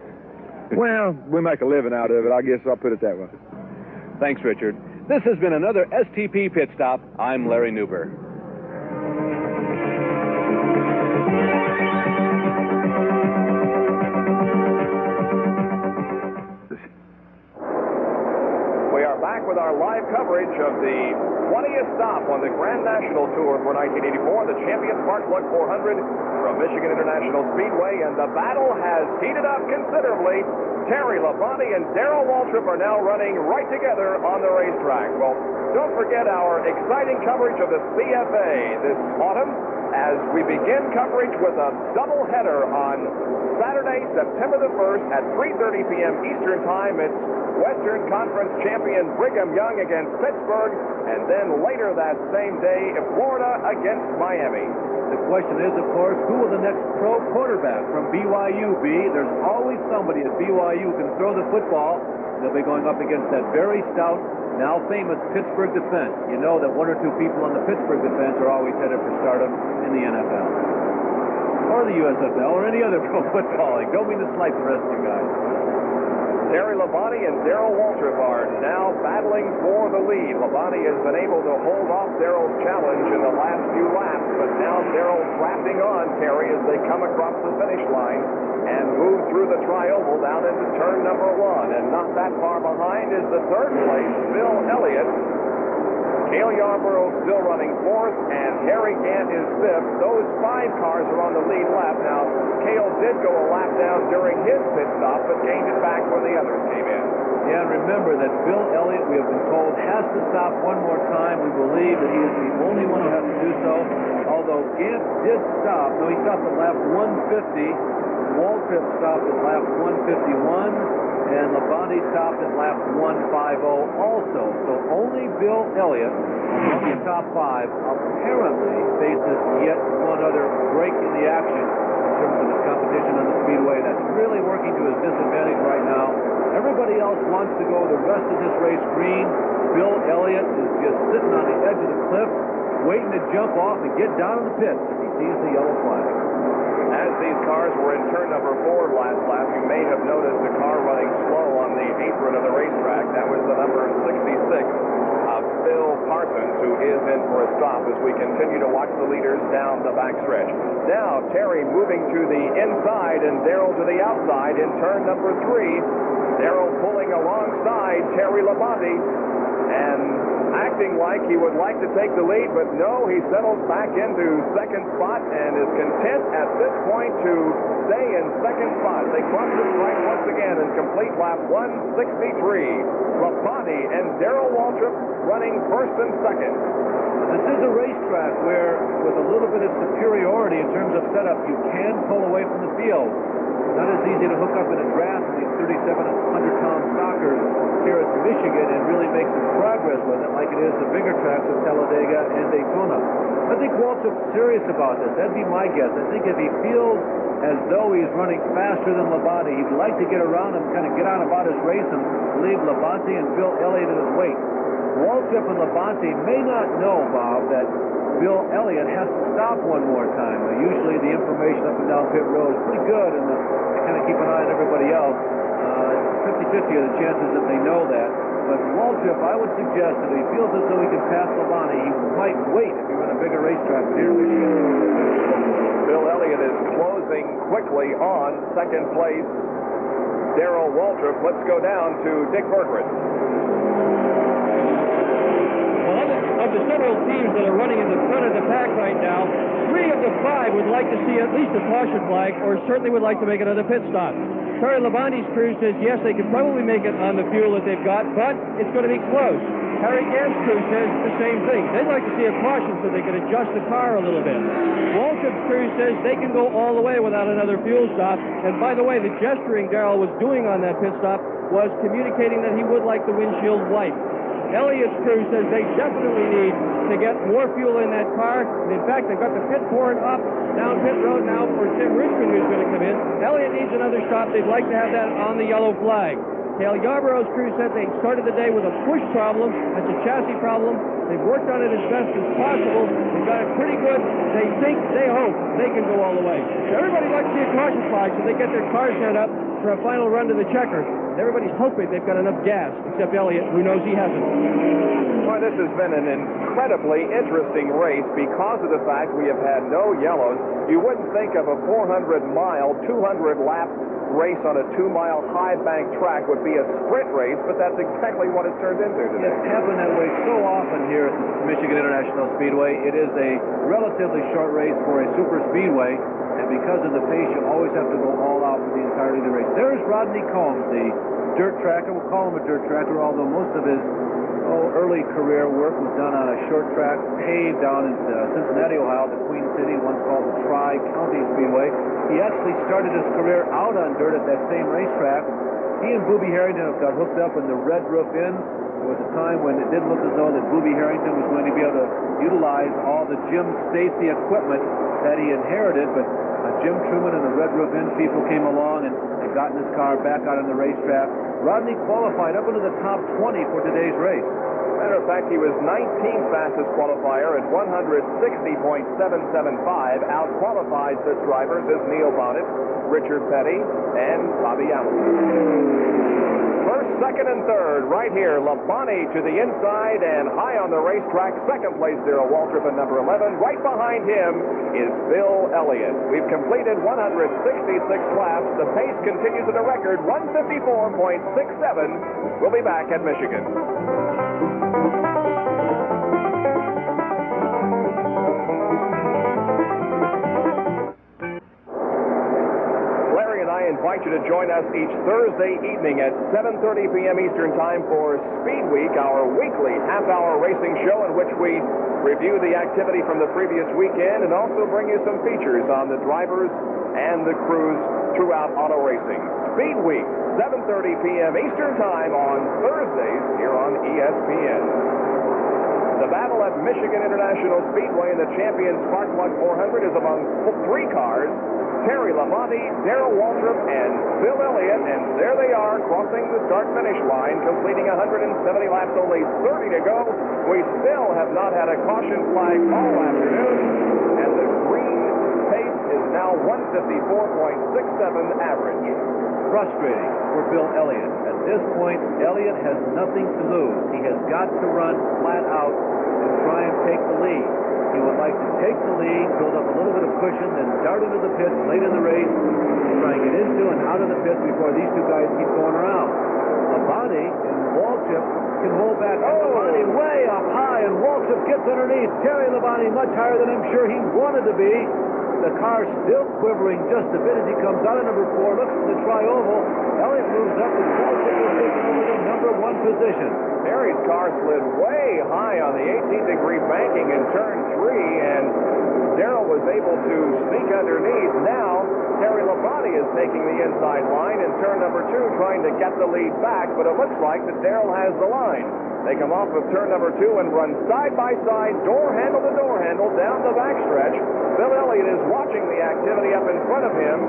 Well, we make a living out of it. I guess I'll put it that way. Thanks, Richard. This has been another STP Pit Stop. I'm Larry Newberg. We are back with our live coverage of the 20th stop on the Grand National Tour for 1984, the Champion Sparkplug 400 from Michigan International Speedway, and the battle has heated up considerably. Terry Labonte and Darrell Waltrip are now running right together on the racetrack. Well, don't forget our exciting coverage of the CFA this autumn as we begin coverage with a doubleheader on Saturday, September the 1st at 3:30 p.m. Eastern Time. It's Western Conference champion Brigham Young against Pittsburgh, and then later that same day, Florida against Miami. The question is, of course, who will the next pro quarterback from BYU be? There's always somebody at BYU who can throw the football. They'll be going up against that very stout now famous Pittsburgh defense. You know that one or two people on the Pittsburgh defense are always headed for stardom in the NFL. Or the USFL, or any other pro football league. Don't mean to slight the rest of you guys. Terry Labonte and Darrell Waltrip are now battling for the lead. Labonte has been able to hold off Darrell's challenge in the last few laps, but now Darrell's wrapping on Terry as they come across the finish line and move through the tri-oval down into turn number 1. And not that far behind is the third place, Bill Elliott. Cale Yarborough still running 4th, and Harry Gant is 5th. Those 5 cars are on the lead lap. Now, Cale did go a lap down during his pit stop, but gained it back when the others came in. Yeah, and remember that Bill Elliott, we have been told, has to stop one more time. We believe that he is the only one who has to do so, although Gant did stop. No, he stopped at lap 150. Waltrip stopped at lap 151. And Labonte stopped at lap 150 also. So only Bill Elliott among the top 5 apparently faces yet one other break in the action in terms of his competition on the Speedway. That's really working to his disadvantage right now. Everybody else wants to go the rest of this race green. Bill Elliott is just sitting on the edge of the cliff, waiting to jump off and get down in the pits if he sees the yellow flag. As these cars were in turn number 4 last lap, you may have noticed a car running slow on the apron of the racetrack. That was the number 66 of Phil Parsons, who is in for a stop as we continue to watch the leaders down the backstretch. Now, Terry moving to the inside and Darrell to the outside in turn number 3. Darrell pulling alongside Terry Labonte and acting like he would like to take the lead, but no, he settles back into second spot and is content at this point to stay in second spot. They cross the stripe once again and complete lap 163. Labonte and Darrell Waltrip running first and second. This is a racetrack where, with a little bit of superiority in terms of setup, you can pull away from the field. Not as easy to hook up in a draft with these 3,700-pound stockers here at Michigan and really make some progress with it like it is the bigger tracks of Talladega and Daytona. I think Waltrip's serious about this. That'd be my guess. I think if he feels as though he's running faster than Labonte, he'd like to get around him, kind of get on about his race and leave Labonte and Bill Elliott in his wake. Waltrip and Labonte may not know, Bob, that Bill Elliott has to stop one more time. Usually the information up and down pit road is pretty good, and they kind of keep an eye on everybody else. 50-50 are the chances that they know that. But Waltrip, I would suggest that if he feels as though he can pass Labonte, he might wait if you're on a bigger racetrack here in Michigan. Bill Elliott is closing quickly on second place. Darrell Waltrip. Let's go down to Dick Berggren. Of the several teams that are running in the front of the pack right now, 3 of the 5 would like to see at least a caution flag, or certainly would like to make another pit stop. Terry Labonte's crew says yes, they can probably make it on the fuel that they've got, but it's going to be close. Harry Gant's crew says the same thing. They'd like to see a caution so they can adjust the car a little bit. Waltrip's crew says they can go all the way without another fuel stop. And by the way, the gesturing Darrell was doing on that pit stop was communicating that he would like the windshield wiped. Elliott's crew says they definitely need to get more fuel in that car. And in fact, they've got the pit board up down pit road now for Tim Richmond, who's going to come in. Elliott needs another stop. They'd like to have that on the yellow flag. Cale Yarborough's crew said they started the day with a push problem. That's a chassis problem. They've worked on it as best as possible. They've got it pretty good. They think, they hope, they can go all the way. So everybody'd like to see a caution flag so they get their cars set up for a final run to the checker. Everybody's hoping they've got enough gas, except Elliott, who knows he hasn't. Boy, this has been an incredibly interesting race because of the fact we have had no yellows. You wouldn't think of a 400-mile, 200-lap race on a 2-mile high-bank track would be a sprint race, but that's exactly what it's turned into today. It's happened that way so often here at the Michigan International Speedway. It is a relatively short race for a super speedway, and because of the pace, you always have to go all out for the entirety of the race. There's Rodney Combs, the dirt tracker. We'll call him a dirt tracker, although most of his early career work was done on a short track paved down in Cincinnati, Ohio, the Queen City, once called the Tri-County Speedway. He actually started his career out on dirt at that same racetrack. He and Booby Harrington have got hooked up in the Red Roof Inn. There was a time when it didn't look as though that Booby Harrington was going to be able to utilize all the Jim Stacy equipment that he inherited, but Jim Truman and the Red Roof Inn people came along and had gotten his car back out on the racetrack. Rodney qualified up into the top 20 for today's race. Matter of fact, he was 19th fastest qualifier at 160.775. Out-qualified such drivers as Neil Bonnet, Richard Petty, and Bobby Allen. First, second, and third right here. Labonte to the inside and high on the racetrack. Second place, Darrell Waltrip at number 11. Right behind him is Bill Elliott. We've completed 166 laps. The pace continues at a record 154.67. We'll be back at Michigan. I invite you to join us each Thursday evening at 7:30 p.m. Eastern Time for Speed Week, our weekly half-hour racing show in which we review the activity from the previous weekend and also bring you some features on the drivers and the crews throughout auto racing. Speed Week, 7:30 p.m. Eastern Time on Thursdays here on ESPN. The battle at Michigan International Speedway in the Champions Spark Plug 400 is among three cars: Terry Labonte, Darrell Waltrip, and Bill Elliott, and there they are crossing the start-finish line, completing 170 laps, only 30 to go. We still have not had a caution flag all afternoon, and the green pace is now 154.67 average. Frustrating for Bill Elliott. At this point, Elliott has nothing to lose. He has got to run flat out and try and take the lead. He would like to take the lead, build up a little bit of cushion, then dart into the pits late in the race, and try and get into and out of the pits before these two guys keep going around. Labonte and Waltrip can hold back. Labonte way up high, and Waltrip gets underneath. Terry Labonte much higher than I'm sure he wanted to be. The car still quivering just a bit as he comes out of number 4, looks at the tri-oval. Elliott moves up, and Waltrip is taking over the number 1 position. Terry's car slid way high on the 18-degree banking in turn 3, and Darrell was able to sneak underneath. Now, Terry Labonte is taking the inside line in turn number 2, trying to get the lead back, but it looks like that Darrell has the line. They come off of turn number 2 and run side by side, door handle to door handle, down the backstretch. Bill Elliott is watching the activity up in front of him.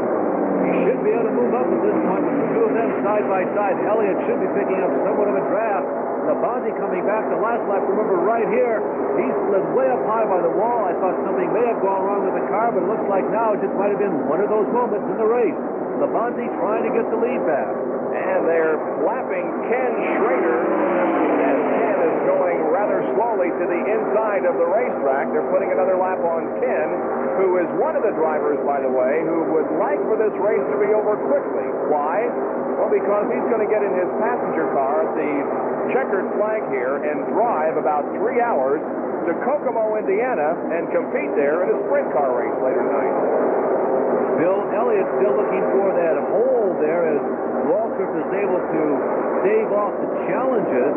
He should be able to move up at this point with the two of them side by side. Elliott should be picking up somewhat of a draft. Labonte coming back the last lap, remember right here, he slid way up high by the wall. I thought something may have gone wrong with the car, but it looks like now it just might have been one of those moments in the race. Labonte trying to get the lead back. And they're lapping Ken Schrader, and Ken is going rather slowly to the inside of the racetrack. They're putting another lap on Ken, who is one of the drivers, by the way, who would like for this race to be over quickly. Why? Well, because he's going to get in his passenger car at the checkered flag here and drive about 3 hours to Kokomo, Indiana, and compete there in a sprint car race later tonight. Bill Elliott still looking for that hole there as Waltrip is able to stave off the challenges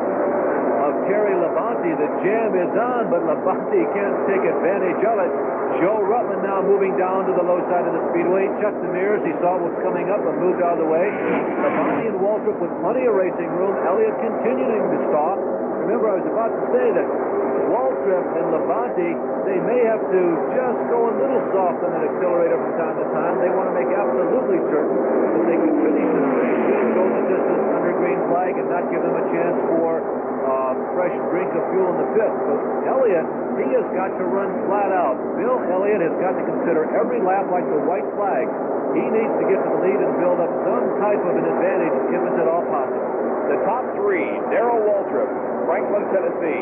of Terry Labonte. The jam is on, but Labonte can't take advantage of it. Joe Ruttman now moving down to the low side of the speedway, checked the mirrors, he saw what was coming up and moved out of the way. Labonte and Waltrip with plenty of racing room. Elliott continuing to stalk. Remember, I was about to say that Waltrip and Labonte, they may have to just go a little soft on that accelerator from time to time. They want to make absolutely certain that they can finish this race and go the distance under green flag and not give them a chance for fresh drink of fuel in the pit. But Elliott, he has got to run flat out. Bill Elliott has got to consider every lap like the white flag. He needs to get to the lead and build up some type of an advantage if it's at all possible. The top 3, Darrell Waltrip, Franklin, Tennessee,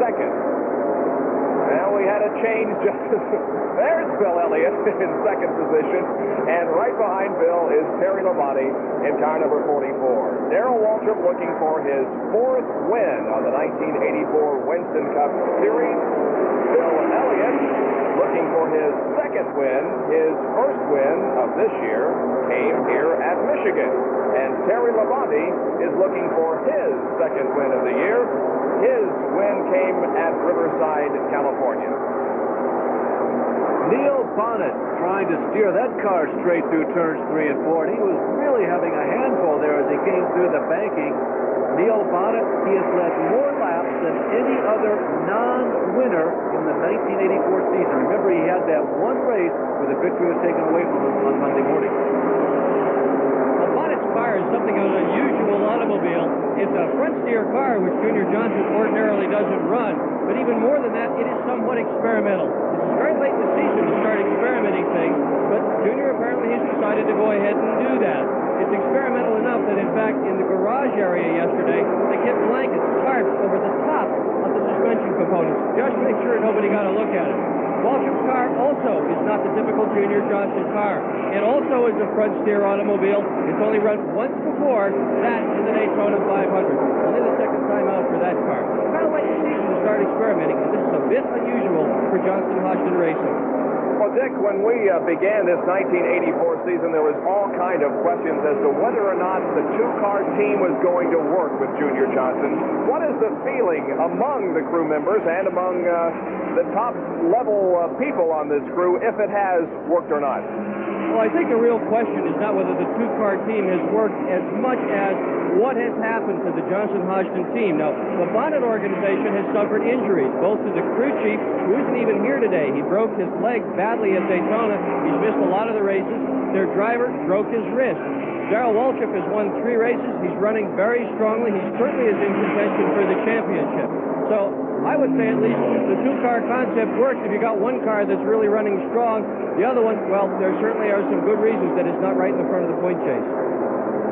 second. Now we had a change. There's Bill Elliott in second position, and right behind Bill is Terry Labonte in car number 44. Darrell Waltrip looking for his 4th win on the 1984 Winston Cup Series. Bill Elliott looking for his 2nd win. His 1st win of this year came here at Michigan. And Terry Labonte is looking for his 2nd win of the year. His win came at Riverside, California. Neil Bonnet trying to steer that car straight through turns 3 and 4, and he was really having a handful there as he came through the banking. Neil Bonnet, he has led more laps than any other non-winner in the 1984 season. Remember, he had that one race where the victory was taken away from him on Monday morning. Bonnet's car is something of an unusual automobile. It It's a front steer car, which Junior Johnson ordinarily doesn't run. But even more than that, it is somewhat experimental. It's very late in the season to start experimenting things, but Junior apparently has decided to go ahead and do that. It's experimental enough that, in fact, in the garage area yesterday, they kept blankets, tarps over the top of the suspension components, just to make sure nobody got a look at it. Waltrip's car also is not the typical Junior Johnson car. It also is a front steer automobile. It's only run once before, that in the Daytona 500. Only the second time out for that car. Kind of late in the season to start experimenting, and this is a bit unusual for Johnson Hodgson Racing. Well, Dick, when we began this 1984 season, there was all kind of questions as to whether or not the two-car team was going to work with Junior Johnson. What is the feeling among the crew members and among the top-level people on this crew, if it has worked or not? Well, I think the real question is not whether the two-car team has worked as much as what has happened to the Johnson Hodgson team. Now, the Bonnet organization has suffered injuries, both to the crew chief, who isn't even here today. He broke his leg badly at Daytona. He's missed a lot of the races. Their driver broke his wrist. Darrell Waltrip has won 3 races. He's running very strongly. He certainly is in contention for the championship. So I would say at least the two-car concept works if you got one car that's really running strong. The other one, well, there certainly are some good reasons that it's not right in the front of the point chase.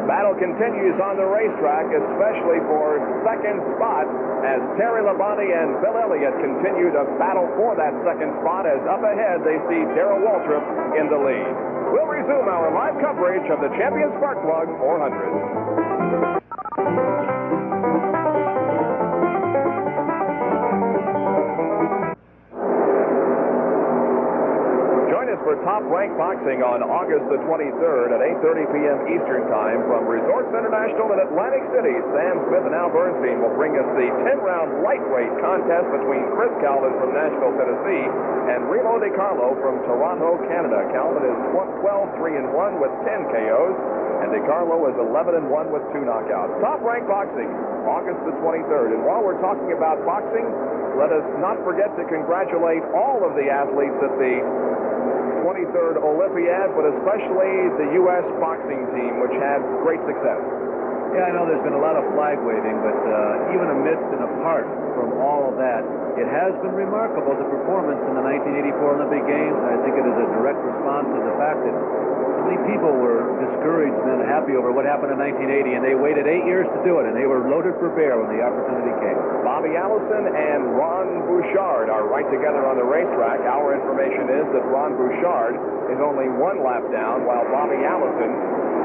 Battle continues on the racetrack, especially for second spot, as Terry Labonte and Bill Elliott continue to battle for that second spot, as up ahead they see Darrell Waltrip in the lead. We'll resume our live coverage of the Champion Spark Plug 400. For Top Rank Boxing on August the 23rd at 8:30 p.m. Eastern Time from Resorts International in Atlantic City. Sam Smith and Al Bernstein will bring us the 10-round lightweight contest between Chris Calvin from Nashville, Tennessee, and Remo DiCarlo from Toronto, Canada. Calvin is 12-3-1 with 10 KOs, and DiCarlo is 11-1 with 2 knockouts. Top Rank Boxing, August the 23rd. And while we're talking about boxing, let us not forget to congratulate all of the athletes at the 23rd Olympiad, but especially the U.S. boxing team, which had great success. Yeah, I know there's been a lot of flag waving, but even amidst and apart from all of that, it has been remarkable, the performance in the 1984 Olympic Games, and I think it is a direct response to the fact that so many people were discouraged and unhappy over what happened in 1980, and they waited 8 years to do it, and they were loaded for bear when the opportunity came. Bobby Allison and Ron Bouchard are right together on the racetrack. Our information is that Ron Bouchard is only 1 lap down, while Bobby Allison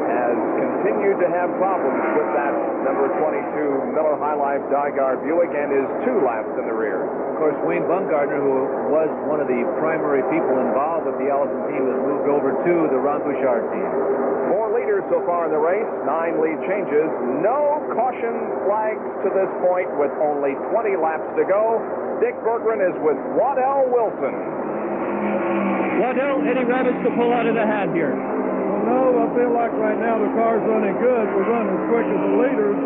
has continued to have problems with that number 22 Miller High Life Dygar Buick and is 2 laps in the rear. Of course, Wayne Bumgardner, who was one of the primary people involved with the Allison team, has moved over to the Ron Bouchard team. 4 leaders so far in the race, 9 lead changes, no caution flags to this point with only 20 laps to go. Dick Berggren is with Waddell Wilson. Waddell, any rabbits to pull out of the hat here? Well, no, I feel like right now the car's running good. We're running as quick as the leaders.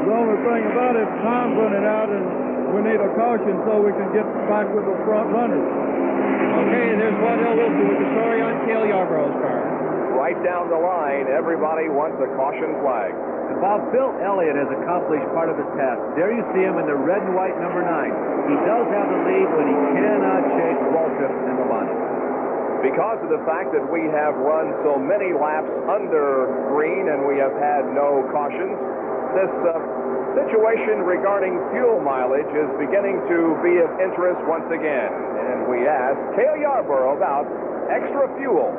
The only thing about it, time's running out, and we need a caution so we can get back with the front runners. Okay, there's Waddell Wilson with the story on Cale Yarborough's car. Right down the line, everybody wants a caution flag. And Bob, Bill Elliott has accomplished part of his task. There you see him in the red and white number 9. He does have the lead, but he cannot chase Waltrip and Labonte. Because of the fact that we have run so many laps under green and we have had no cautions, this situation regarding fuel mileage is beginning to be of interest once again. And we asked Cale Yarborough about extra fuel.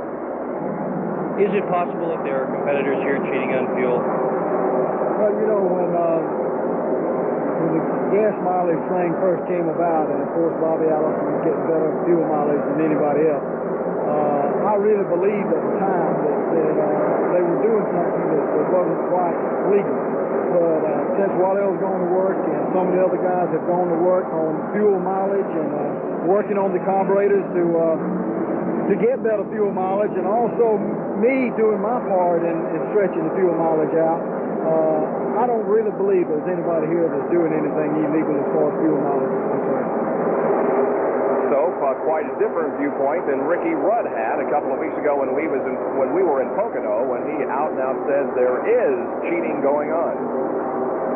Is it possible that there are competitors here cheating on fuel? Well, you know, when the gas mileage thing first came about, and of course Bobby Allison was getting better fuel mileage than anybody else, I really believed at the time that they were doing something that wasn't quite legal. But since Waddell's going to work and some of the other guys have gone to work on fuel mileage and working on the carburetors to get better fuel mileage, and also me doing my part in stretching the fuel mileage out, I don't really believe there's anybody here that's doing anything illegal as far as fuel mileage is concerned. So, quite a different viewpoint than Ricky Rudd had a couple of weeks ago when we were in Pocono, when he out and out said there is cheating going on.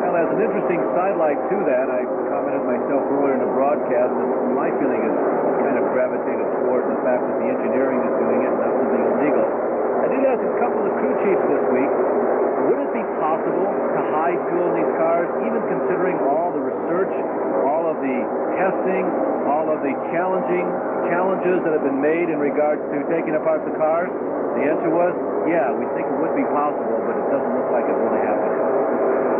Well, as an interesting sidelight to that. I commented myself earlier in the broadcast that my feeling is kind of gravitated toward the fact that the engineering is doing it, not something illegal. I did ask a couple of the crew chiefs this week, would it be possible to hide fuel in these cars, even considering all the research, all of the testing, all of the challenges that have been made in regards to taking apart the cars? The answer was, yeah, we think it would be possible, but it doesn't look like it really happened.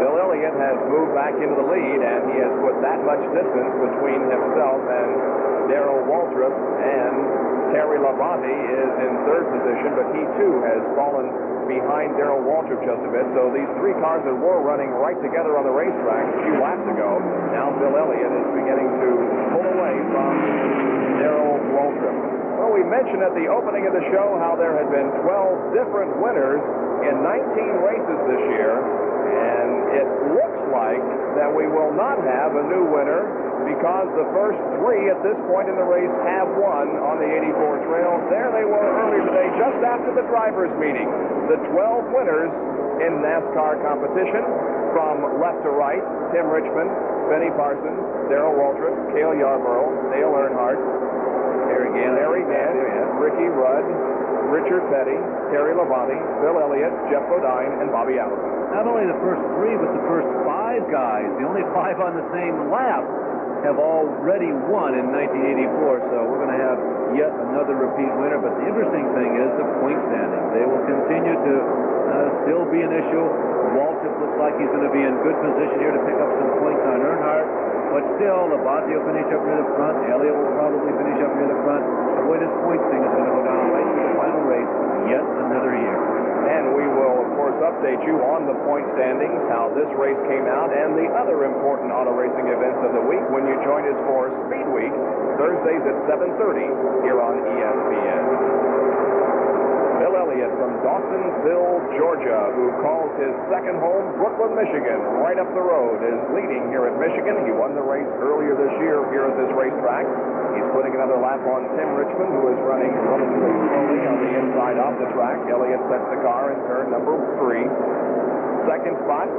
Bill Elliott has moved back into the lead, and he has put that much distance between himself and Darrell Waltrip, and Terry Labonte is in third position, but he too has fallen behind Darrell Waltrip just a bit. So these three cars that were running right together on the racetrack a few laps ago, now Bill Elliott is beginning to pull away from Darrell Waltrip. Well, we mentioned at the opening of the show how there had been 12 different winners in 19 races this year, and it looks like that we will not have a new winner because the first three at this point in the race have won on the 84 trail. There they were earlier today, just after the drivers' meeting. The 12 winners in NASCAR competition from left to right: Tim Richmond, Benny Parsons, Darrell Waltrip, Cale Yarborough, Dale Earnhardt, Harry Gant, Ricky Rudd, Richard Petty, Terry Labonte, Bill Elliott, Jeff Bodine, and Bobby Allison. Not only the first three, but the first five guys, the only five on the same lap, have already won in 1984, so we're going to have yet another repeat winner. But the interesting thing is the point standings. They will continue to still be an issue. Waltrip looks like he's going to be in good position here to pick up some points on Earnhardt, but still, Labonte will finish up near the front. Elliott will probably finish up near the front. The way this point thing is going to go down right to the final race yet another year. And we will, of course, update you on the point standings, how this race came out, and the other important auto racing events of the week when you join us for Speed Week, Thursdays at 7:30 here on ESPN. Bill Elliott from Dawsonville, Georgia, who calls his second home Brooklyn, Michigan, right up the road, is leading here at Michigan. He won the race earlier this year here at this racetrack. He's putting another lap on Tim Richmond, who is running relatively slowly on the inside of the track. Elliott sets the car in turn number 3. Second spot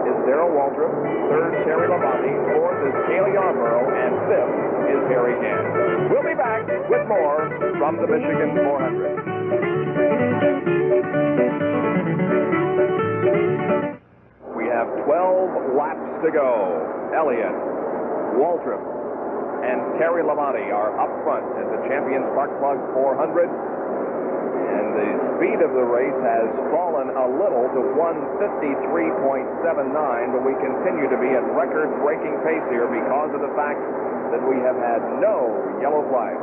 is Darrell Waltrip. Third, Terry Labonte. Fourth is Cale Yarborough. And fifth is Harry Gant. We'll be back with more from the Michigan 400. We have 12 laps to go. Elliott, Waltrip, and Terry Labonte are up front at the Champion Spark Plug 400. And the speed of the race has fallen a little to 153.79, but we continue to be at record-breaking pace here because of the fact that we have had no yellow flags.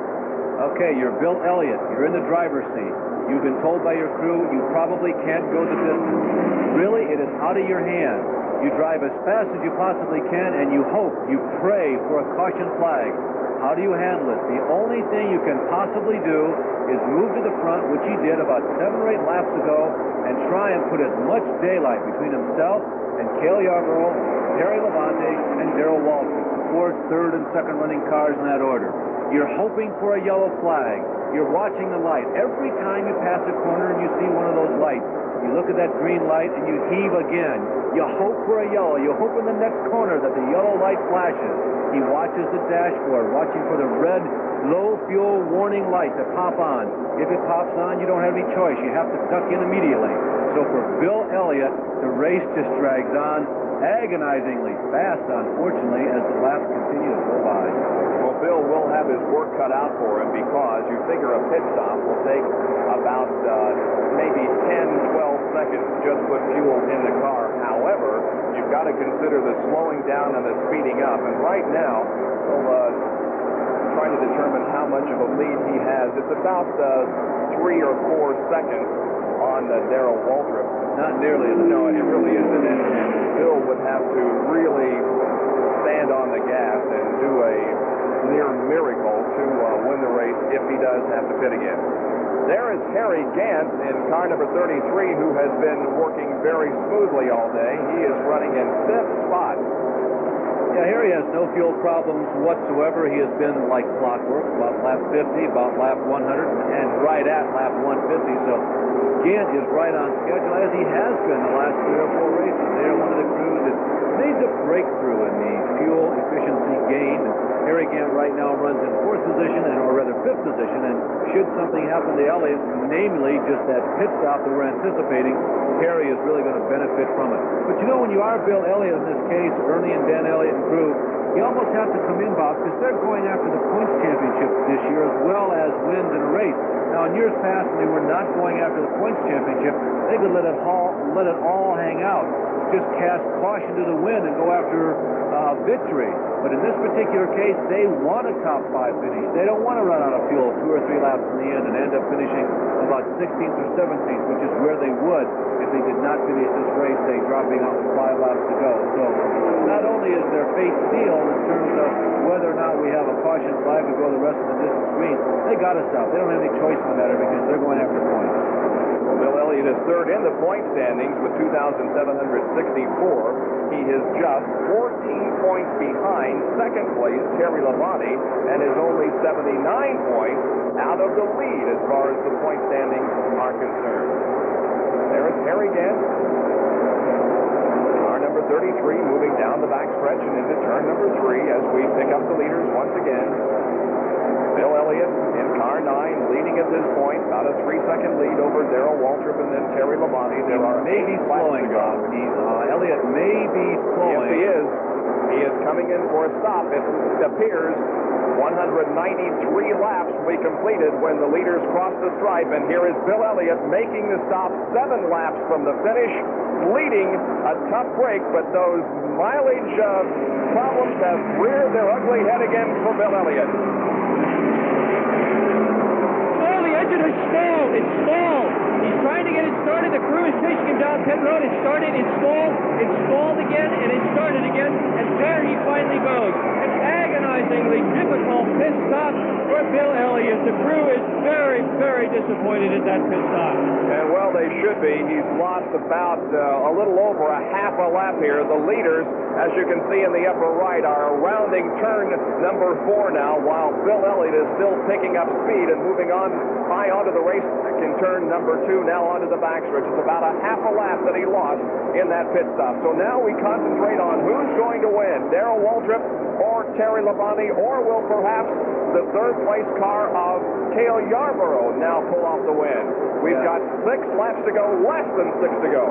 Okay, you're Bill Elliott. You're in the driver's seat. You've been told by your crew you probably can't go the distance. Really, it is out of your hands. You drive as fast as you possibly can, and you hope, you pray for a caution flag. How do you handle it? The only thing you can possibly do is move to the front, which he did about 7 or 8 laps ago, and try and put as much daylight between himself and Cale Yarborough, Terry Labonte, and Darrell Waltrip, the 4th, 3rd, and 2nd running cars in that order. You're hoping for a yellow flag. You're watching the light. Every time you pass a corner and you see one of those lights, you look at that green light and you heave again. You hope for a yellow. You hope in the next corner that the yellow light flashes. He watches the dashboard, watching for the red low fuel warning light to pop on. If it pops on, you don't have any choice. You have to duck in immediately. So for Bill Elliott, the race just drags on agonizingly fast, unfortunately, as the laps continue to go by. Well, Bill will have his work cut out for him because you figure a pit stop will take about maybe 10, 12 seconds to just put fuel in the car. However, you've got to consider the slowing down and the speeding up. And right now, trying to determine how much of a lead he has, it's about 3 or 4 seconds on Darrell Waltrip. Not nearly as No, it really isn't. And Bill would have to really stand on the gas and do a near miracle to win the race if he does have to pit again. There is Harry Gant in car number 33, who has been working very smoothly all day. He is running in 5th spot. Yeah, Harry has no fuel problems whatsoever. He has been like clockwork, about lap 50, about lap 100, and right at lap 150. So Gant is right on schedule, as he has been the last 3 or 4 races. They're one of the crews that made the breakthrough in the fuel efficiency gain. Harry Gant right now runs in fourth position, or rather fifth position, and should something happen to Elliott, namely just that pit stop that we're anticipating, Harry is really going to benefit from it. But you know, when you are Bill Elliott in this case, Ernie and Dan Elliott and crew, you almost have to come in, Bob, because they're going after the points championship this year as well as wins in a race. Now, in years past, when they were not going after the points championship, they could let it all hang out, just cast caution to the wind and go after victory. But in this particular case, they want a top 5 finish. They don't want to run out of fuel 2 or 3 laps in the end and end up finishing about 16th or 17th, which is where they would if they did not finish this race, say, dropping out with 5 laps to go. So not only is their fate sealed in terms of whether or not we have a caution flag to go the rest of the distance green, they got to stop. They don't have any choice in the matter because they're going after points. Bill Elliott is third in the point standings with 2,764. He is just 14 points behind second place Terry Labonte and is only 79 points out of the lead as far as the point standings are concerned. There is Harry Gant, our number 33, moving down the backstretch and into turn number 3 as we pick up the leaders once again. Bill Elliott in car 9, leading at this point, about a 3-second lead over Darrell Waltrip and then Terry Labonte. There are maybe slowing, Bob. Elliott may be slowing. Yes, he is. He is coming in for a stop. It appears 193 laps will be completed when the leaders cross the stripe, and here is Bill Elliott making the stop 7 laps from the finish, leading a tough break, but those mileage problems have reared their ugly head again for Bill Elliott. Engine is stalled. It's stalled. He's trying to get it started. The crew is chasing him down pit road. It started. It stalled again, and it started again, and there he finally goes. An agonizingly difficult pit stop for Bill Elliott. The crew is very, very disappointed at that pit stop. And well, they should be. He's lost about a little over a half a lap here. The leaders, as you can see in the upper right, are rounding turn number 4 now, while Bill Elliott is still picking up speed and moving on high onto the racetrack in turn number 2, now onto the backstretch. It's about a half a lap that he lost in that pit stop. So now we concentrate on who's going to win, Darrell Waltrip or Terry Labonte, or will perhaps the third-place car of Cale Yarborough now pull off the win. We've got 6 laps to go, less than 6 to go.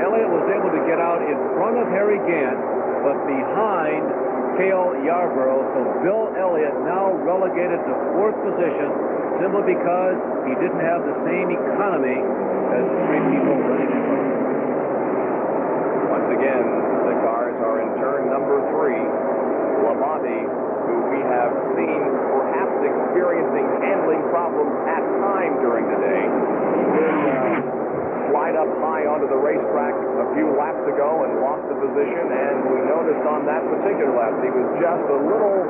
Elliott was able to get out in front of Harry Gant, but behind Cale Yarborough, so Bill Elliott now relegated to 4th position simply because he didn't have the same economy as the 3 people running in front of him. Once again, the cars are in turn number 3. Labonte, who we have seen perhaps experiencing handling problems at times during the day, did slide up high onto the racetrack a few laps ago and lost the position, and we noticed on that particular lap that he was just a little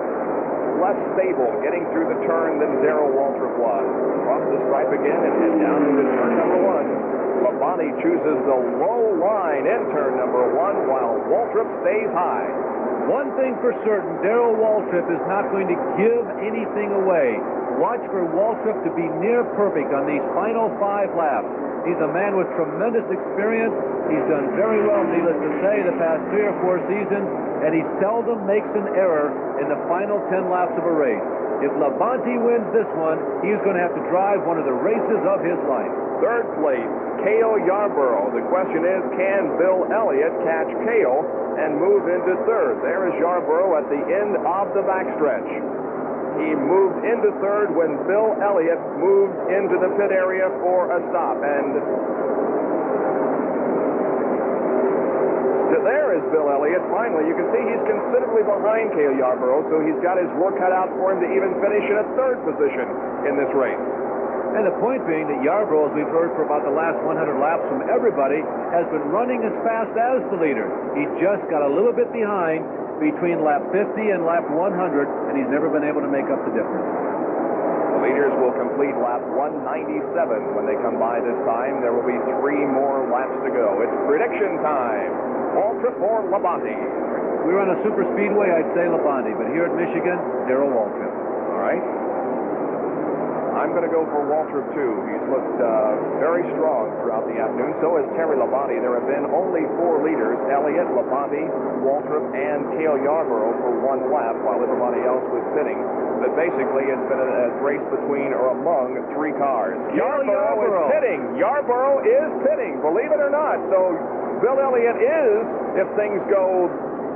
less stable getting through the turn than Darrell Waltrip was. Cross the stripe again and head down into turn number 1. Labonte chooses the low line in turn number 1 while Waltrip stays high. One thing for certain, Darrell Waltrip is not going to give anything away. Watch for Waltrip to be near perfect on these final 5 laps. He's a man with tremendous experience. He's done very well, needless to say, the past 3 or 4 seasons, and he seldom makes an error in the final 10 laps of a race. If Labonte wins this one, he's going to have to drive one of the races of his life. Third place, Cale Yarborough. The question is, can Bill Elliott catch Cale and move into 3rd? There is Yarborough at the end of the backstretch. He moved into 3rd when Bill Elliott moved into the pit area for a stop. And there is Bill Elliott. Finally, you can see he's considerably behind Cale Yarborough, so he's got his work cut out for him to even finish in a 3rd position in this race. And the point being that Yarborough, as we've heard for about the last 100 laps from everybody, has been running as fast as the leader. He just got a little bit behind between lap 50 and lap 100, and he's never been able to make up the difference. The leaders will complete lap 197 when they come by this time. There will be 3 more laps to go. It's prediction time. Waltrip or Labonte? We were on a super speedway, I'd say Labonte, but here at Michigan, Darrell Waltrip. All right. I'm going to go for Waltrip, too. He's looked very strong throughout the afternoon. So has Terry Labonte. There have been only 4 leaders, Elliott, Labonte, Waltrip, and Cale Yarborough for 1 lap, while everybody else was sitting. But basically, it's been a race between or among 3 cars. Yarborough is pitting. Yarborough is pitting, believe it or not. So Bill Elliott is, if things go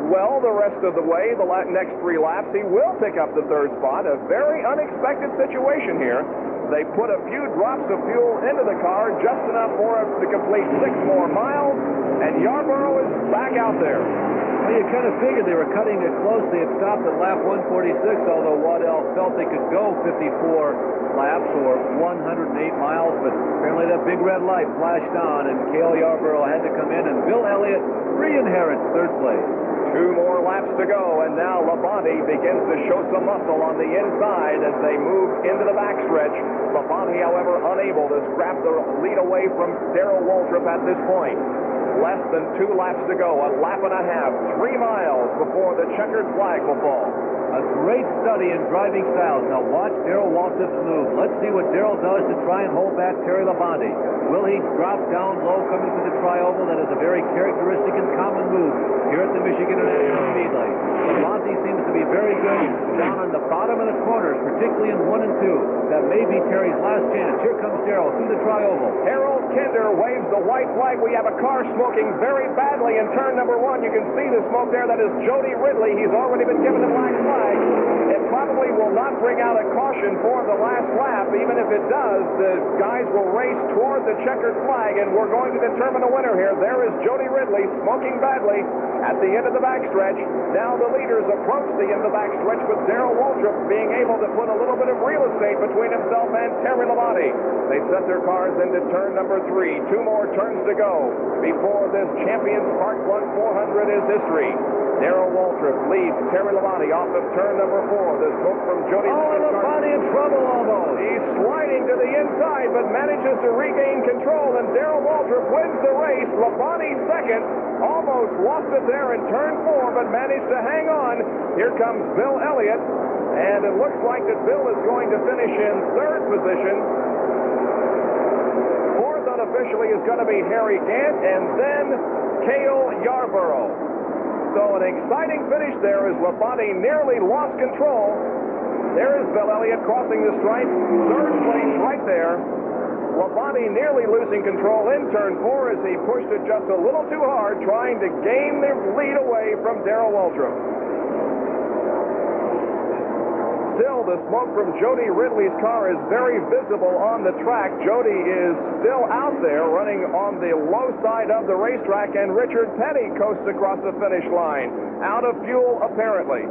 well the rest of the way, the next 3 laps, he will pick up the 3rd spot. A very unexpected situation here. They put a few drops of fuel into the car, just enough for him to complete 6 more miles, and Yarborough is back out there. Well, you kind of figured they were cutting it close. They had stopped at lap 146, although Waddell felt they could go 54 laps or 108 miles, but apparently that big red light flashed on, and Cale Yarborough had to come in, and Bill Elliott re-inherits 3rd place. 2 more laps to go, and now Labonte begins to show some muscle on the inside as they move into the backstretch. Labonte, however, unable to scrap the lead away from Darrell Waltrip at this point. Less than 2 laps to go, a lap and a half, 3 miles before the checkered flag will fall. A great study in driving styles. Now watch Darrell Waltrip's move. Let's see what Darrell does to try and hold back Terry Labonte. Will he drop down low coming to the tri-oval? That is a very characteristic and common move here at the Michigan International Speedway. Labonte seems to be very good down on the bottom of the corners, particularly in 1 and 2. That may be Terry's last chance. Here comes Darrell through the tri-oval. Harold Kinder waves the white flag. We have a car smoking very badly in turn number 1. You can see the smoke there. That is Jody Ridley. He's already been given the black flag. It probably will not bring out a caution for the last lap. Even if it does, the guys will race toward the checkered flag, and we're going to determine a winner here. There is Jody Ridley smoking badly at the end of the backstretch. Now the leaders approach the end of the backstretch with Darrell Waltrip being able to put a little bit of real estate between himself and Terry Labonte. They set their cars into turn number 3. 2 more turns to go before this Champions Spark Plug 400 is history. Darrell Waltrip leads Terry Labonte off of turn number 4. The smoke from Jody Labonte in trouble almost. He's sliding to the inside, but manages to regain control, and Darrell Waltrip wins the race. Labonte second, almost lost it there in turn 4, but managed to hang on. Here comes Bill Elliott, and it looks like that Bill is going to finish in 3rd position. 4th unofficially is going to be Harry Gant, and then Cale Yarborough. So an exciting finish there as Labonte nearly lost control. There is Bill Elliott crossing the stripe. 3rd place right there. Labonte nearly losing control in turn 4 as he pushed it just a little too hard, trying to gain the lead away from Darrell Waltrip. Still, the smoke from Jody Ridley's car is very visible on the track. Jody is still out there running on the low side of the racetrack, and Richard Petty coasts across the finish line. Out of fuel, apparently.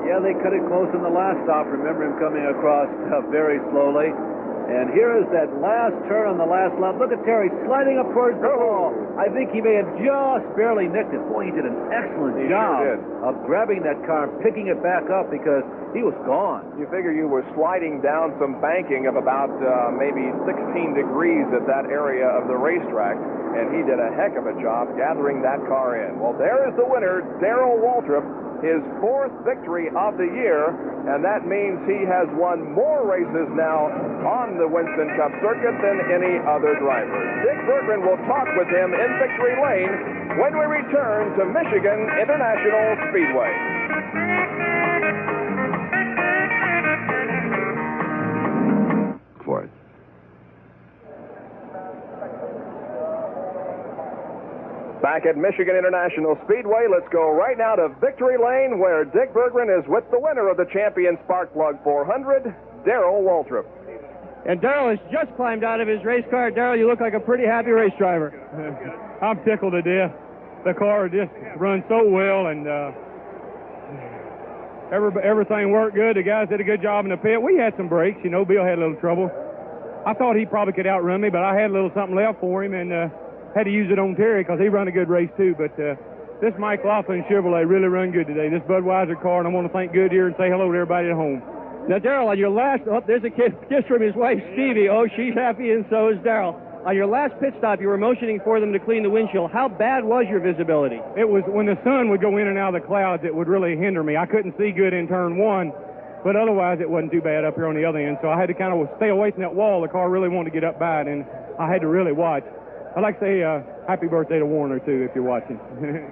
Yeah, they cut it close in the last stop. Remember him coming across very slowly. And here is that last turn on the last lap. Look at Terry sliding up towards the ball. I think he may have just barely nicked it. Boy, he did an excellent job of grabbing that car and picking it back up because he was gone. You figure you were sliding down some banking of about maybe 16 degrees at that area of the racetrack, and he did a heck of a job gathering that car in. Well, there is the winner, Darrell Waltrip, his 4th victory of the year, and that means he has won more races now on the Winston Cup circuit than any other driver. Dick Berggren will talk with him in victory lane when we return to Michigan International Speedway. For it. Back at Michigan International Speedway, let's go right now to Victory Lane, where Dick Berggren is with the winner of the Champion Spark Plug 400, Darrell Waltrip. And Darrell has just climbed out of his race car. Darrell, you look like a pretty happy race driver. I'm tickled to death. The car just runs so well, and everything worked good. The guys did a good job in the pit. We had some breaks. You know, Bill had a little trouble. I thought he probably could outrun me, but I had a little something left for him, and had to use it on Terry because he run a good race too. But this Mike Laughlin Chevrolet really run good today. This Budweiser car, and I want to thank Goodyear and say hello to everybody at home. Now, Darrell, on your last, there's a kiss from his wife, Stevie. Oh, she's happy, and so is Darrell. On your last pit stop, you were motioning for them to clean the windshield. How bad was your visibility? It was when the sun would go in and out of the clouds, it would really hinder me. I couldn't see good in turn 1. But otherwise, it wasn't too bad up here on the other end, so I had to kind of stay away from that wall. The car really wanted to get up by it, and I had to really watch. I'd like to say happy birthday to Warner, too, if you're watching.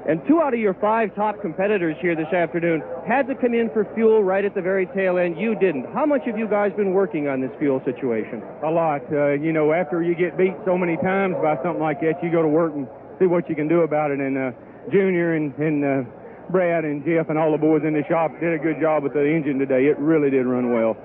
And 2 out of your 5 top competitors here this afternoon had to come in for fuel right at the very tail end. You didn't. How much have you guys been working on this fuel situation? A lot. You know, after you get beat so many times by something like that, you go to work and see what you can do about it. And Junior and Brad and Jeff and all the boys in the shop did a good job with the engine today. It really did run well.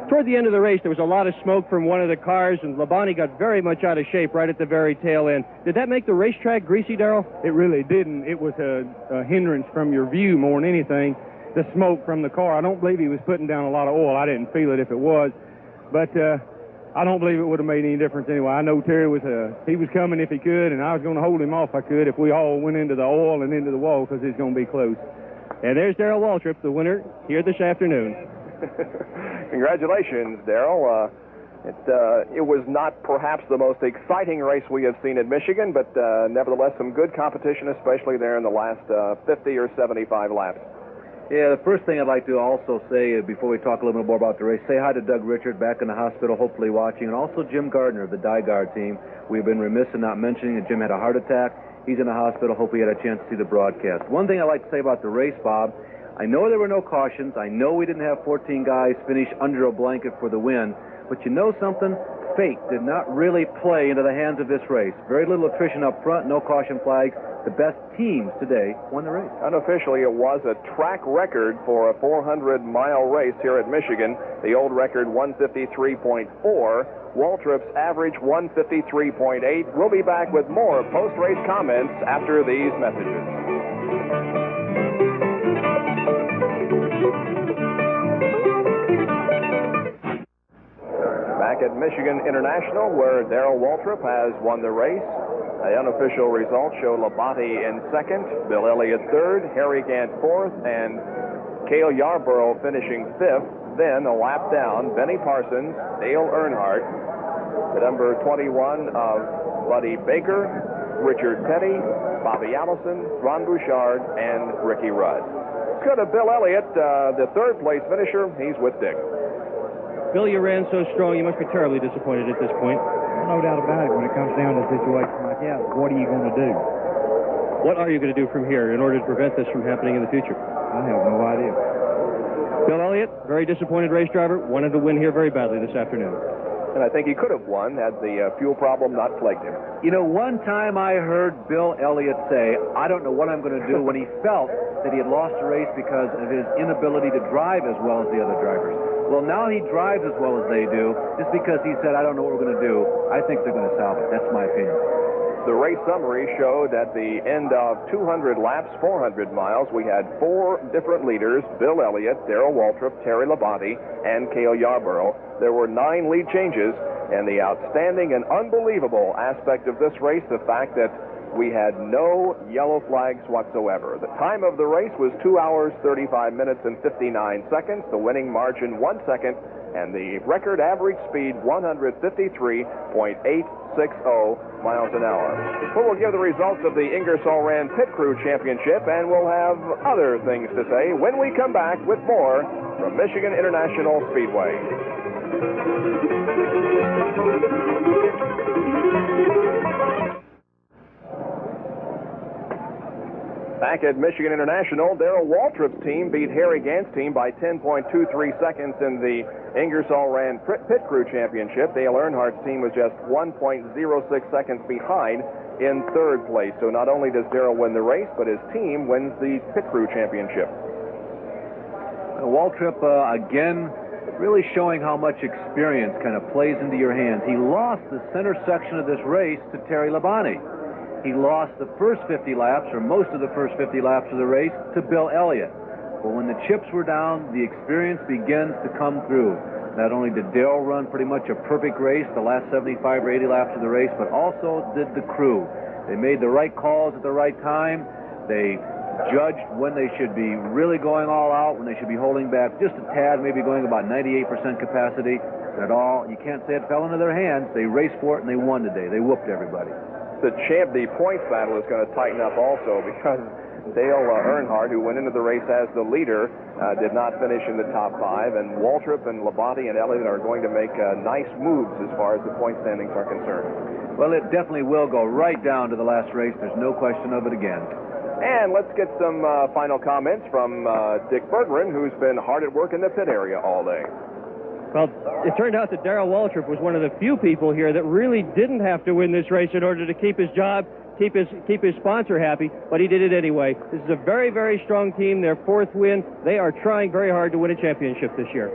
Toward the end of the race, there was a lot of smoke from one of the cars, and Labonte got very much out of shape right at the very tail end. Did that make the racetrack greasy, Darrell? It really didn't. It was a hindrance from your view more than anything, the smoke from the car. I don't believe he was putting down a lot of oil. I didn't feel it if it was, but I don't believe it would have made any difference anyway. I know Terry he was coming if he could, and I was going to hold him off if I could if we all went into the oil and into the wall, because it's going to be close. And there's Darrell Waltrip, the winner here this afternoon. Congratulations, Darrell. It was not perhaps the most exciting race we have seen at Michigan, but nevertheless some good competition, especially there in the last 50 or 75 laps. Yeah, the first thing I'd like to also say before we talk a little bit more about the race, say hi to Doug Richard back in the hospital, hopefully watching, and also Jim Gardner of the Dyguard team. We've been remiss in not mentioning that Jim had a heart attack. He's in the hospital. Hope he had a chance to see the broadcast. One thing I'd like to say about the race, Bob, I know there were no cautions. I know we didn't have 14 guys finish under a blanket for the win. But you know something? Fate did not really play into the hands of this race. Very little attrition up front, no caution flags. The best teams today won the race. Unofficially, it was a track record for a 400-mile race here at Michigan. The old record, 153.4. Waltrip's average, 153.8. We'll be back with more post-race comments after these messages. Back at Michigan International, where Darrell Waltrip has won the race. The unofficial results show Labonte in second, Bill Elliott third, Harry Gant fourth, and Cale Yarborough finishing fifth. Then a lap down, Benny Parsons, Dale Earnhardt, the number 21 of Buddy Baker, Richard Petty, Bobby Allison, Ron Bouchard, and Ricky Rudd. Good to Bill Elliott, the third place finisher. He's with Dick. Bill, you ran so strong, you must be terribly disappointed at this point. No doubt about it. When it comes down to a situation like that, what are you going to do? What are you going to do from here in order to prevent this from happening in the future? I have no idea. Bill Elliott, very disappointed race driver, wanted to win here very badly this afternoon. And I think he could have won had the fuel problem not plagued him. You know, one time I heard Bill Elliott say, I don't know what I'm going to do, when he felt that he had lost a race because of his inability to drive as well as the other drivers. Well, now he drives as well as they do, just because he said, I don't know what we're going to do. I think they're going to salve it. That's my opinion. The race summary showed at the end of 200 laps, 400 miles, we had 4 different leaders: Bill Elliott, Darrell Waltrip, Terry Labonte, and Cale Yarborough. There were 9 lead changes, and the outstanding and unbelievable aspect of this race, the fact that we had no yellow flags whatsoever. The time of the race was 2 hours, 35 minutes, and 59 seconds. The winning margin, 1 second, and the record average speed, 153.860 miles an hour. We will give the results of the Ingersoll Rand Pit Crew Championship, and we'll have other things to say when we come back with more from Michigan International Speedway. Back at Michigan International, Darrell Waltrip's team beat Harry Gant's team by 10.23 seconds in the Ingersoll Rand Pit Crew Championship. Dale Earnhardt's team was just 1.06 seconds behind in third place. So not only does Darrell win the race, but his team wins the Pit Crew Championship. Waltrip, again, really showing how much experience kind of plays into your hands. He lost the center section of this race to Terry Labonte. He lost the first 50 laps, or most of the first 50 laps of the race, to Bill Elliott. But when the chips were down, the experience begins to come through. Not only did Dale run pretty much a perfect race the last 75 or 80 laps of the race, but also did the crew. They made the right calls at the right time. They judged when they should be really going all out, when they should be holding back just a tad, maybe going about 98% capacity. At all, you can't say it fell into their hands. They raced for it and they won today. They whooped everybody. The points battle is going to tighten up also, because Dale Earnhardt, who went into the race as the leader, did not finish in the top 5, and Waltrip and Labonte and Elliott are going to make nice moves as far as the point standings are concerned. Well, it definitely will go right down to the last race. There's no question of it again. And let's get some final comments from Dick Berggren, who's been hard at work in the pit area all day. Well, it turned out that Darrell Waltrip was one of the few people here that really didn't have to win this race in order to keep his job, keep his sponsor happy, but he did it anyway. This is a very, very strong team. Their 4th win. They are trying very hard to win a championship this year.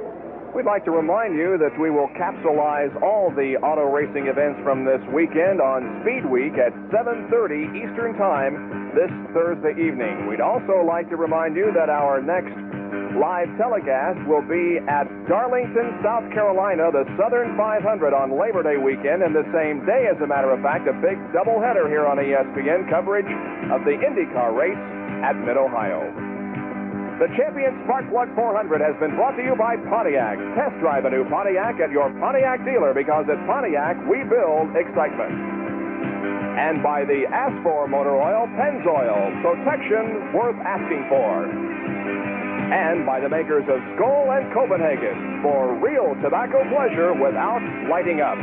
We'd like to remind you that we will capsulize all the auto racing events from this weekend on Speed Week at 7:30 Eastern Time this Thursday evening. We'd also like to remind you that our next live telecast will be at Darlington, South Carolina, the Southern 500 on Labor Day weekend, and the same day, as a matter of fact, a big doubleheader here on ESPN coverage of the IndyCar race at Mid-Ohio. The Champion Sparkplug 400 has been brought to you by Pontiac. Test drive a new Pontiac at your Pontiac dealer, because at Pontiac, we build excitement. And by the Asfor Motor Oil, Pennzoil, protection worth asking for. And by the makers of Skoal and Copenhagen, for real tobacco pleasure without lighting up.